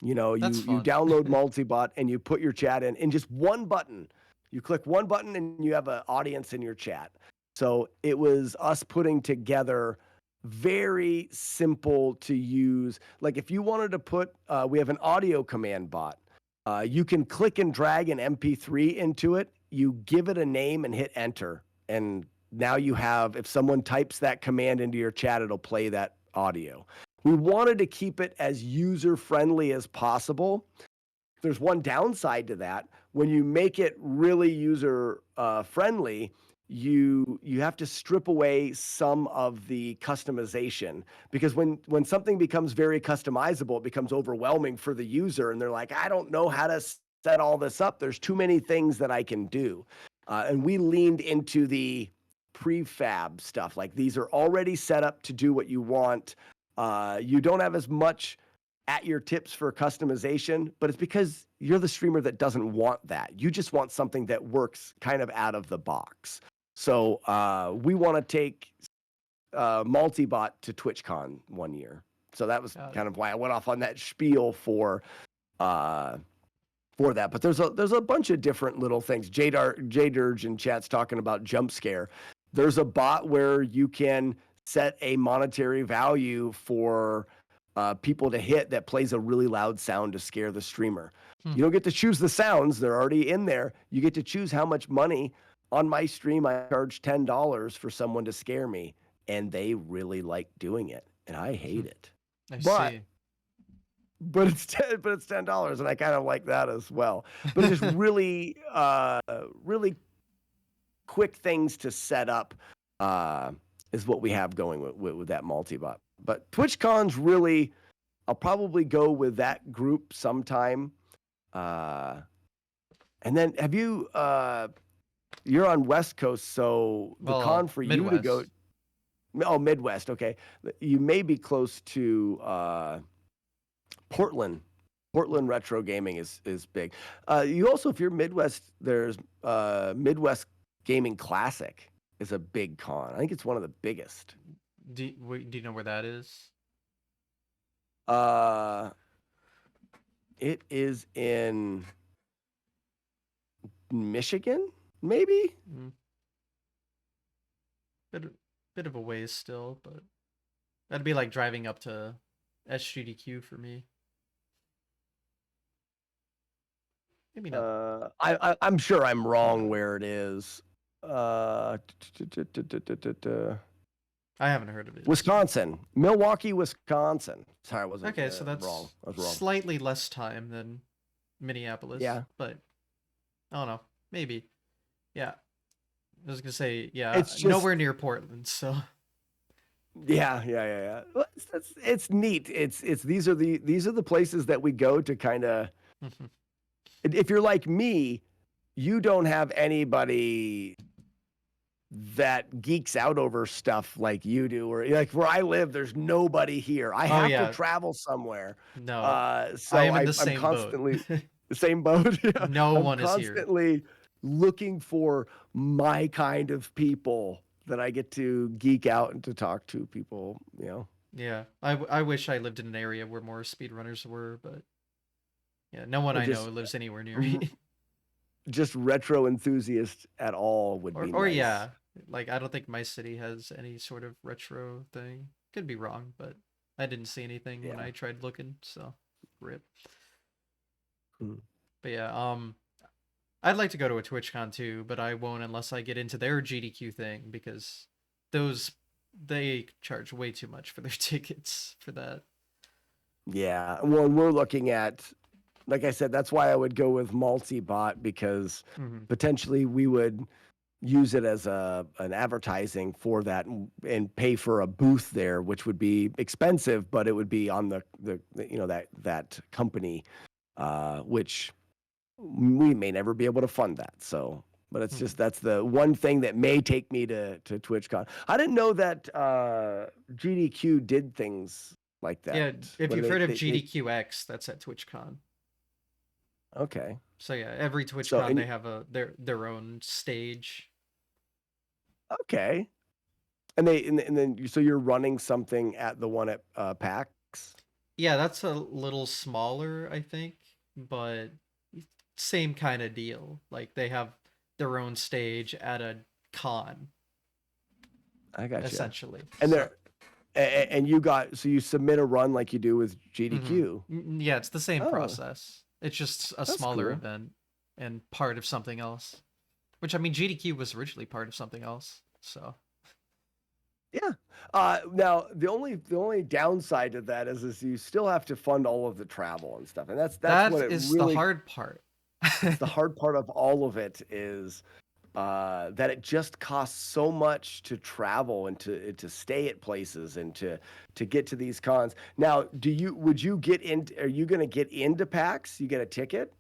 You know, you download Multibot and you put your chat in just one button. You click one button and you have an audience in your chat. So it was us putting together very simple to use. Like if you wanted to put, we have an audio command bot. You can click and drag an MP3 into it. You give it a name and hit enter. And now you have, if someone types that command into your chat, it'll play that audio. We wanted to keep it as user-friendly as possible. There's one downside to that. When you make it really user friendly, you have to strip away some of the customization, because when something becomes very customizable, it becomes overwhelming for the user, and they're like, I don't know how to set all this up. There's too many things that I can do. And we leaned into the prefab stuff. Like, these are already set up to do what you want. You don't have as much at your tips for customization, but it's because you're the streamer that doesn't want that. You just want something that works kind of out of the box. So we want to take multi-bot to TwitchCon one year. So that was kind of why I went off on that spiel for that. But there's a bunch of different little things. J-Dirge in chat's talking about jump scare. There's a bot where you can set a monetary value for people to hit that plays a really loud sound to scare the streamer. You don't get to choose the sounds. They're already in there. You get to choose how much money. On my stream, I charge $10 for someone to scare me, and they really like doing it, and I hate it. I see. But it's $10, and I kind of like that as well. But it's just really, really quick things to set up is what we have going with that multi-bot. But TwitchCon's really, I'll probably go with that group sometime. And then have you? You're on West Coast, so the con for Midwest. you to go. Oh, Midwest. Okay, you may be close to Portland. Portland retro gaming is big. You also, if you're Midwest, there's Midwest Gaming Classic is a big con. I think it's one of the biggest. Do you know where that is? It is in Michigan, maybe. Bit of a ways still, but that'd be like driving up to SGDQ for me. Maybe not. I'm sure I'm wrong where it is. I haven't heard of it. Wisconsin, Milwaukee, Wisconsin. Sorry, I wasn't okay. So that's wrong. I was wrong. Slightly less time than Minneapolis. Yeah, but I don't know. Maybe. Yeah. I was gonna say, yeah, it's just nowhere near Portland, so. Yeah. Well, it's neat. It's these are the places that we go to kind of. If you're like me, you don't have anybody that geeks out over stuff like you do, or like where I live, there's nobody here. I have to travel somewhere. No, so I am in the I'm same constantly boat. The same boat. Yeah. No one is here. Constantly looking for my kind of people that I get to geek out and to talk to people. You know. Yeah, I wish I lived in an area where more speedrunners were, but yeah, no one I know lives anywhere near me. Just retro enthusiast at all would be nice. Or yeah, like I don't think my city has any sort of retro thing. Could be wrong, but I didn't see anything when I tried looking, so rip. But yeah, I'd like to go to a TwitchCon too, but I won't unless I get into their GDQ thing, because they charge way too much for their tickets for that. Yeah, well, we're looking at, like I said, that's why I would go with multi-bot, because potentially we would use it as an advertising for that and pay for a booth there, which would be expensive, but it would be on the that company, which we may never be able to fund that. So, but it's just, that's the one thing that may take me to TwitchCon. I didn't know that GDQ did things like that. Yeah, if you've heard of GDQX, that's at TwitchCon. Okay. So yeah, every TwitchCon they have their own stage. Okay. And then so you're running something at the one at PAX? Yeah, that's a little smaller, I think, but same kind of deal. Like they have their own stage at a con. I got you. Essentially. And and you submit a run like you do with GDQ. Yeah, it's the same process. It's just a smaller event and part of something else. Which, I mean, GDQ was originally part of something else, so. Yeah. Now the only downside to that is you still have to fund all of the travel and stuff, and that's what it is really, the hard part. The hard part of all of it is that it just costs so much to travel and to stay at places and to get to these cons. Now, would you get in? Are you going to get into PAX? You get a ticket,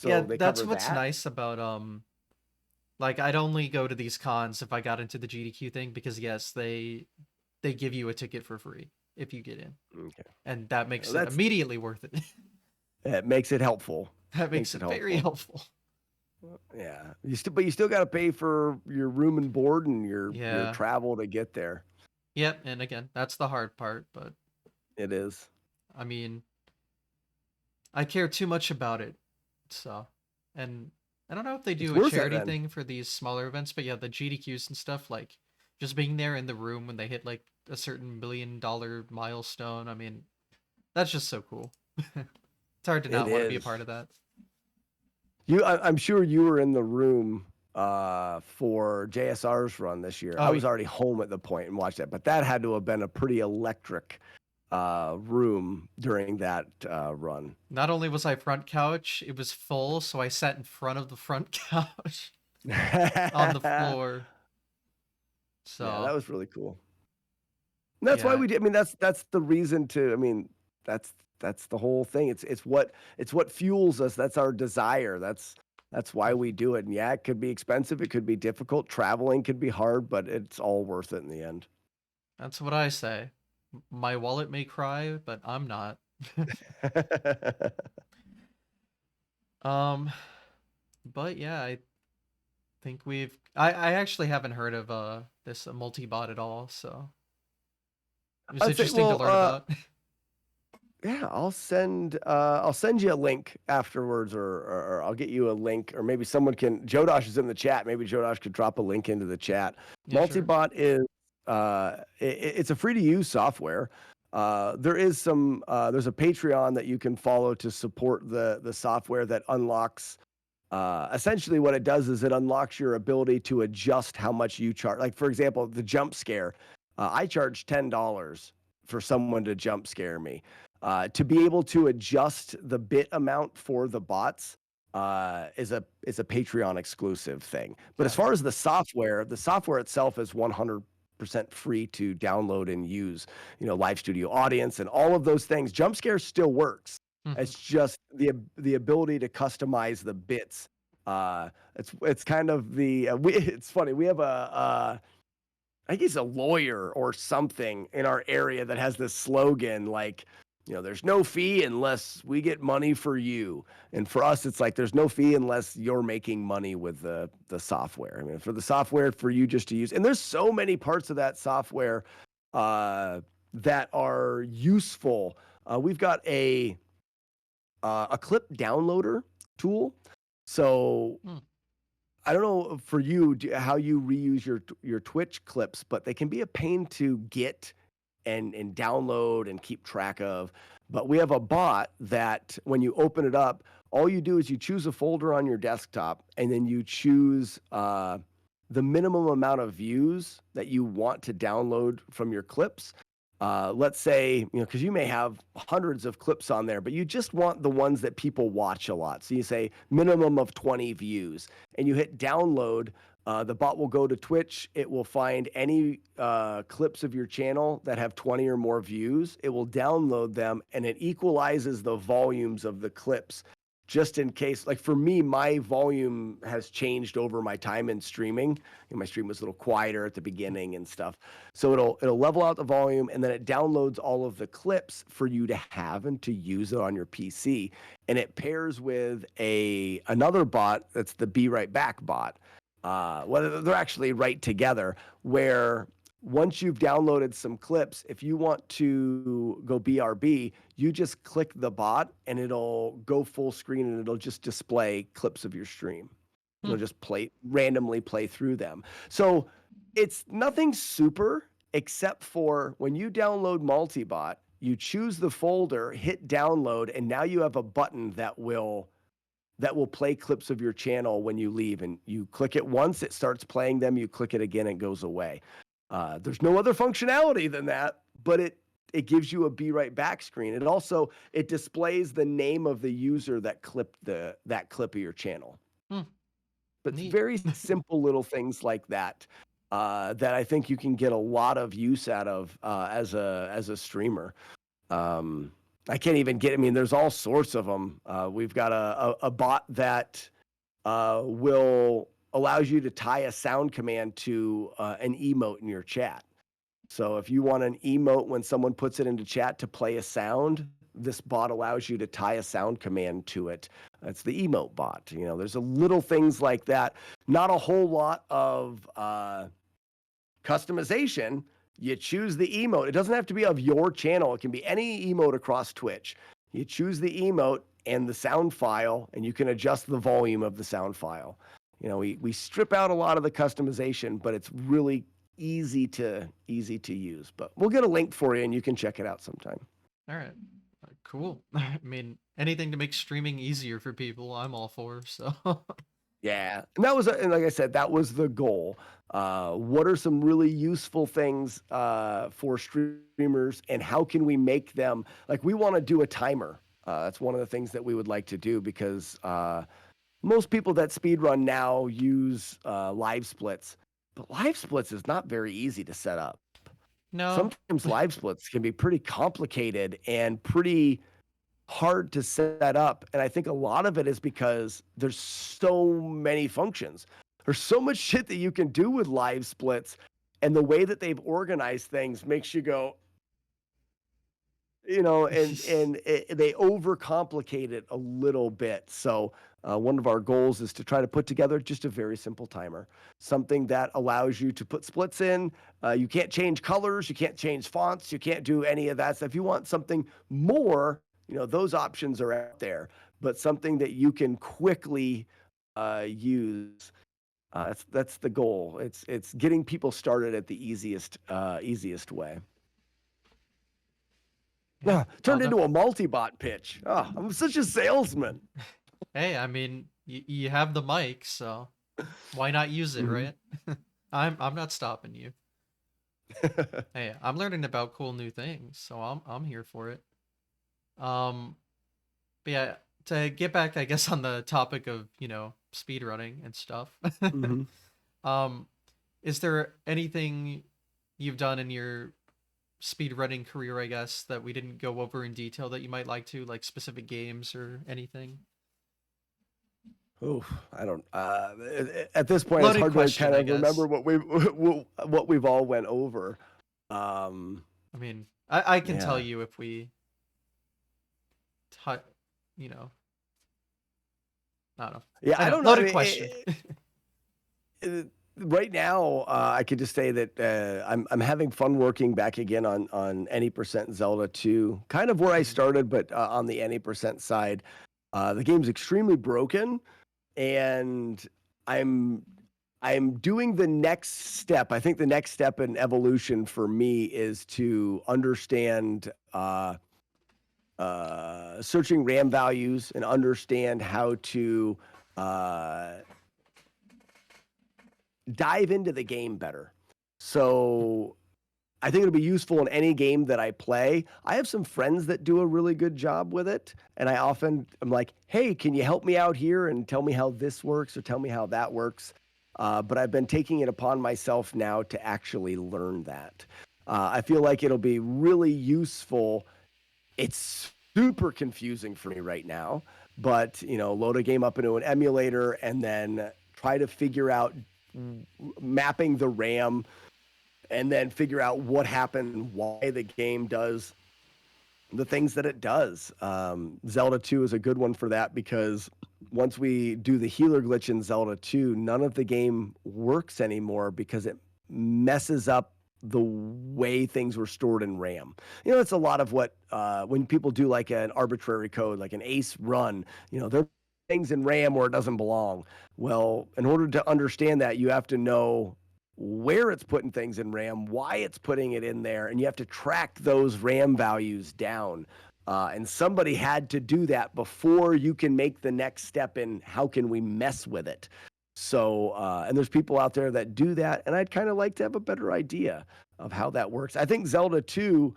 Yeah, so they that's cover what's that. nice about like I'd only go to these cons if I got into the GDQ thing because yes, they give you a ticket for free if you get in. Okay, And that well, makes it that's immediately worth it. it makes it helpful. That makes Makes it it very helpful. helpful. Yeah, but you still got to pay for your room and board and your Yeah. travel to get there. Yep, and again, that's the hard part, but It is. I mean, I care too much about it. So, and I don't know if they It's do a worth it charity then. thing for these smaller events, but yeah, the GDQs and stuff, like just being there in the room when they hit like a certain $1 billion milestone. I mean, that's just so cool. It's hard to It not want to be a part is. of that. I'm sure you were in the room for JSR's run this year. I Oh, was already home at the point and watched that, but that had to have been a pretty electric room during that run. not only was I front couch, it was full, so I sat in front of the front couch on the Yeah, floor. that So, was really cool. And that's why yeah, we did. I mean, that's the reason to. I mean, that's that's the whole thing. It's what fuels us. That's our desire. That's why we do it. And yeah, it could be expensive. It could be difficult. Traveling could be hard, but it's all worth it in the end. that's what I say. My wallet may cry, but I'm not. Um, but yeah, I think I actually haven't heard of this multi-bot at all, so it was I'd say, interesting to well, learn about. yeah, I'll send you a link afterwards, or I'll get you a link, or maybe someone can. Jodosh is in the chat. Maybe Jodosh could drop a link into the chat. Yeah, sure. Multibot is it's a free to use software. There's a Patreon that you can follow to support the software that unlocks. Essentially, what it does is it unlocks your ability to adjust how much you charge. Like for example, the jump scare. I charge $10 for someone to jump scare me. To be able to adjust the bit amount for the bots is a Patreon exclusive thing. But as far Gotcha. as the software itself is 100% free to download and use. Live Studio Audience and all of those things. Jump Scare still works. Mhm. It's just the ability to customize the bits. It's kind of it's funny. We have I think he's a lawyer or something in our area that has this slogan like, there's no fee unless we get money for you. And for us, it's like there's no fee unless you're making money with the software. I mean, for the software for you just to use, and there's so many parts of that software that are useful. We've got a clip downloader tool. So Hmm. I don't know for you how you reuse your Twitch clips, but they can be a pain to get and download and keep track of. But we have a bot that when you open it up, all you do is you choose a folder on your desktop and then you choose the minimum amount of views that you want to download from your clips. Let's say, because you may have hundreds of clips on there, but you just want the ones that people watch a lot. So you say minimum of 20 views and you hit download. The bot will go to Twitch. It will find any clips of your channel that have 20 or more views. It will download them and it equalizes the volumes of the clips just in case. Like for me, my volume has changed over my time in streaming. My stream was a little quieter at the beginning and stuff. So it'll level out the volume and then it downloads all of the clips for you to have and to use it on your PC. And it pairs with another bot that's the Be Right Back bot. Well, they're actually right together, where once you've downloaded some clips, if you want to go BRB, you just click the bot and it'll go full screen and it'll just display clips of your stream. Hmm. It'll just randomly play through them. So it's nothing super except for when you download Multibot, you choose the folder, hit download, and now you have a button that will play clips of your channel when you leave. And you click it once, it starts playing them. You click it again, it goes away. There's no other functionality than that, but it gives you a Be Right Back screen. It displays the name of the user that clipped that clip of your channel. Hmm. But it's Neat. very simple little things like that that I think you can get a lot of use out of as a streamer. Um, I can't even get. I mean, there's all sorts of them. We've got a bot that will allows you to tie a sound command to an emote in your chat. So if you want an emote when someone puts it into chat to play a sound, this bot allows you to tie a sound command to it. That's the emote bot. You know, there's a little things like that. Not a whole lot of customization. You choose the emote. It doesn't have to be of your channel. It can be any emote across Twitch. You choose the emote and the sound file, and you can adjust the volume of the sound file. You know, we strip out a lot of the customization, but it's really easy to use. But we'll get a link for you, and you can check it out sometime. All right. Cool. I mean, anything to make streaming easier for people, I'm all for. So, Yeah, and that was, and like I said, that was the goal. What are some really useful things for streamers, and how can we make them? Like, we want to do a timer. That's one of the things that we would like to do because most people that speedrun now use live splits, but live splits is not very easy to set up. no. Sometimes live splits can be pretty complicated and pretty hard to set up. And I think a lot of it is because there's so many functions. There's so much shit that you can do with live splits. And the way that they've organized things makes you go, you know, they overcomplicate it a little bit. So one of our goals is to try to put together just a very simple timer, something that allows you to put splits in. You can't change colors, you can't change fonts, you can't do any of that stuff. If you want something more, you know, those options are out there, but something that you can quickly use. That's the goal. It's getting people started at the easiest way. Yeah, I'll Turned into a multi-bot pitch. Oh, I'm such a salesman. Hey, I mean, you have the mic, so why not use it, Mhm. right? I'm not stopping you. Hey, I'm learning about cool new things, so I'm here for it. Um, but yeah, to get back, I guess, on the topic of, speedrunning and stuff. Mhm. Um, is there anything you've done in your speedrunning career, I guess, that we didn't go over in detail that you might like to, like specific games or anything? Oof, I don't. At this point, it's Loaded hard to kind question, I of remember guess. what we've all went over. Um, I mean, I can tell yeah, you if we, tou- you know, I don't know. yeah. I I know, don't know. I loaded mean, question. right now, I could just say that I'm having fun working back again on any percent Zelda 2, kind of where I Mhm. started, but on the any percent side. The game's extremely broken, and I'm I'm doing the next step. I think the next step in evolution for me is to understand searching RAM values and understand how to uh, dive into the game better. So I think it'll be useful in any game that I play. I have some friends that do a really good job with it, and I often am like, "Hey, can you help me out here and tell me how this works or tell me how that works?" But I've been taking it upon myself now to actually learn that. I feel like it'll be really useful. It's super confusing for me right now, but load a game up into an emulator and then try to figure out mapping the RAM and then figure out what happened, why the game does the things that it does. Zelda 2 is a good one for that because once we do the healer glitch in Zelda 2, none of the game works anymore because it messes up the way things were stored in RAM. It's a lot of what when people do like an arbitrary code, like an ace run, there are things in RAM where it doesn't belong. Well, in order to understand that, you have to know where it's putting things in RAM, why it's putting it in there, and you have to track those RAM values down. And somebody had to do that before you can make the next step in how can we mess with it. So, and there's people out there that do that, and I'd kind of like to have a better idea of how that works. I think Zelda 2,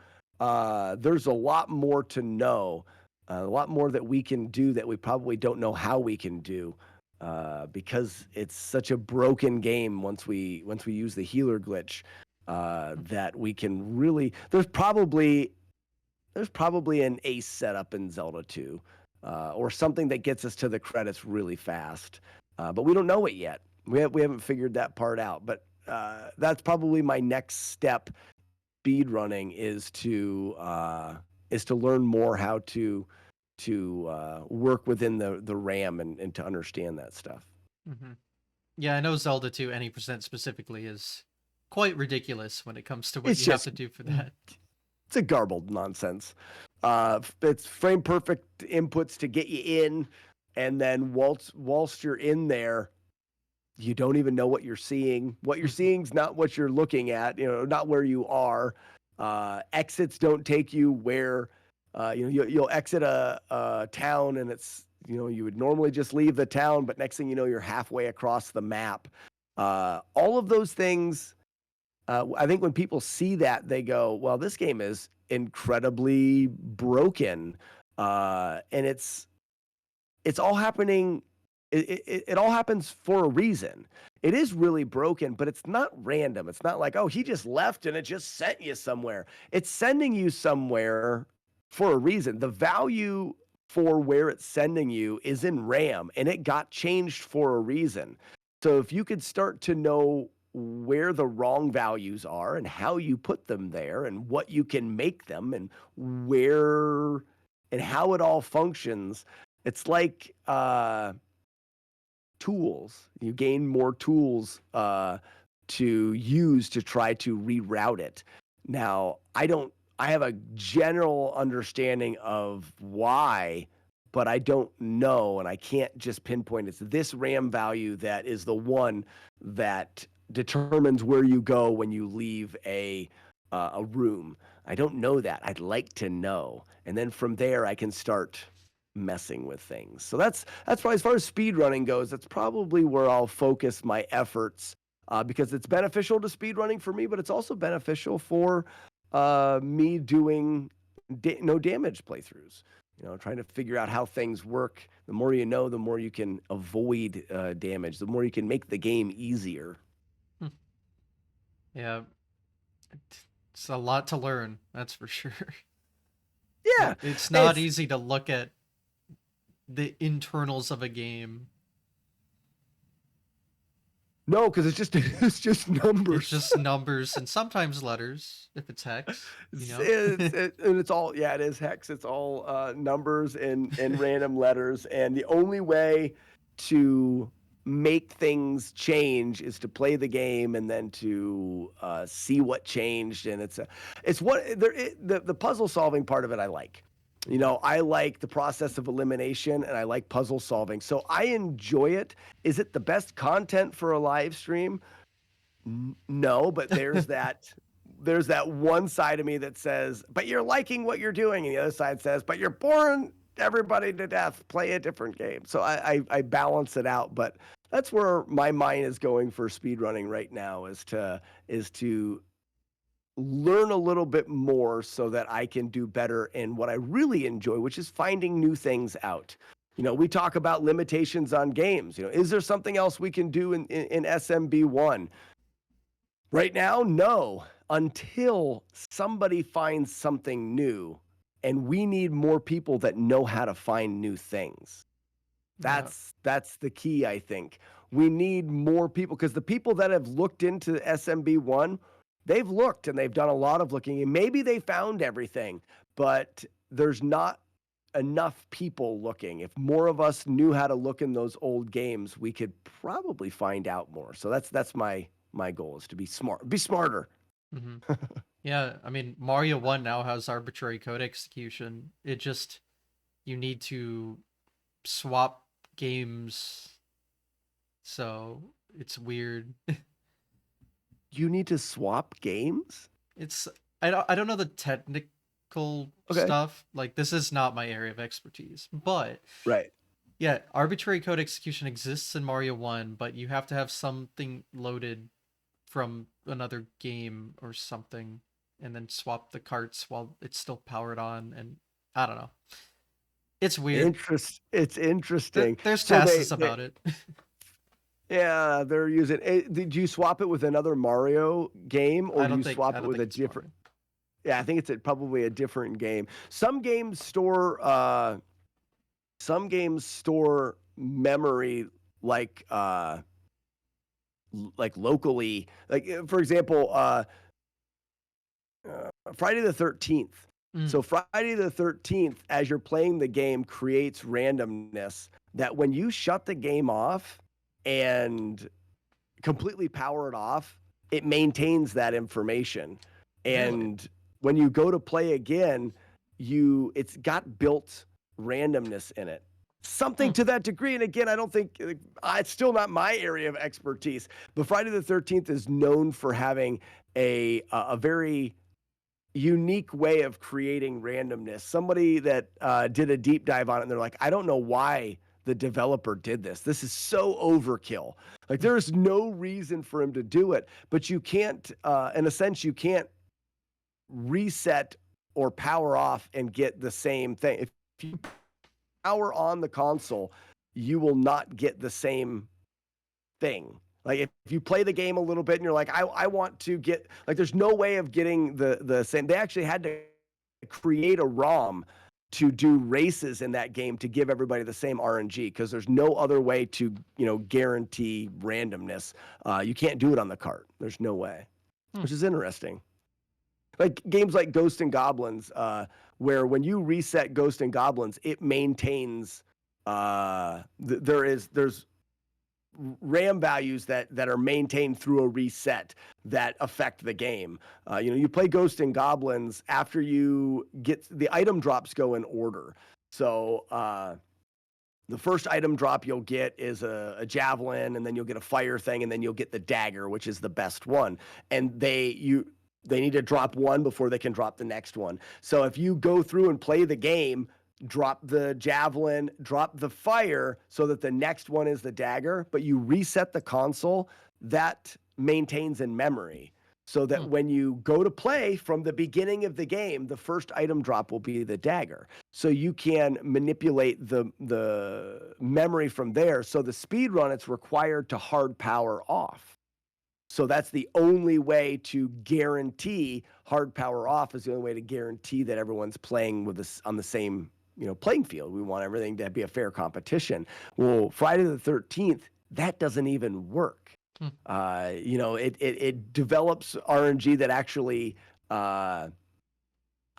there's a lot more to know, a lot more that we can do that we probably don't know how we can do. because it's such a broken game once we use the healer glitch, that we can really there's probably an ace setup in Zelda 2, or something that gets us to the credits really fast. But we don't know it yet. We haven't figured that part out. But that's probably my next step. Speed running is to learn more how to work within the RAM and to understand that stuff. Hmm. Yeah, I know Zelda 2 any percent specifically is quite ridiculous when it comes to what It's you have just to do for that. it's a garbled nonsense. It's frame perfect inputs to get you in, and then whilst you're in there, you don't even know what you're seeing. What you're seeing is not what you're looking at. Not where you are. Exits don't take you where. You'll exit a town, and it's you would normally just leave the town, but next thing you know, you're halfway across the map. All of those things, I think when people see that, they go, "Well, this game is incredibly broken," and it's all happening. It all happens for a reason. It is really broken, but it's not random. It's not like, oh, he just left and it just sent you somewhere. It's sending you somewhere for a reason. The value for where it's sending you is in RAM, and it got changed for a reason. So if you could start to know where the wrong values are and how you put them there and what you can make them and where and how it all functions, it's like tools. You gain more tools to use to try to reroute it. Now, I have a general understanding of why, but I don't know, and I can't just pinpoint it's this RAM value that is the one that determines where you go when you leave a room. I don't know that. I'd like to know, and then from there I can start messing with things. So that's probably, as far as speed running goes, that's probably where I'll focus my efforts, because it's beneficial to speed running for me, but it's also beneficial for me doing no damage playthroughs. Trying to figure out how things work. The more you know, the more you can avoid damage. The more you can make the game easier. Hmm. Yeah, it's a lot to learn, that's for sure. Yeah, It's not it's easy to look at the internals of a game. no, because it's just it's just It's numbers. just numbers and sometimes letters if it's hex, you It's, know? it's it, and it's all, yeah, it is hex. It's all numbers and random letters, and the only way to make things change is to play the game and then to see what changed. And it's what the puzzle solving part of it I like. Yeah. I like the process of elimination, and I like puzzle solving, so I enjoy it. Is it the best content for a live stream? No, but there's that one side of me that says, but you're liking what you're doing, and the other side says, but you're boring everybody to death. Play a different game. So I balance it out, but that's where my mind is going for speedrunning right now, is to learn a little bit more so that I can do better in what I really enjoy, which is finding new things out. We talk about limitations on games. Is there something else we can do in SMB1? Right now, no, until somebody finds something new, and we need more people that know how to find new things. Yeah. That's the key, I think. We need more people, because the people that have looked into SMB1, they've looked and they've done a lot of looking, and maybe they found everything, but there's not enough people looking. If more of us knew how to look in those old games, we could probably find out more. So that's my goal, is to be smarter. Hmm. Yeah, I mean, Mario 1 now has arbitrary code execution. It just, you need to swap games, so it's weird. You need to swap games? It's I don't know the technical Okay. stuff. Like, this is not my area of expertise. But Right. yeah, arbitrary code execution exists in Mario 1, but you have to have something loaded from another game or something and then swap the carts while it's still powered on, and I don't know. It's weird. It's interesting. There's So tasks about it. yeah, they're using it. Did you swap it with another Mario game, or do you I swap it don't with think a it's different? Mario. Yeah, I think it's probably a different game. Some games store memory like like locally. Like for example, Friday the 13th. So Mm. Friday the 13th, as you're playing the game, creates randomness that when you shut the game off and completely power it off, it maintains that information. Really? And when you go to play again, it's got built randomness in it. Something Hmm. to that degree. And again, I don't think it's still not my area of expertise, but Friday the 13th is known for having a very unique way of creating randomness. Somebody that did a deep dive on it, and they're like, I don't know why the developer did this. This is so overkill. Like, there is no reason for him to do it, but you can't, in a sense, you can't reset or power off and get the same thing. If you power on the console, you will not get the same thing. Like if you play the game a little bit and you're like, I want to get like there's no way of getting the same. They actually had to create a ROM to do races in that game to give everybody the same RNG because there's no other way to guarantee randomness. You can't do it on the cart. There's no way, Hmm. which is interesting. Like games like Ghost and Goblins, where when you reset Ghost and Goblins, it maintains. There's RAM values that are maintained through a reset that affect the game. You play Ghost and Goblins after you get the item drops go in order. So the first item drop you'll get is a javelin, and then you'll get a fire thing, and then you'll get the dagger, which is the best one. And they need to drop one before they can drop the next one. So if you go through and play the game, drop the javelin, drop the fire so that the next one is the dagger, but you reset the console, that maintains in memory. So that Hmm. when you go to play from the beginning of the game, the first item drop will be the dagger. So you can manipulate the memory from there. So the speed run, it's required to hard power off. So that's the only way to guarantee hard power off is the only way to guarantee that everyone's playing with this on the same playing field. We want everything to be a fair competition. Well, Friday the 13th, that doesn't even work. Hmm. It develops RNG that actually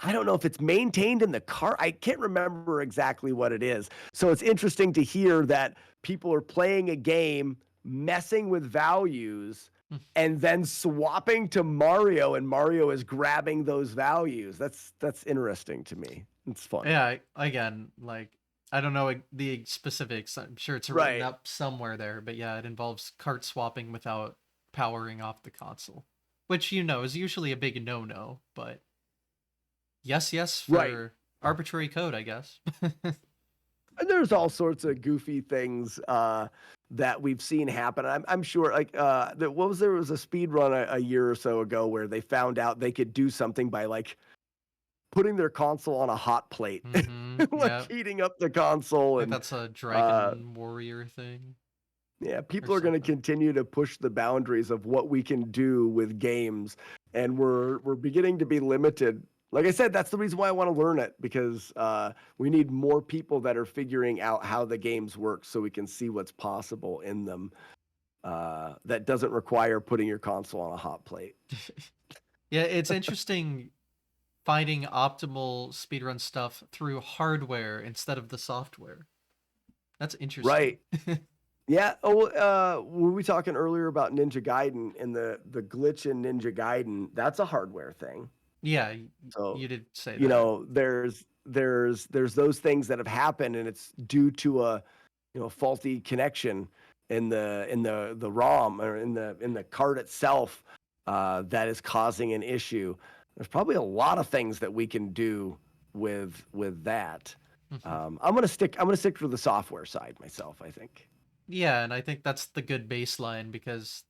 I don't know if it's maintained in the car. I can't remember exactly what it is. So it's interesting to hear that people are playing a game, messing with values, Hmm. and then swapping to Mario, and Mario is grabbing those values. That's interesting to me. It's fun. Yeah, again, like I don't know the specifics. I'm sure it's written Right. up somewhere there, but yeah, it involves cart swapping without powering off the console, which is usually a big no-no, but yes Right. for arbitrary code, I guess. And there's all sorts of goofy things that we've seen happen. I'm sure, like, there was a speed run a year or so ago where they found out they could do something by like putting their console on a hot plate, like Yeah. heating up the console, I think and that's a uh, Dragon Warrior thing yeah, or people are going to something. continue to push the boundaries of what we can do with games, and we're beginning to be limited. Like I said, that's the reason why I want to learn it because we need more people that are figuring out how the games work, so we can see what's possible in them. That doesn't require putting your console on a hot plate. Yeah, it's interesting finding optimal speedrun stuff through hardware instead of the software. That's interesting. Right. Yeah. Oh, were we talking earlier about Ninja Gaiden and the glitch in Ninja Gaiden? That's a hardware thing. Yeah, So, you did say that. there's those things that have happened, and it's due to a faulty connection in the ROM or in the card itself that is causing an issue. There's probably a lot of things that we can do with that. I'm gonna stick to the software side myself, I think. Yeah, and I think that's the good baseline because,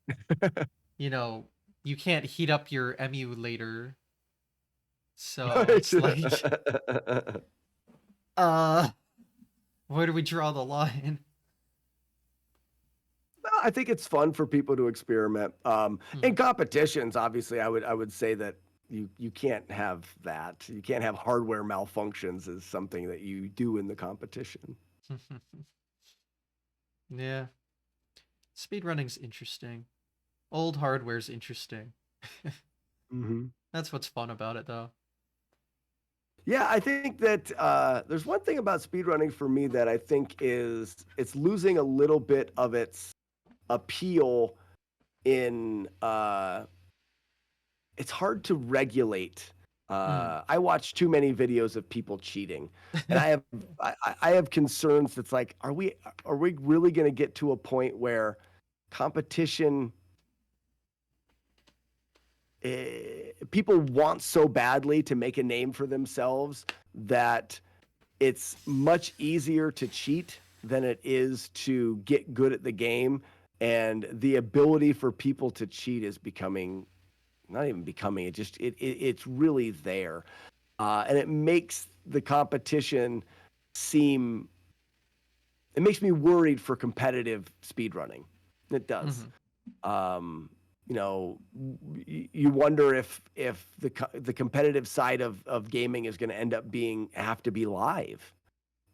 you know, you can't heat up your emulator. So Right. it's like, uh, Where do we draw the line? I think it's fun for people to experiment. Hmm. In competitions, obviously, I would say that you can't have that. You can't have hardware malfunctions as something that you do in the competition. Yeah. Speedrunning's interesting. Old hardware's interesting. Hmm. That's what's fun about it, though. Yeah, I think that there's one thing about speedrunning for me that I think is it's losing a little bit of its appeal in it's hard to regulate. Mm. I watch too many videos of people cheating, and I have concerns. That's like, are we really going to get to a point where competition people want so badly to make a name for themselves that it's much easier to cheat than it is to get good at the game, and the ability for people to cheat is becoming not even becoming it's really there, and it makes the competition seem it makes me worried for competitive speedrunning. It does. Hmm. um, you wonder if the competitive side of gaming is going to end up being have to be live,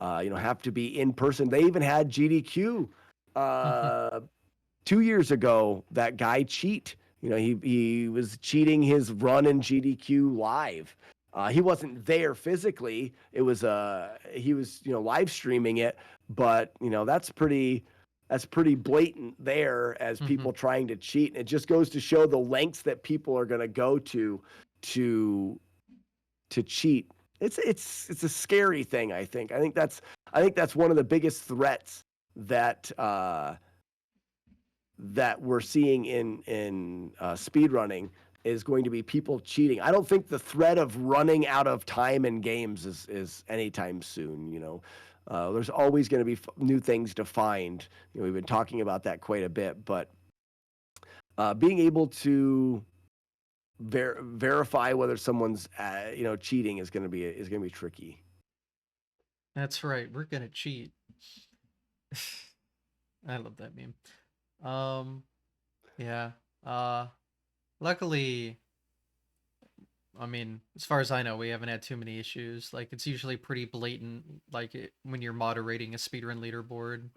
have to be in person. They even had GDQ uh, 2 years ago. That guy cheat. He was cheating his run in GDQ live. He wasn't there physically. It was he was live streaming it, but that's pretty blatant there as Hmm. people trying to cheat. And it just goes to show the lengths that people are going to go to to cheat. It's a scary thing. I think that's one of the biggest threats that that we're seeing in speed running is going to be people cheating. I don't think the threat of running out of time in games is anytime soon. There's always going to be new things to find. We've been talking about that quite a bit, but being able to verify whether someone's cheating is going to be tricky. That's right. We're gonna cheat. I love that meme. Um, yeah. Uh, luckily, I mean, as far as I know, we haven't had too many issues. Like, it's usually pretty blatant. Like, when you're moderating a speedrun leaderboard,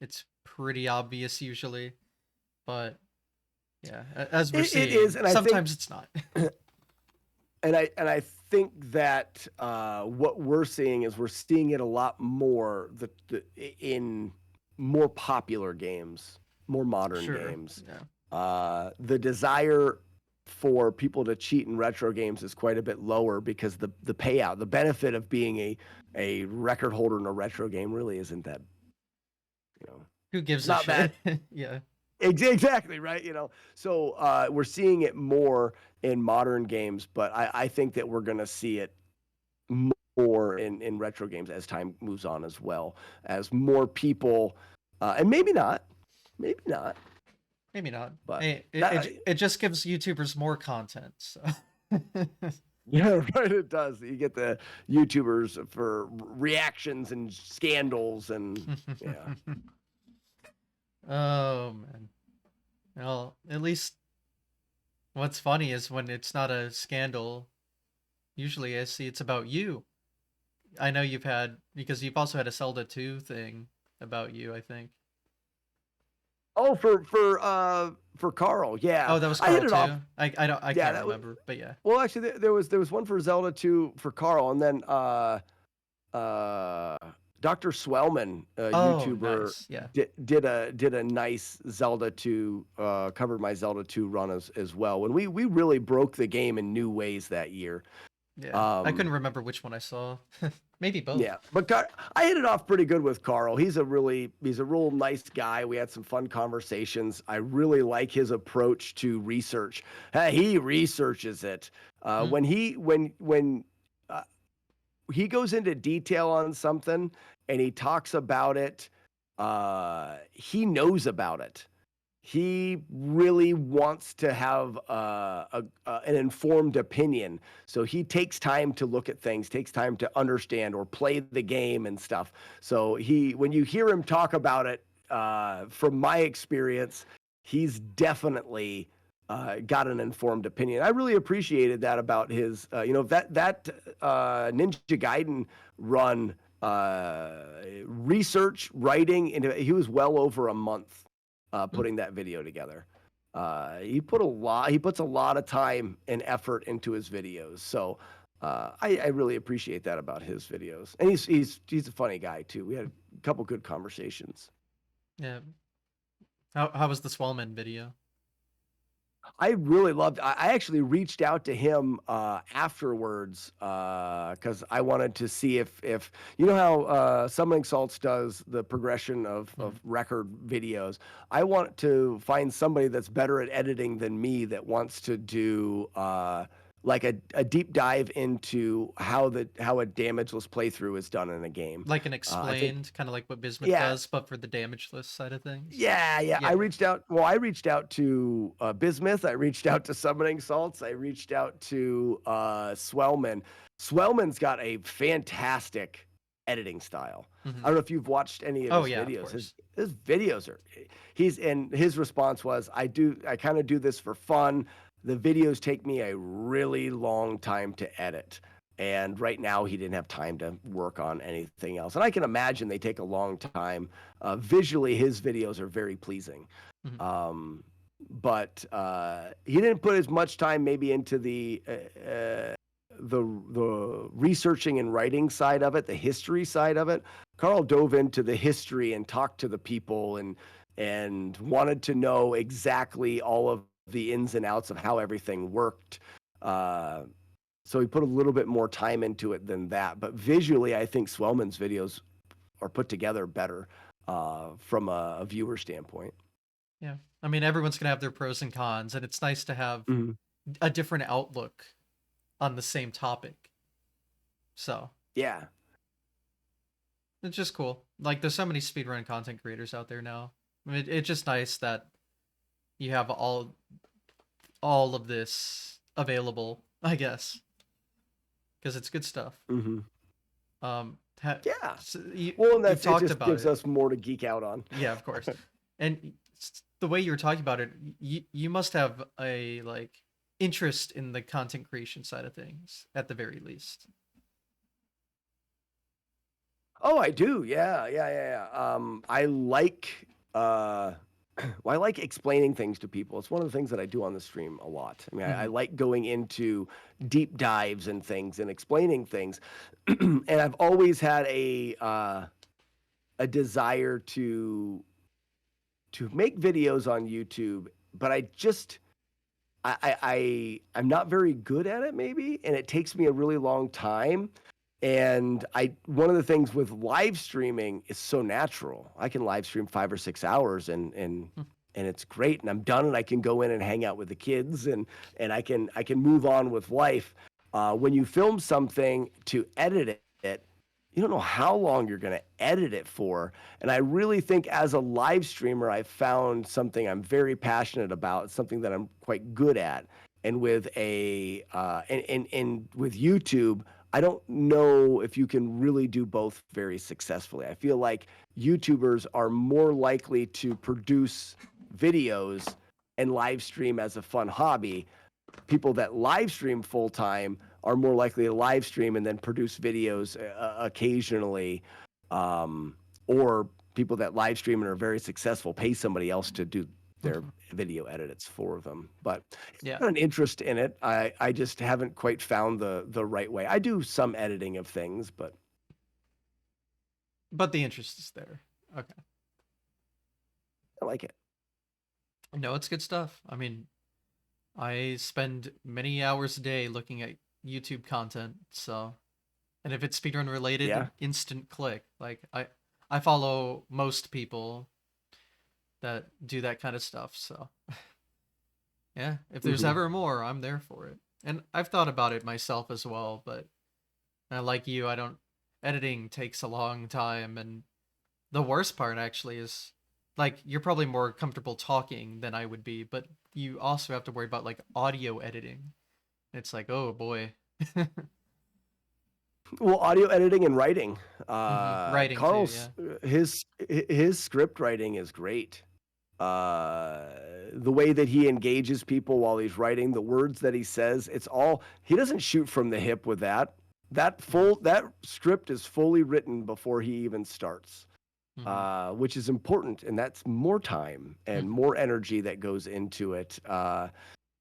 it's pretty obvious usually. But yeah, as we're It is, seeing, and I think sometimes it's not. and I think that what we're seeing is we're seeing it a lot more in more popular games, more modern Sure. games. Yeah. The desire for people to cheat in retro games is quite a bit lower because the payout, the benefit of being a record holder in a retro game really isn't that, Who it's gives a not shit? that Yeah. exactly right. So we're seeing it more in modern games, but I think that we're going to see it more in retro games as time moves on, as well as more people, and maybe not, Maybe not. but Hey, that it just gives YouTubers more content. So. yeah, right. It does. You get the YouTubers for reactions and scandals, and yeah. Oh man. Well, at least what's funny is when it's not a scandal. Usually, I see it's about you. I know you've had because you've also had a Zelda 2 thing about you. I think. Oh, for Carl, yeah, Oh, that was I hit Carl it off. too. I Yeah, can't that was remember, but yeah. well. Actually, there was one for Zelda 2 for Carl, and then uh, Dr. Swellman, a Oh, YouTuber, nice. Yeah. did a nice Zelda 2, covered my Zelda 2 run as well. When we really broke the game in new ways that year. Yeah. I couldn't Um, remember which one I saw. Maybe both. yeah, but I hit it off pretty good with Carl. He's a real nice guy. We had some fun conversations. I really like his approach to research. He researches it. Mm. When uh, he goes into detail on something and he talks about it, he knows about it. he really wants to have an informed opinion. So he takes time to look at things, takes time to understand or play the game and stuff. So when you hear him talk about it, from my experience, he's definitely got an informed opinion. I really appreciated that about his, that Ninja Gaiden run, research, writing, and he was well over a month putting that video together. He puts a lot of time and effort into his videos. So I really appreciate that about his videos. And he's a funny guy too. We had a couple good conversations. Yeah. How was the Swellman video? I really loved. I actually reached out to him afterwards because I wanted to see if you know how Summoning Salts does the progression of record videos. I want to find somebody that's better at editing than me that wants to do like a deep dive into how a damageless playthrough is done in a game. Like an I think explained, kind of like what Bismuth yeah, does, but for the damageless side of things. yeah. Yeah. I reached out. Well, I reached out to Bismuth. I reached out to Summoning Salts. I reached out to Swellman. Swellman's got a fantastic editing style. I don't know if you've watched any of Oh his yeah, of videos. course. His videos are. And his response was, I kind of do this for fun. The videos take me a really long time to edit. And right now, he didn't have time to work on anything else. And I can imagine they take a long time. Visually, his videos are very pleasing. Mhm. But he didn't put as much time maybe into the researching and writing side of it, the history side of it. Carl dove into the history and talked to the people and wanted to know exactly all of the ins and outs of how everything worked. So he put a little bit more time into it than that. But visually, I think Swellman's videos are put together better from a viewer standpoint. Yeah. I mean, everyone's gonna have their pros and cons, and it's nice to have a different outlook on the same topic. So Yeah. it's just cool. Like, there's so many speedrun content creators out there now. I mean, it's just nice that you have all of this available, I guess, because it's good stuff. Yeah. So Well, and you've it talked just about gives it. us more to geek out on. Yeah, of course. And the way you were talking about it, you must have a like interest in the content creation side of things at the very least. Oh, I do. Yeah. I like well, I like explaining things to people. It's one of the things that I do on the stream a lot. I mean, I like going into deep dives and things and explaining things. And I've always had a desire to make videos on YouTube, but I'm not very good at it maybe, and it takes me a really long time. And one of the things with live streaming is so natural. I can live stream 5 or 6 hours and it's great, and I'm done, and I can go in and hang out with the kids, and I can move on with life. When you film something to edit it, you don't know how long you're going to edit it for. And I really think as a live streamer, I've found something I'm very passionate about, something that I'm quite good at. And with and with YouTube, I don't know if you can really do both very successfully. I feel like YouTubers are more likely to produce videos and live stream as a fun hobby. People that live stream full time are more likely to live stream and then produce videos occasionally, or people that live stream and are very successful pay somebody else to do their video edits for them. But Yeah. I've got an interest in it. I just haven't quite found the right way. I do some editing of things, but the interest is there. Okay. I like it. No, it's good stuff. I mean, I spend many hours a day looking at YouTube content, so, and if it's speedrun related, Yeah. instant click. Like I follow most people that do that kind of stuff, so yeah, if there's ever more, I'm there for it. And I've thought about it myself as well, but like you, I don't editing takes a long time, and the worst part actually is like you're probably more comfortable talking than I would be, but you also have to worry about like audio editing. It's like, oh boy. Well, audio editing and writing. Writing too, yeah. Carl's his script writing is great. Uh, the way that he engages people while he's writing, the words that he says, it's all he doesn't shoot from the hip with that. Mhm. That script is fully written before he even starts, Mhm. which is important, and that's more time and Mhm. more energy that goes into it.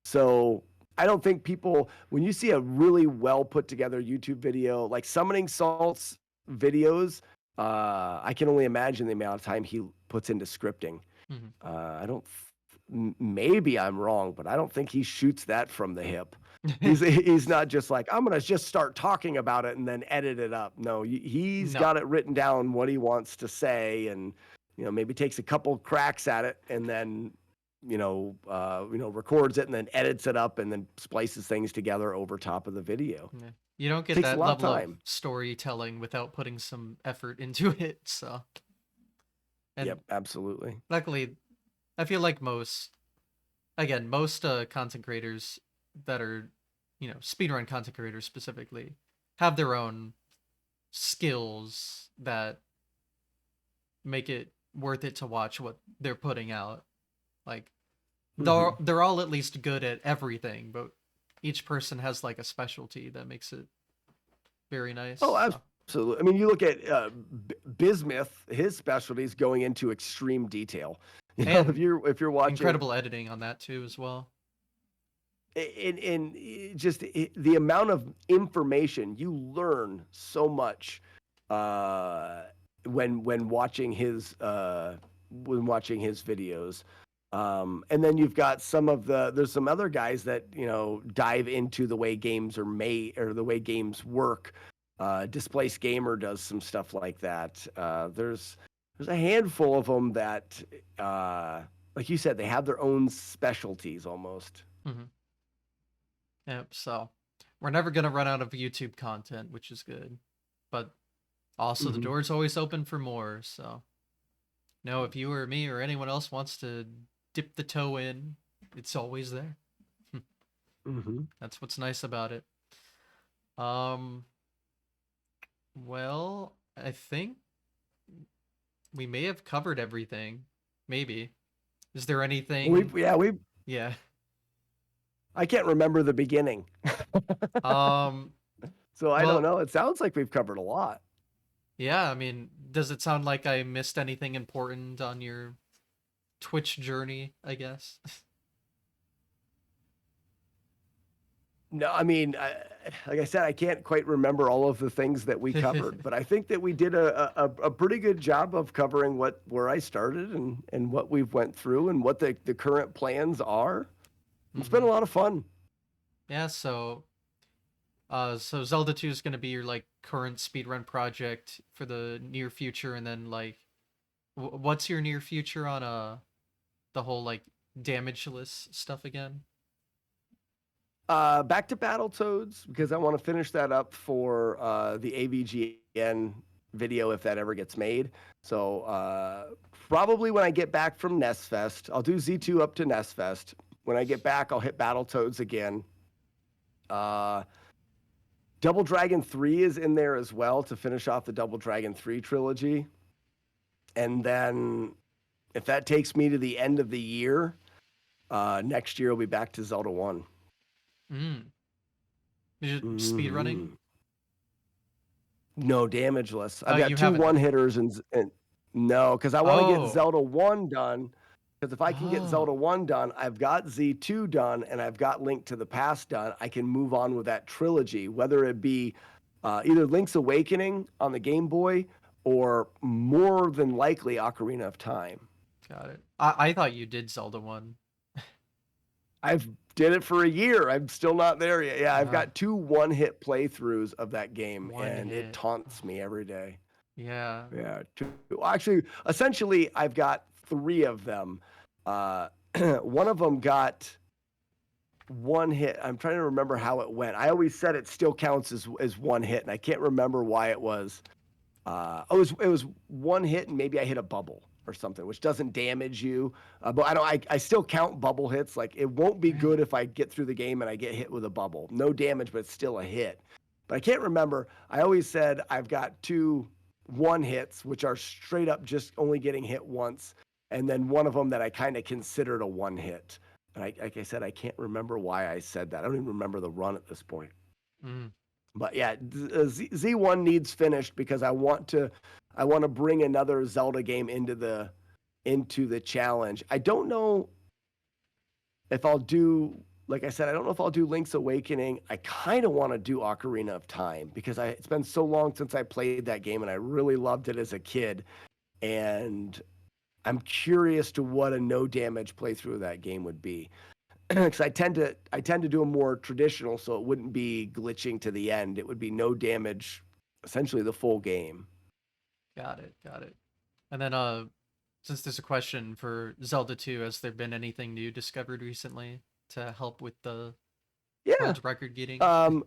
So I don't think people, when you see a really well put together YouTube video, like Summoning Salt's videos, I can only imagine the amount of time he puts into scripting. Mhm. I don't, maybe I'm wrong, but I don't think he shoots that from the hip. He's not just like, I'm gonna just start talking about it and then edit it up. No, he's No. got it written down what he wants to say, and maybe takes a couple cracks at it, and then records it and then edits it up and then splices things together over top of the video. Yeah. You don't get Takes a that lot of level of time. storytelling without putting some effort into it, so. And Yep, absolutely. luckily, I feel like most content creators that are, speedrun content creators specifically, have their own skills that make it worth it to watch what they're putting out. Like Hmm. they're all at least good at everything, but each person has like a specialty that makes it very nice. Oh, So absolutely. I mean, you look at Bismuth, his specialty is going into extreme detail. If and you're watching incredible editing on that too as well. in just the amount of information you learn so much uh, when watching his videos. And then you've got there's some other guys that dive into the way games are made or the way games work. Displaced Gamer does some stuff like that. There's a handful of them that, like you said, they have their own specialties almost. Hmm. Yep. So we're never gonna run out of YouTube content, which is good, but also the Hmm. door's always open for more. So no, if you or me or anyone else wants to dip the toe in, it's always there. Hmm. That's what's nice about it. Um, well, I think we may have covered everything. Maybe. Is there anything? We Yeah. I can't remember the beginning, Um, so I don't well, know. It sounds like we've covered a lot. yeah, I mean, does it sound like I missed anything important on your Twitch journey, I guess? No, I mean, like I said, I can't quite remember all of the things that we covered, but I think that we did a pretty good job of covering where I started and what we've went through and what the current plans are. It's been Hmm. a lot of fun. Yeah, so Zelda 2 is going to be your like current speedrun project for the near future, and then like what's your near future on the whole like damageless stuff again? Back to Battletoads because I want to finish that up for the AVGN video if that ever gets made. So probably when I get back from Nest Fest, I'll do Z2 up to Nest Fest. When I get back, I'll hit Battletoads again. Uh, Double Dragon 3 is in there as well to finish off the Double Dragon 3 trilogy. And then if that takes me to the end of the year, next year I'll be back to Zelda 1. Mm. Is it speedrunning? Mm-hmm. No, damageless. Oh, I've got you two haven't one done it. hitters and no, because I want to get Oh. Zelda 1 done. Because if I can get Zelda Oh. 1 done, I've got Z2 done and I've got Link to the Past done. I can move on with that trilogy, whether it be either Link's Awakening on the Game Boy or more than likely Ocarina of Time. Got it. I thought you did Zelda 1. I've did it for a year. I'm still not there yet. Yeah, I've Uh, got two one-hit playthroughs of that game, one and it hit. taunts me every day. Yeah. Yeah, two. Actually, essentially, I've got three of them. Uh, one of them got one hit. I'm trying to remember how it went. I always said it still counts as one hit, and I can't remember why it was. it was one hit and maybe I hit a bubble or something, which doesn't damage you. But I still count bubble hits. Like it won't be good Right. if I get through the game and I get hit with a bubble. No damage, but it's still a hit. But I can't remember. I always said I've got two one hits, which are straight up just only getting hit once, and then one of them that I kind of considered a one hit. But like I said, I can't remember why I said that. I don't even remember the run at this point. Mm. But yeah, Z1 needs finished because I want to bring another Zelda game into the challenge. I don't know if I'll do, like I said, I don't know if I'll do Link's Awakening. I kind of want to do Ocarina of Time because it's been so long since I played that game and I really loved it as a kid. And I'm curious to what a no damage playthrough of that game would be. Because I tend to do a more traditional, so it wouldn't be glitching to the end. It would be no damage, essentially the full game. Got it. Got it. And then, since there's a question for Zelda 2, has there been anything new discovered recently to help with the Yeah. world record getting? Um,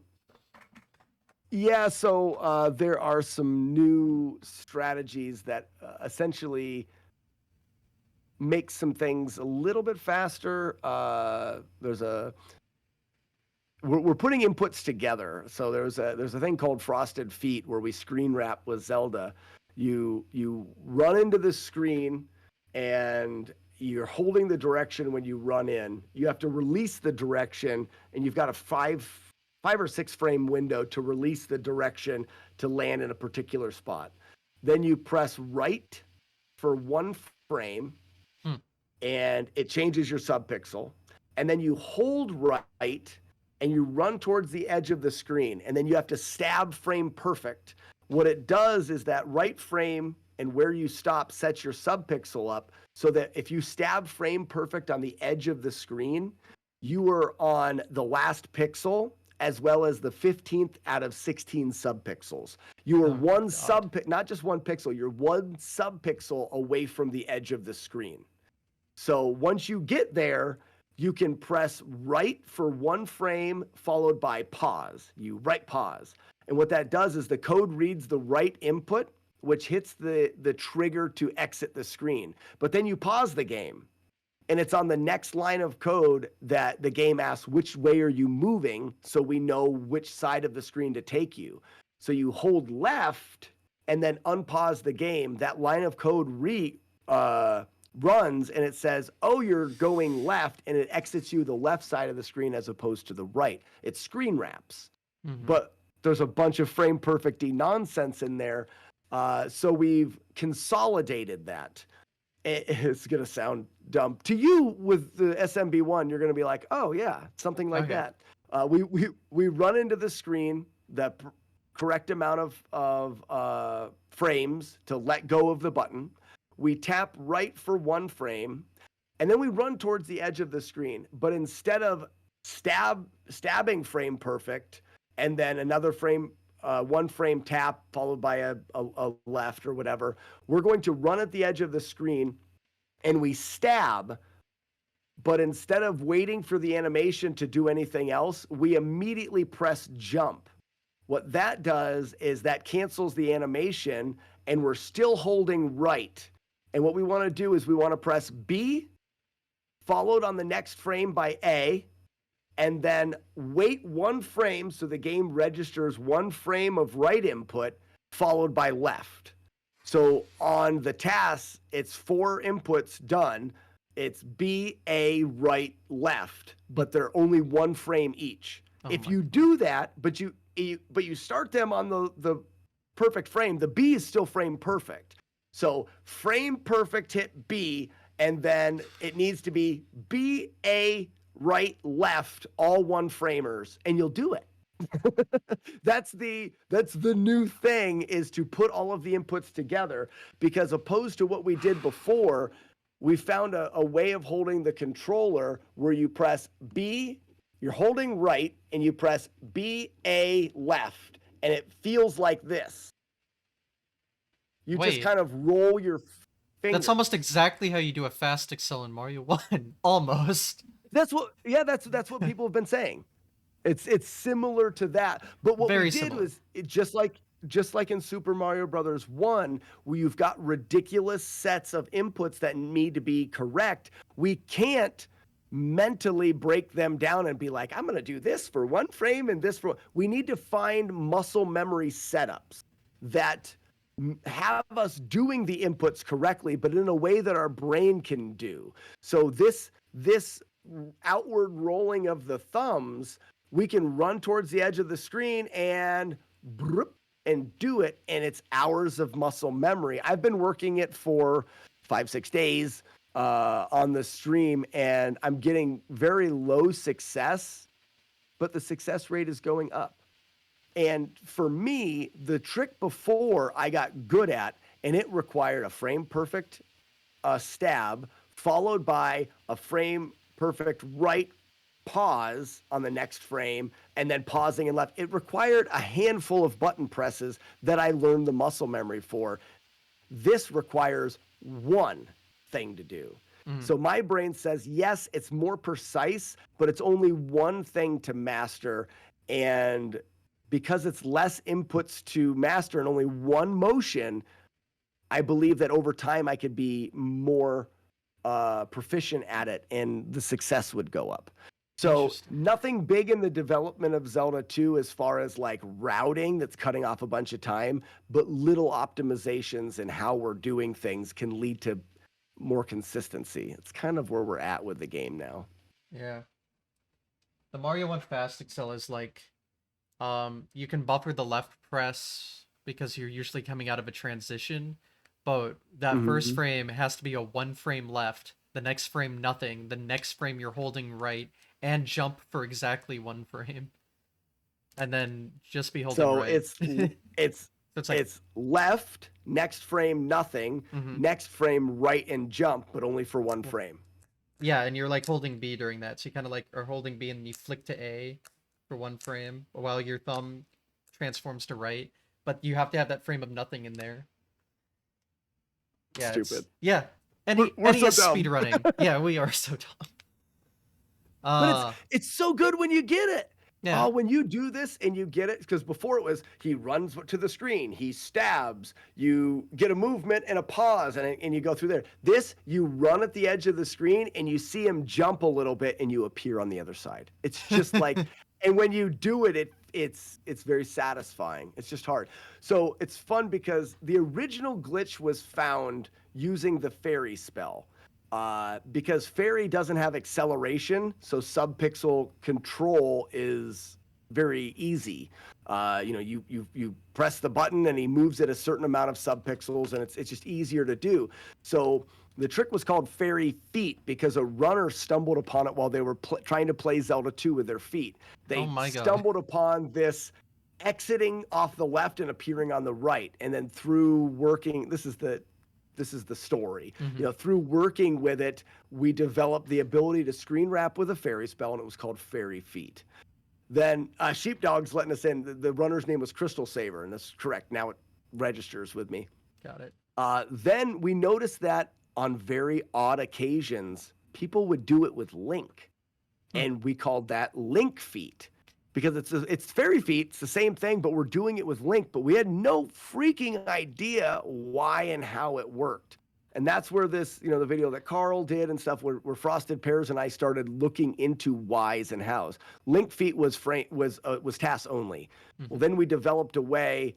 yeah. So there are some new strategies that essentially make some things a little bit faster. We're putting inputs together. So there's a thing called Frosted Feet where we screen wrap with Zelda. You run into the screen and you're holding the direction when you run in. You have to release the direction and you've got a five or six frame window to release the direction to land in a particular spot. Then you press right for one frame Hmm. and it changes your subpixel. And then you hold right and you run towards the edge of the screen. And then you have to stab frame perfect. What it does is that right frame and where you stop sets your subpixel up so that if you stab frame perfect on the edge of the screen, you are on the last pixel as well as the 15th out of 16 subpixels. You are Oh my one god. not just one pixel, you're one subpixel away from the edge of the screen. So once you get there, you can press right for one frame followed by pause. You right pause. And what that does is the code reads the right input, which hits the trigger to exit the screen. But then you pause the game. And it's on the next line of code that the game asks, which way are you moving? So we know which side of the screen to take you. So you hold left and then unpause the game. That line of code runs and it says, oh, you're going left, and it exits you the left side of the screen as opposed to the right. It screen wraps. Mm-hmm. But there's a bunch of frame perfecty nonsense in there. So we've consolidated that. It's going to sound dumb to you with the SMB1. You're going to be like, oh yeah, something like Okay. that. We run into the screen the correct amount of frames to let go of the button. We tap right for one frame, and then we run towards the edge of the screen. But instead of stabbing frame perfect and then another frame, one frame tap followed by a left or whatever, we're going to run at the edge of the screen and we stab. But instead of waiting for the animation to do anything else, we immediately press jump. What that does is that cancels the animation and we're still holding right. And what we want to do is we want to press B, followed on the next frame by A, and then wait one frame so the game registers one frame of right input, followed by left. So on the task, it's 4 inputs done. It's B, A, right, left, but they're only one frame each. Oh If my you god. do that, but you start them on the perfect frame, the B is still frame perfect. So frame perfect hit B, and then it needs to be B, A, right, left, all one framers, and you'll do it. That's the new thing, is to put all of the inputs together, because opposed to what we did before, we found a way of holding the controller where you press B, you're holding right, and you press B, A, left, and it feels like this. You just Wait, kind of roll your that's fingers. almost exactly how you do a fast excel in Mario 1. Almost. That's what people have been saying. It's similar to that. But what we Very did similar. was just like just like in Super Mario Brothers 1, where you've got ridiculous sets of inputs that need to be correct, we can't mentally break them down and be like, I'm going to do this for one frame and this for. We need to find muscle memory setups that have us doing the inputs correctly, but in a way that our brain can do. So this outward rolling of the thumbs, we can run towards the edge of the screen and do it, and it's hours of muscle memory. I've been working it for 5-6 days on the stream, and I'm getting very low success, but the success rate is going up. And for me, the trick before I got good at, and it required a frame perfect stab, followed by a frame perfect right pause on the next frame, and then pausing and left. It required a handful of button presses that I learned the muscle memory for. This requires one thing to do. So my brain says, yes, it's more precise, but it's only one thing to master. And because it's less inputs to master and only one motion, I believe that over time I could be more proficient at it and the success would go up. So nothing big in the development of Zelda 2 as far as like routing that's cutting off a bunch of time, but little optimizations in how we're doing things can lead to more consistency. It's kind of where we're at with the game now. Yeah. The Mario 1 Fast Excel is like, you can buffer the left press because you're usually coming out of a transition, but that first frame has to be a 1 frame left, the next frame nothing, the next frame you're holding right, and jump for exactly 1 frame, and then just be holding right. So it's left, next frame nothing, next frame right and jump, but only for 1 frame. Yeah, and you're like holding B during that, so you kind of like are holding B and you flick to A for 1 frame while your thumb transforms to right, but you have to have that frame of nothing in there. Yeah, stupid. Yeah, we're so dumb. speedrunning. Yeah, we are so dumb. But it's so good when you get it. Yeah. When you do this and you get it, because before it was he runs to the screen, he stabs, you get a movement and a pause, and you go through there. This, you run at the edge of the screen and you see him jump a little bit and you appear on the other side. It's just like, and when you do it, it's very satisfying. It's just hard. So it's fun because the original glitch was found using the fairy spell. Because fairy doesn't have acceleration, so subpixel control is very easy. You press the button and he moves at a certain amount of subpixels, and it's just easier to do. So the trick was called fairy feet because a runner stumbled upon it while they were trying to play Zelda 2 with their feet. They stumbled upon this exiting off the left and appearing on the right, and then through working, this is the story. Through working with it, we developed the ability to screen wrap with a fairy spell, and it was called Fairy Feet. Then Sheepdog's letting us in. The runner's name was Crystal Saver, and that's correct. Now it registers with me. Got it. Then we noticed that on very odd occasions, people would do it with Link, and we called that Link Feet. Because it's fairy feet, it's the same thing, but we're doing it with Link, but we had no freaking idea why and how it worked. And that's where this, the video that Carl did and stuff, where Frosted Pears and I started looking into whys and hows. Link Feet was task only. Well, then we developed a way,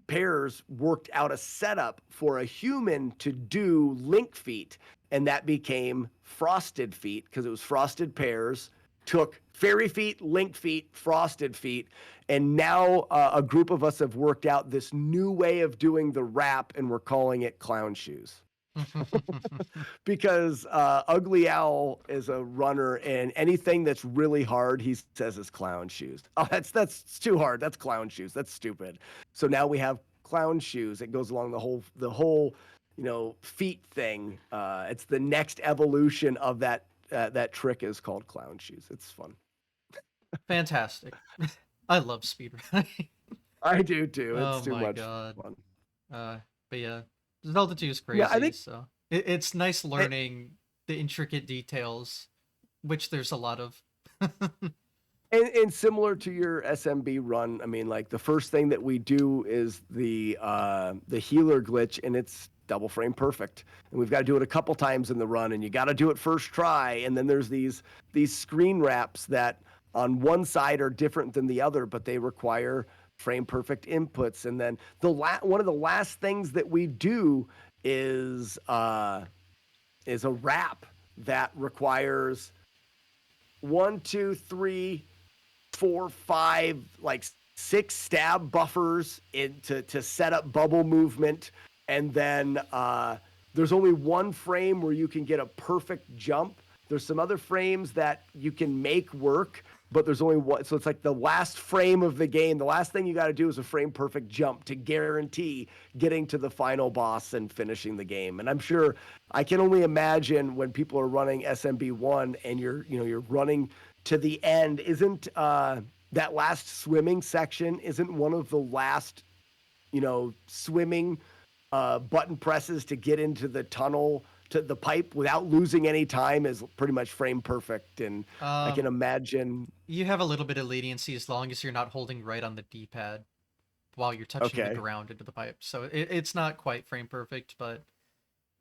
Pears worked out a setup for a human to do Link Feet, and that became Frosted Feet, because it was Frosted Pears, took Fairy Feet, Link Feet, Frosted Feet, and now a group of us have worked out this new way of doing the wrap, and we're calling it Clown Shoes. Because Ugly Owl is a runner, and anything that's really hard, he says is Clown Shoes. Oh, that's too hard. That's Clown Shoes. That's stupid. So now we have Clown Shoes. It goes along the whole feet thing. It's the next evolution of that. That trick is called Clown Shoes. It's fun. Fantastic. I love speedrunning. I do too. Oh it's too my much God. fun. But yeah, Zelda 2 is crazy. Yeah, I think, so it's nice learning the intricate details, which there's a lot of. And similar to your SMB run, I mean, like the first thing that we do is the healer glitch, and it's double frame perfect. And we've got to do it a couple times in the run, and you got to do it first try. And then there's these screen wraps that on one side are different than the other, but they require frame perfect inputs. And then one of the last things that we do is a wrap that requires 1, 2, 3, 4, 5, like 6 stab buffers to set up bubble movement, and then there's only one frame where you can get a perfect jump. There's some other frames that you can make work, but there's only one. So it's like the last frame of the game. The last thing you got to do is a frame perfect jump to guarantee getting to the final boss and finishing the game. And I'm sure I can only imagine when people are running SMB1 and you're running to the end, isn't that last swimming section isn't one of the last swimming button presses to get into the tunnel to the pipe without losing any time is pretty much frame perfect. And I can imagine you have a little bit of leniency as long as you're not holding right on the D-pad while you're touching the ground into the pipe. So it's not quite frame perfect, but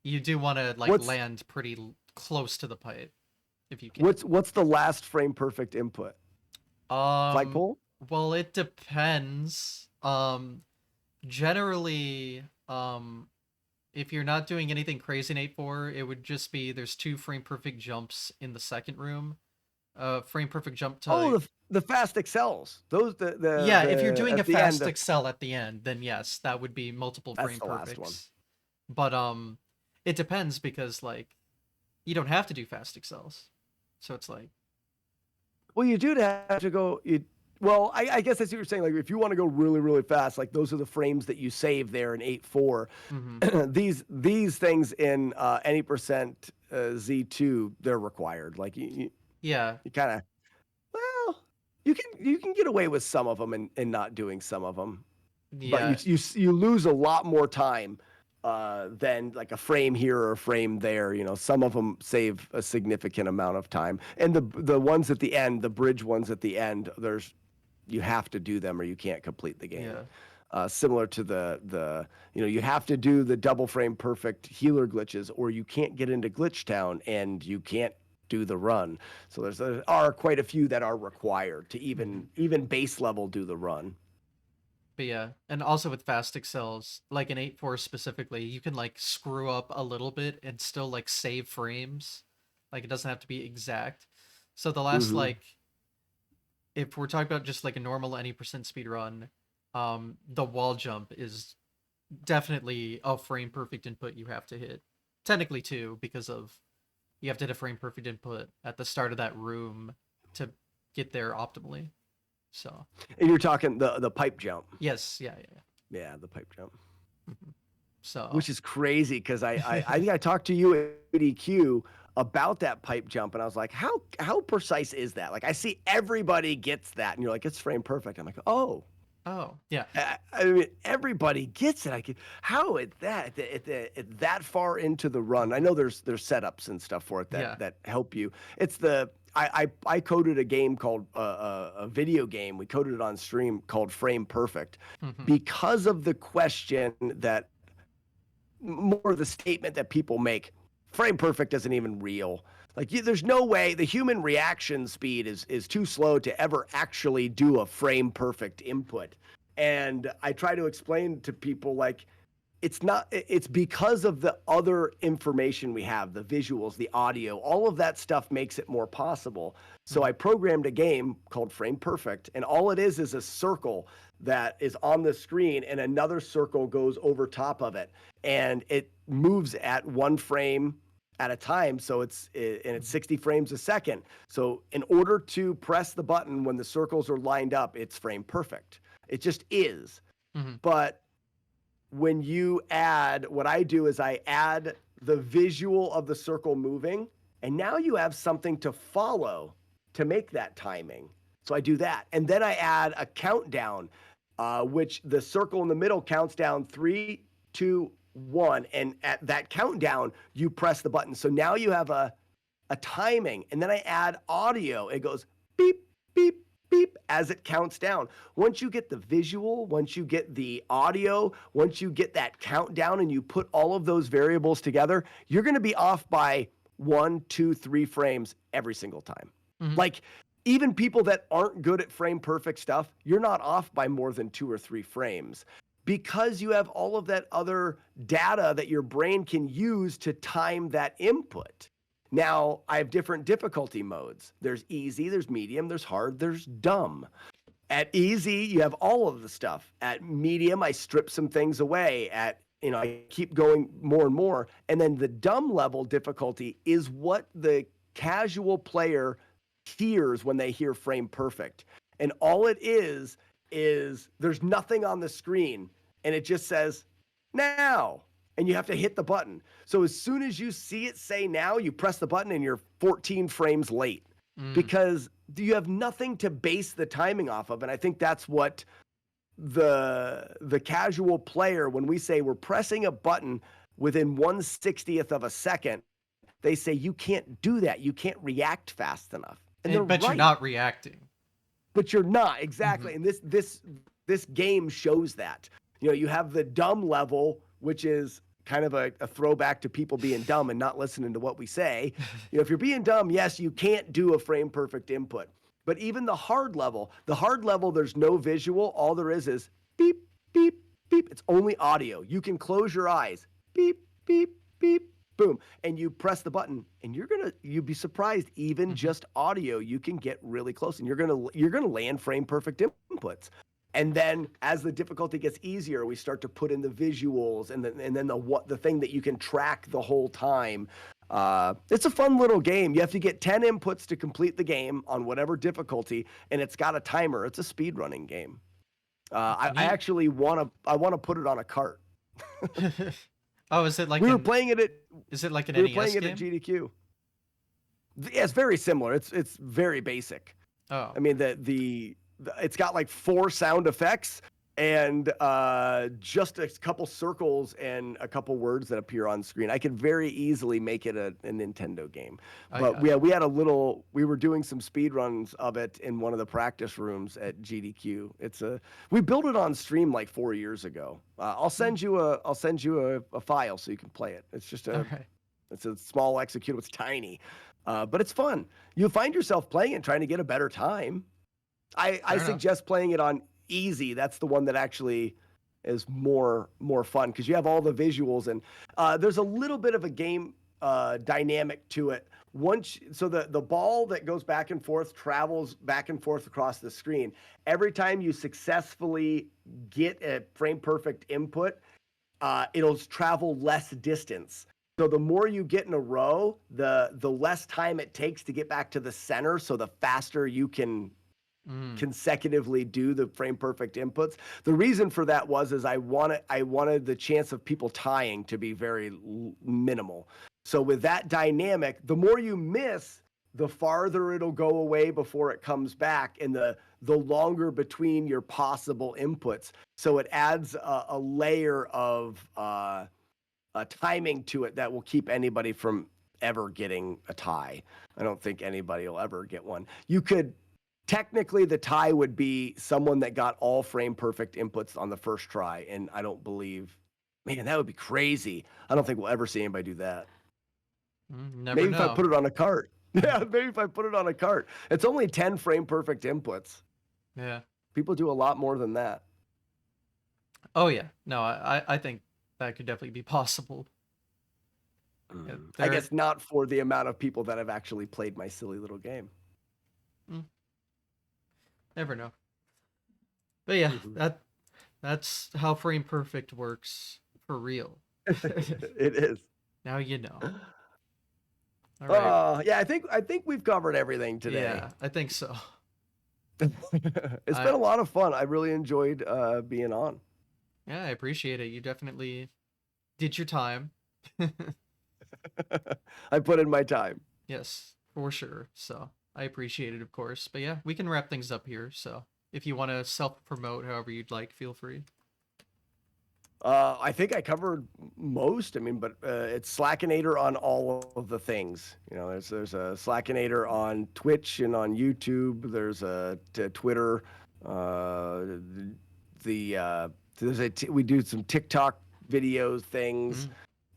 you do want to land pretty close to the pipe if you can. What's the last frame perfect input? Flagpole? Well, it depends. Generally, if you're not doing anything crazy in 8.4, it would just be there's 2 frame perfect jumps in the second room. Frame perfect jump to the fast excels. Those if you're doing a fast excel at the end, then yes, that would be multiple frame perfects. But it depends because you don't have to do fast excels. So it's like, well, you do have to go. Well, I guess that's what you're saying. Like, if you want to go really, really fast, like those are the frames that you save there in 8.4. Mm-hmm. these things in any percent Z2, they're required. Like you kind of, well, you can get away with some of them and not doing some of them. Yeah. But you lose a lot more time than like a frame here or a frame there. Some of them save a significant amount of time. And the ones at the end, the bridge ones at the end, you have to do them or you can't complete the game. Yeah. Similar to the you have to do the double frame perfect healer glitches or you can't get into Glitch Town and you can't do the run. So there are quite a few that are required to even base level do the run. But yeah, and also with fast excels, like in 8.4 specifically, you can screw up a little bit and still save frames. It doesn't have to be exact. So the last if we're talking about just a normal any percent speed run, the wall jump is definitely a frame perfect input you have to hit. Technically 2, because you have to hit a frame perfect input at the start of that room to get there optimally. So. And you're talking the pipe jump. Yes. Yeah. Yeah, the pipe jump. Mm-hmm. So. Which is crazy because I think I talked to you at ADQ about that pipe jump, and I was like, how precise is that? Like, I see everybody gets that, and you're like, it's frame perfect. I'm like, oh yeah. I mean, everybody gets it. How at that far into the run? I know there's setups and stuff for it that help you. It's I coded a game called a video game. We coded it on stream called Frame Perfect because of the question that more the statement that people make. Frame perfect isn't even real. There's no way the human reaction speed is too slow to ever actually do a frame perfect input. And I try to explain to people it's because of the other information we have, the visuals, the audio, all of that stuff makes it more possible. So I programmed a game called Frame Perfect, and all it is a circle that is on the screen and another circle goes over top of it. And it moves at 1 frame at a time. So it's 60 frames a second. So in order to press the button when the circles are lined up, it's frame perfect. It just is. But when you add, what I do is I add the visual of the circle moving, and now you have something to follow to make that timing. So I do that. And then I add a countdown, which the circle in the middle counts down 3, 2, 1. And at that countdown, you press the button. So now you have a timing. And then I add audio. It goes beep, beep, beep as it counts down. Once you get the visual, once you get the audio, once you get that countdown and you put all of those variables together, you're going to be off by 1, 2, 3 frames every single time. Mhm. Like, even people that aren't good at frame perfect stuff, you're not off by more than 2 or 3 frames because you have all of that other data that your brain can use to time that input. Now, I have different difficulty modes. There's easy, there's medium, there's hard, there's dumb. At easy, you have all of the stuff. At medium, I strip some things away. I keep going more and more. And then the dumb level difficulty is what the casual player hears when they hear frame perfect. And all it is there's nothing on the screen and it just says now, and you have to hit the button. So as soon as you see it say now, you press the button and you're 14 frames late because you have nothing to base the timing off of. And I think that's what the casual player, when we say we're pressing a button within 1/60th of a second, they say you can't do that. You can't react fast enough. And they're But right. you're not reacting. But you're not, exactly. And this game shows that. You have the dumb level, which is kind of a throwback to people being dumb and not listening to what we say. If you're being dumb, yes, you can't do a frame perfect input. But even the hard level, there's no visual. All there is beep, beep, beep. It's only audio. You can close your eyes. Beep, beep, beep, boom. And you press the button and you'd be surprised, even just audio, you can get really close and you're gonna land frame perfect inputs. And then as the difficulty gets easier, we start to put in the visuals and then the thing that you can track the whole time. It's a fun little game. You have to get 10 inputs to complete the game on whatever difficulty, and it's got a timer. It's a speedrunning game. I actually want to put it on a cart. Oh, is it like we were playing it at? Is it like an we were NES playing game? it at GDQ. Yeah, it's very similar. It's very basic. Oh, I mean it's got like 4 sound effects and just a couple circles and a couple words that appear on screen. I could very easily make it a Nintendo game. But we were doing some speed runs of it in one of the practice rooms at GDQ. We built it on stream like 4 years ago. I'll send you a file so you can play it. It's just it's a small executable. It's tiny, but it's fun. You find yourself playing it, trying to get a better time. I suggest playing it on easy. That's the one that actually is more fun because you have all the visuals and there's a little bit of a game dynamic to it. So the ball that goes back and forth travels back and forth across the screen. Every time you successfully get a frame perfect input, it'll travel less distance. So the more you get in a row, the less time it takes to get back to the center. So the faster you can consecutively do the frame perfect inputs. The reason for that is I wanted the chance of people tying to be very minimal. So with that dynamic, the more you miss, the farther it'll go away before it comes back, and the longer between your possible inputs. So it adds a layer of timing to it that will keep anybody from ever getting a tie. I don't think anybody will ever get one. Technically, the tie would be someone that got all frame perfect inputs on the first try, and I don't believe, man, that would be crazy. I don't think we'll ever see anybody do that. Maybe if I put it on a cart. Yeah, maybe if I put it on a cart. It's only 10 frame perfect inputs. Yeah. People do a lot more than that. Oh yeah. No, I think that could definitely be possible. Yeah, I guess not for the amount of people that have actually played my silly little game. Never know. But yeah, that's how frame perfect works for real. It is. Now you know. All right. Yeah, I think we've covered everything today. Yeah, I think so. It's been a lot of fun. I really enjoyed being on. Yeah, I appreciate it. You definitely did your time. I put in my time. Yes, for sure. So I appreciate it, of course. But yeah, we can wrap things up here. So if you want to self-promote however you'd like, feel free. I think I covered most. I mean, but it's Slackanator on all of the things. You know, there's a Slackanator on Twitch and on YouTube. There's a Twitter. Uh, we do some TikTok videos things.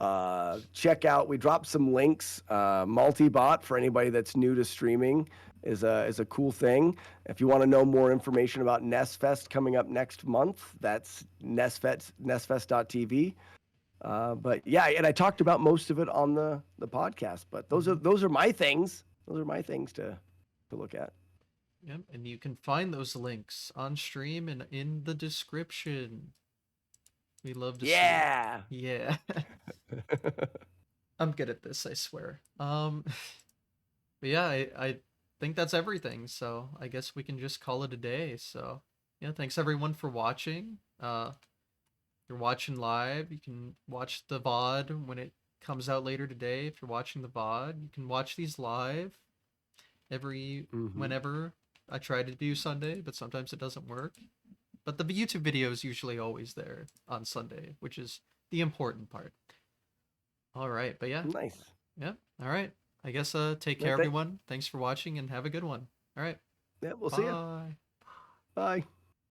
Mm. Check out. We dropped some links. Multibot for anybody that's new to streaming is a cool thing. If you want to know more information about NestFest coming up next month, that's nestfest.tv. But yeah, and I talked about most of it on the podcast. But those are my things. Those are my things to look at. Yep, and you can find those links on stream and in the description. We love to see it. Yeah. Yeah. I'm good at this, I swear. But yeah, I think that's everything. So I guess we can just call it a day. So yeah, thanks everyone for watching. If you're watching live, you can watch the VOD when it comes out later today. If you're watching the VOD, you can watch these live every whenever. I try to do Sunday, but sometimes it doesn't work. But the YouTube video is usually always there on Sunday, which is the important part. All right, but yeah. Nice. Yeah. All right. I guess take care everyone. Thanks for watching and have a good one. All right. Yeah, we'll Bye. see you. Bye.